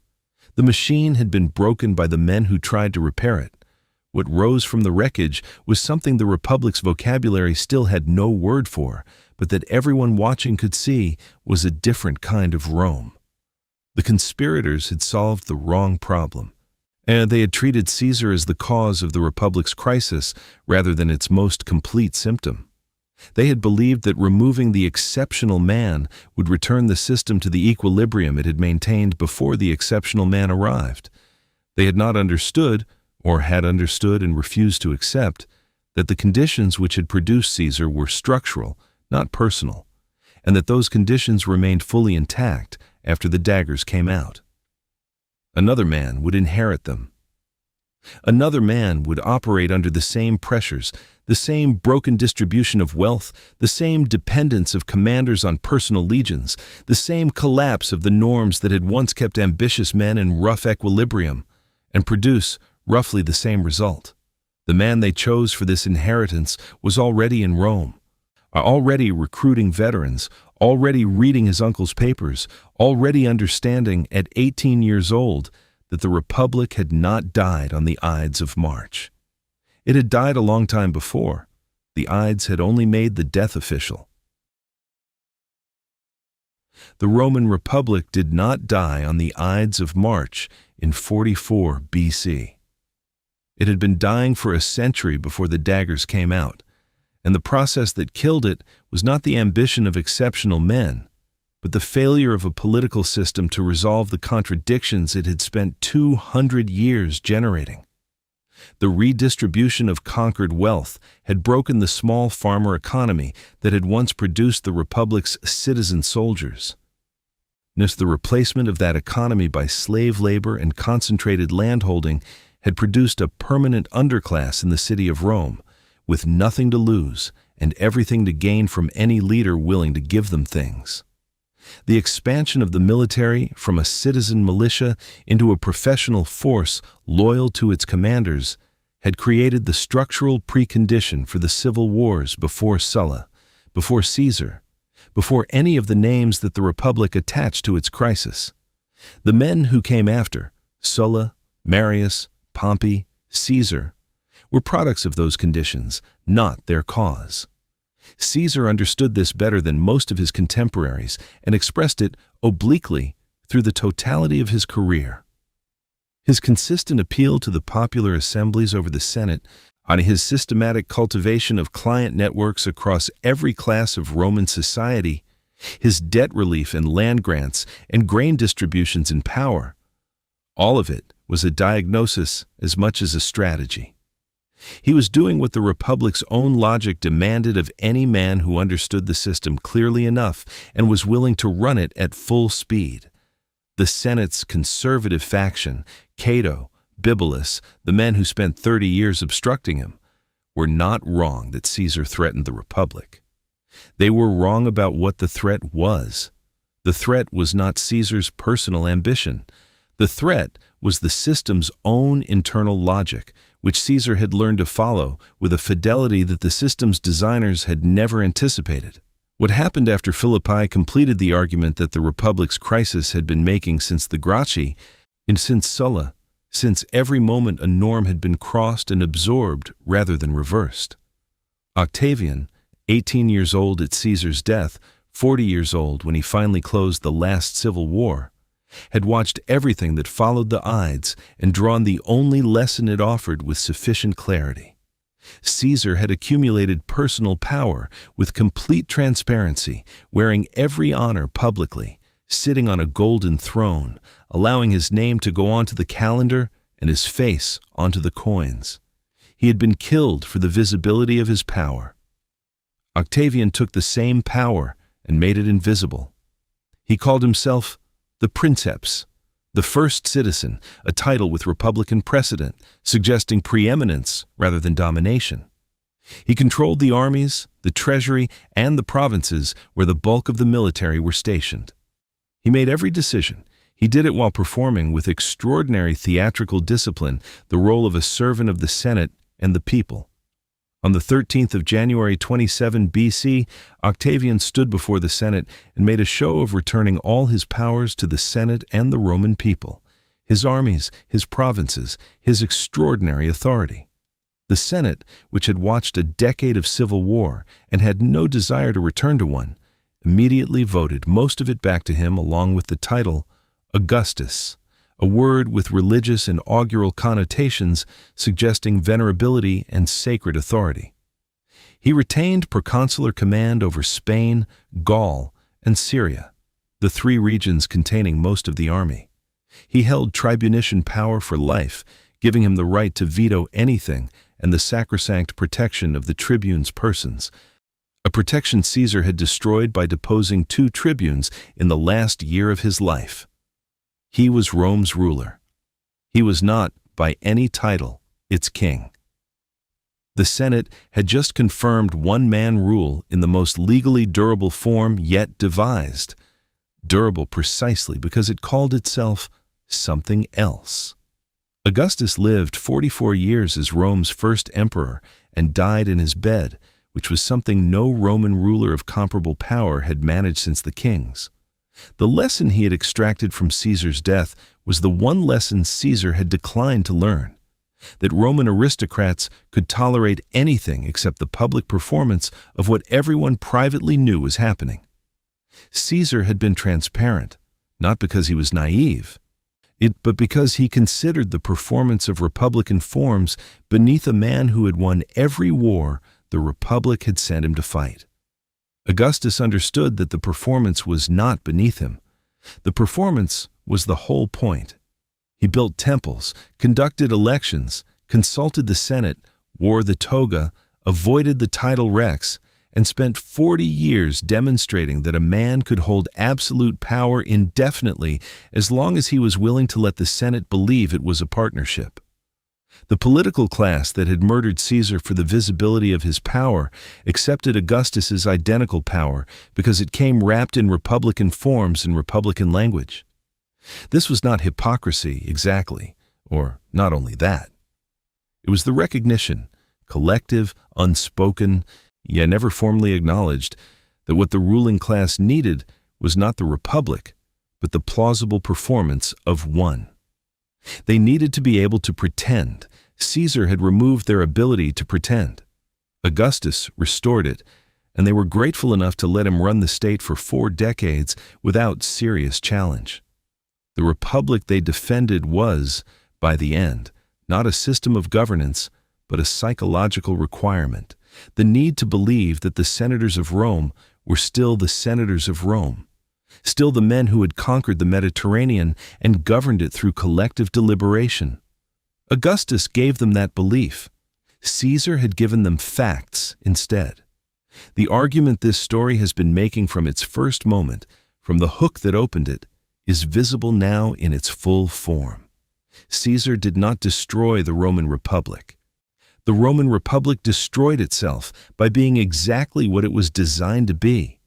The machine had been broken by the men who tried to repair it. What rose from the wreckage was something the Republic's vocabulary still had no word for, but that everyone watching could see was a different kind of Rome. The conspirators had solved the wrong problem, and they had treated Caesar as the cause of the Republic's crisis rather than its most complete symptom. They had believed that removing the exceptional man would return the system to the equilibrium it had maintained before the exceptional man arrived. They had not understood, or had understood and refused to accept, that the conditions which had produced Caesar were structural, not personal, and that those conditions remained fully intact after the daggers came out. Another man would inherit them. Another man would operate under the same pressures, the same broken distribution of wealth, the same dependence of commanders on personal legions, the same collapse of the norms that had once kept ambitious men in rough equilibrium, and produce roughly the same result. The man they chose for this inheritance was already in Rome, already recruiting veterans, already reading his uncle's papers, already understanding at 18 years old that the Republic had not died on the Ides of March. It had died a long time before. The Ides had only made the death official. The Roman Republic did not die on the Ides of March in 44 BC. It had been dying for a century before the daggers came out, and the process that killed it was not the ambition of exceptional men, but the failure of a political system to resolve the contradictions it had spent 200 years generating. The redistribution of conquered wealth had broken the small farmer economy that had once produced the Republic's citizen soldiers. The replacement of that economy by slave labor and concentrated landholding had produced a permanent underclass in the city of Rome, with nothing to lose and everything to gain from any leader willing to give them things. The expansion of the military from a citizen militia into a professional force loyal to its commanders had created the structural precondition for the civil wars before Sulla, before Caesar, before any of the names that the Republic attached to its crisis. The men who came after, Sulla, Marius, Pompey, Caesar, were products of those conditions, not their cause. Caesar understood this better than most of his contemporaries and expressed it obliquely through the totality of his career. His consistent appeal to the popular assemblies over the Senate, on his systematic cultivation of client networks across every class of Roman society, his debt relief and land grants and grain distributions in power, all of it was a diagnosis as much as a strategy. He was doing what the Republic's own logic demanded of any man who understood the system clearly enough and was willing to run it at full speed. The Senate's conservative faction, Cato, Bibulus, the men who spent 30 years obstructing him, were not wrong that Caesar threatened the Republic. They were wrong about what the threat was. The threat was not Caesar's personal ambition. The threat was the system's own internal logic, which Caesar had learned to follow with a fidelity that the system's designers had never anticipated. What happened after Philippi completed the argument that the Republic's crisis had been making since the Gracchi, and since Sulla, since every moment a norm had been crossed and absorbed rather than reversed. Octavian, 18 years old at Caesar's death, 40 years old when he finally closed the last civil war, had watched everything that followed the Ides and drawn the only lesson it offered with sufficient clarity. Caesar had accumulated personal power with complete transparency, wearing every honor publicly, sitting on a golden throne, allowing his name to go onto the calendar and his face onto the coins. He had been killed for the visibility of his power. Octavian took the same power and made it invisible. He called himself the Princeps, the first citizen, a title with Republican precedent, suggesting preeminence rather than domination. He controlled the armies, the treasury, and the provinces where the bulk of the military were stationed. He made every decision. He did it while performing with extraordinary theatrical discipline the role of a servant of the Senate and the people. On the 13th of January 27 BC, Octavian stood before the Senate and made a show of returning all his powers to the Senate and the Roman people, his armies, his provinces, his extraordinary authority. The Senate, which had watched a decade of civil war and had no desire to return to one, immediately voted most of it back to him along with the title Augustus, a word with religious and augural connotations suggesting venerability and sacred authority. He retained proconsular command over Spain, Gaul, and Syria, the three regions containing most of the army. He held tribunician power for life, giving him the right to veto anything and the sacrosanct protection of the tribunes' persons, a protection Caesar had destroyed by deposing 2 tribunes in the last year of his life. He was Rome's ruler. He was not, by any title, its king. The Senate had just confirmed one-man rule in the most legally durable form yet devised, durable precisely because it called itself something else. Augustus lived 44 years as Rome's first emperor and died in his bed, which was something no Roman ruler of comparable power had managed since the kings. The lesson he had extracted from Caesar's death was the one lesson Caesar had declined to learn, that Roman aristocrats could tolerate anything except the public performance of what everyone privately knew was happening. Caesar had been transparent, not because he was naive, but because he considered the performance of republican forms beneath a man who had won every war the Republic had sent him to fight. Augustus understood that the performance was not beneath him. The performance was the whole point. He built temples, conducted elections, consulted the Senate, wore the toga, avoided the title rex, and spent 40 years demonstrating that a man could hold absolute power indefinitely as long as he was willing to let the Senate believe it was a partnership. The political class that had murdered Caesar for the visibility of his power accepted Augustus's identical power because it came wrapped in republican forms and republican language. This was not hypocrisy exactly, or not only that. It was the recognition, collective, unspoken, yet never formally acknowledged, that what the ruling class needed was not the republic, but the plausible performance of one. They needed to be able to pretend. Caesar had removed their ability to pretend. Augustus restored it, and they were grateful enough to let him run the state for 4 decades without serious challenge. The republic they defended was, by the end, not a system of governance, but a psychological requirement, the need to believe that the senators of Rome were still the senators of Rome, still the men who had conquered the Mediterranean and governed it through collective deliberation. Augustus gave them that belief. Caesar had given them facts instead. The argument this story has been making from its first moment, from the hook that opened it, is visible now in its full form. Caesar did not destroy the Roman Republic. The Roman Republic destroyed itself by being exactly what it was designed to be.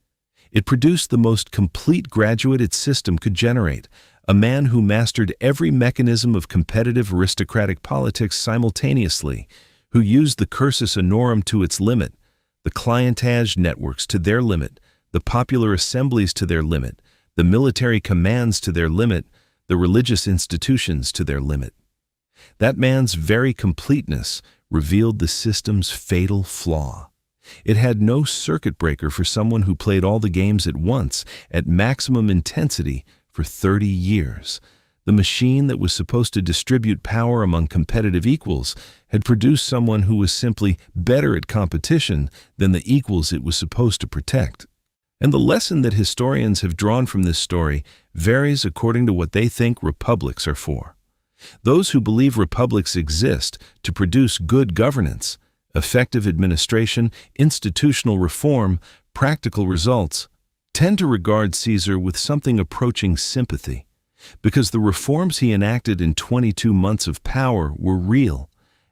It produced the most complete graduate its system could generate, a man who mastered every mechanism of competitive aristocratic politics simultaneously, who used the cursus honorum to its limit, the clientage networks to their limit, the popular assemblies to their limit, the military commands to their limit, the religious institutions to their limit. That man's very completeness revealed the system's fatal flaw. It had no circuit breaker for someone who played all the games at once, at maximum intensity, for 30 years. The machine that was supposed to distribute power among competitive equals had produced someone who was simply better at competition than the equals it was supposed to protect. And the lesson that historians have drawn from this story varies according to what they think republics are for. Those who believe republics exist to produce good governance, effective administration, institutional reform, practical results, tend to regard Caesar with something approaching sympathy, because the reforms he enacted in 22 months of power were real,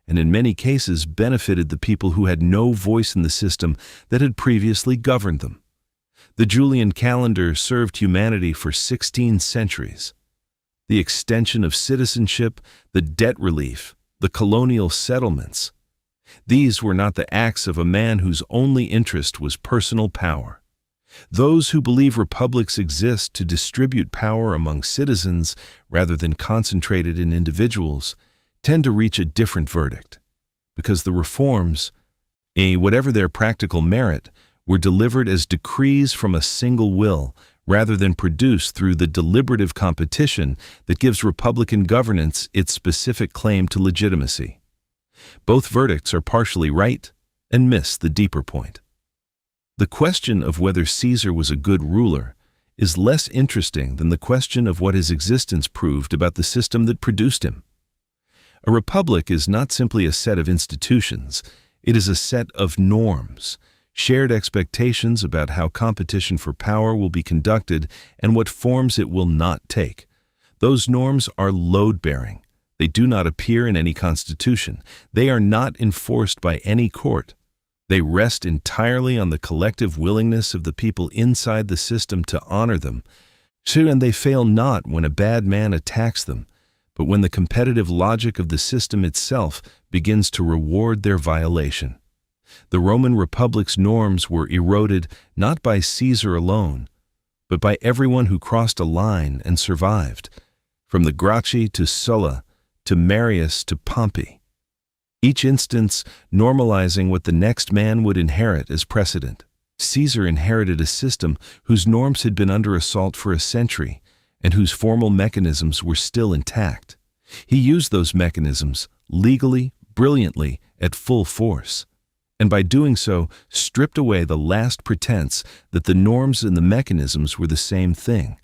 and in many cases benefited the people who had no voice in the system that had previously governed them. The Julian calendar served humanity for 16 centuries. The extension of citizenship, the debt relief, the colonial settlements. These were not the acts of a man whose only interest was personal power. Those who believe republics exist to distribute power among citizens rather than concentrate it in individuals tend to reach a different verdict, because the reforms, whatever their practical merit, were delivered as decrees from a single will rather than produced through the deliberative competition that gives republican governance its specific claim to legitimacy. Both verdicts are partially right and miss the deeper point. The question of whether Caesar was a good ruler is less interesting than the question of what his existence proved about the system that produced him. A republic is not simply a set of institutions, it is a set of norms, shared expectations about how competition for power will be conducted and what forms it will not take. Those norms are load-bearing. They do not appear in any constitution. They are not enforced by any court. They rest entirely on the collective willingness of the people inside the system to honor them, and they fail not when a bad man attacks them, but when the competitive logic of the system itself begins to reward their violation. The Roman Republic's norms were eroded not by Caesar alone, but by everyone who crossed a line and survived, from the Gracchi to Sulla, to Marius to Pompey. Each instance normalizing what the next man would inherit as precedent. Caesar inherited a system whose norms had been under assault for a century and whose formal mechanisms were still intact. He used those mechanisms legally, brilliantly, at full force, and by doing so stripped away the last pretense that the norms and the mechanisms were the same thing.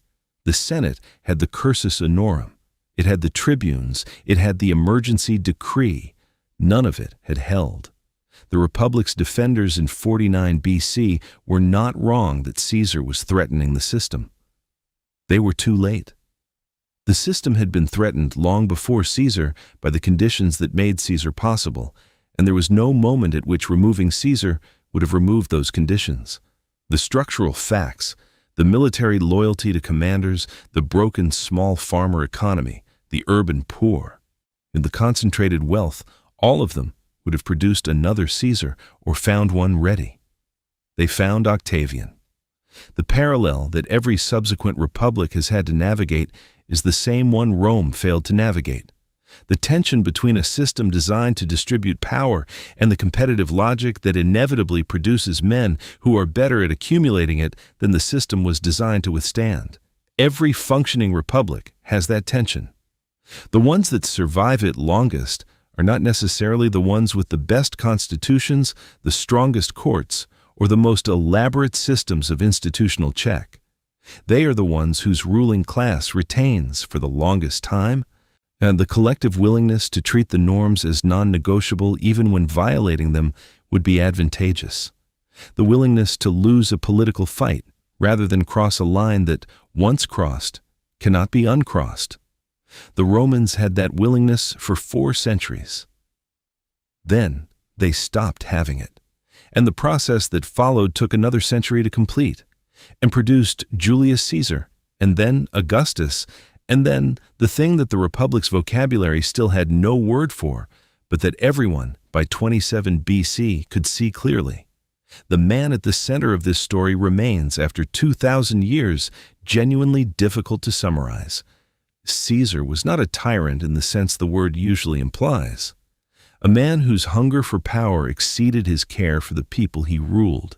The Senate had the cursus honorum. It had the tribunes. It had the emergency decree. None of it had held. The Republic's defenders in 49 BC were not wrong that Caesar was threatening the system. They were too late. The system had been threatened long before Caesar by the conditions that made Caesar possible, and there was no moment at which removing Caesar would have removed those conditions. The structural facts, the military loyalty to commanders, the broken small farmer economy, the urban poor, and the concentrated wealth, all of them would have produced another Caesar or found one ready. They found Octavian. The parallel that every subsequent republic has had to navigate is the same one Rome failed to navigate. The tension between a system designed to distribute power and the competitive logic that inevitably produces men who are better at accumulating it than the system was designed to withstand. Every functioning republic has that tension. The ones that survive it longest are not necessarily the ones with the best constitutions, the strongest courts, or the most elaborate systems of institutional check. They are the ones whose ruling class retains, for the longest time, and the collective willingness to treat the norms as non-negotiable even when violating them would be advantageous. The willingness to lose a political fight rather than cross a line that, once crossed, cannot be uncrossed. The Romans had that willingness for 4 centuries. Then they stopped having it, and the process that followed took another century to complete, and produced Julius Caesar, and then Augustus, and then the thing that the Republic's vocabulary still had no word for, but that everyone by 27 BC could see clearly. The man at the center of this story remains, after 2,000 years, genuinely difficult to summarize. Caesar was not a tyrant in the sense the word usually implies. A man whose hunger for power exceeded his care for the people he ruled.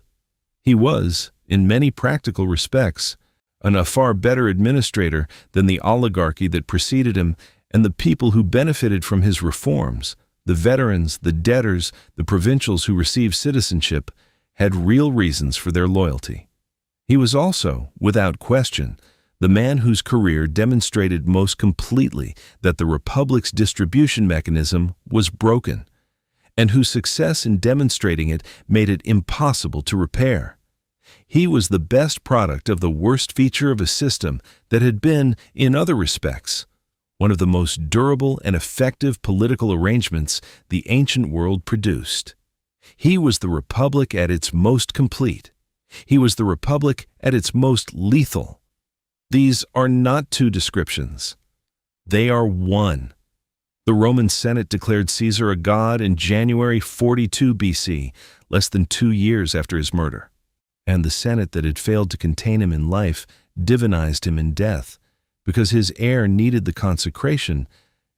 He was, in many practical respects, a far better administrator than the oligarchy that preceded him and the people who benefited from his reforms. The veterans, the debtors, the provincials who received citizenship had real reasons for their loyalty. He was also, without question, the man whose career demonstrated most completely that the Republic's distribution mechanism was broken, and whose success in demonstrating it made it impossible to repair. He was the best product of the worst feature of a system that had been, in other respects, one of the most durable and effective political arrangements the ancient world produced. He was the Republic at its most complete. He was the Republic at its most lethal. These are not 2 descriptions. They are one. The Roman Senate declared Caesar a god in January 42 BC, less than 2 years after his murder. And the Senate that had failed to contain him in life divinized him in death, because his heir needed the consecration,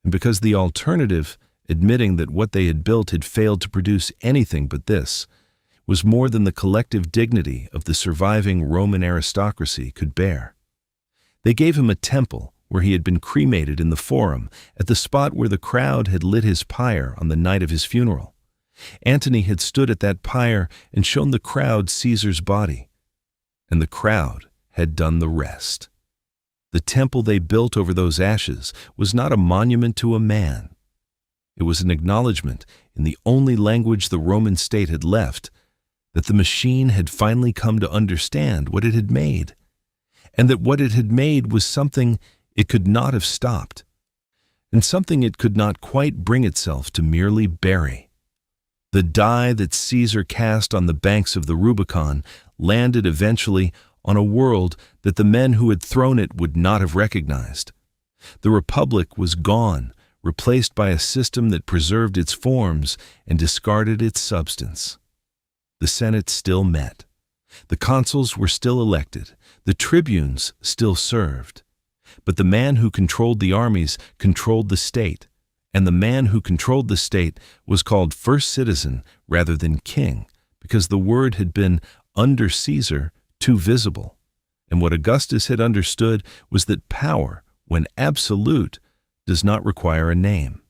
and because the alternative, admitting that what they had built had failed to produce anything but this, was more than the collective dignity of the surviving Roman aristocracy could bear. They gave him a temple where he had been cremated in the Forum, at the spot where the crowd had lit his pyre on the night of his funeral. Antony had stood at that pyre and shown the crowd Caesar's body, and the crowd had done the rest. The temple they built over those ashes was not a monument to a man. It was an acknowledgement, in the only language the Roman state had left, that the machine had finally come to understand what it had made, and that what it had made was something it could not have stopped, and something it could not quite bring itself to merely bury. The die that Caesar cast on the banks of the Rubicon landed eventually on a world that the men who had thrown it would not have recognized. The Republic was gone, replaced by a system that preserved its forms and discarded its substance. The Senate still met. The consuls were still elected. The tribunes still served. But the man who controlled the armies controlled the state, and the man who controlled the state was called first citizen rather than king, because the word had been, under Caesar, too visible. And what Augustus had understood was that power, when absolute, does not require a name.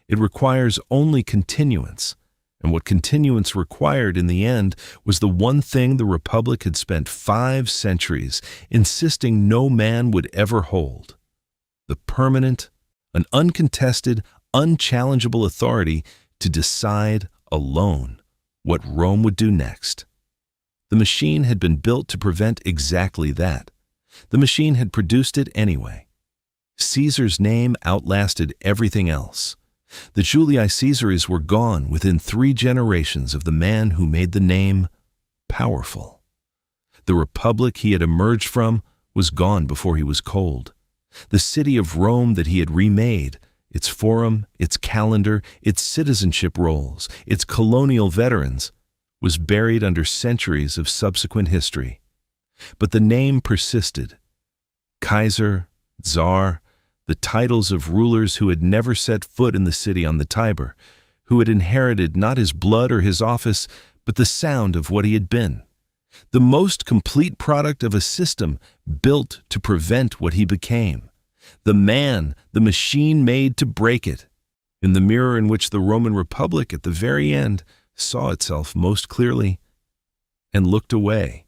It requires only continuance. And what continuance required in the end was the one thing the Republic had spent 5 centuries insisting no man would ever hold: the permanent, an uncontested, unchallengeable authority to decide alone what Rome would do next. The machine had been built to prevent exactly that. The machine had produced it anyway. Caesar's name outlasted everything else. The Julii Caesaris were gone within 3 generations of the man who made the name powerful. The republic he had emerged from was gone before he was cold. The city of Rome that he had remade, its forum, its calendar, its citizenship rolls, its colonial veterans, was buried under centuries of subsequent history. But the name persisted. Kaiser, Tsar, the titles of rulers who had never set foot in the city on the Tiber, who had inherited not his blood or his office, but the sound of what he had been. The most complete product of a system built to prevent what he became. The man, the machine made to break it. In the mirror in which the Roman Republic at the very end saw itself most clearly and looked away.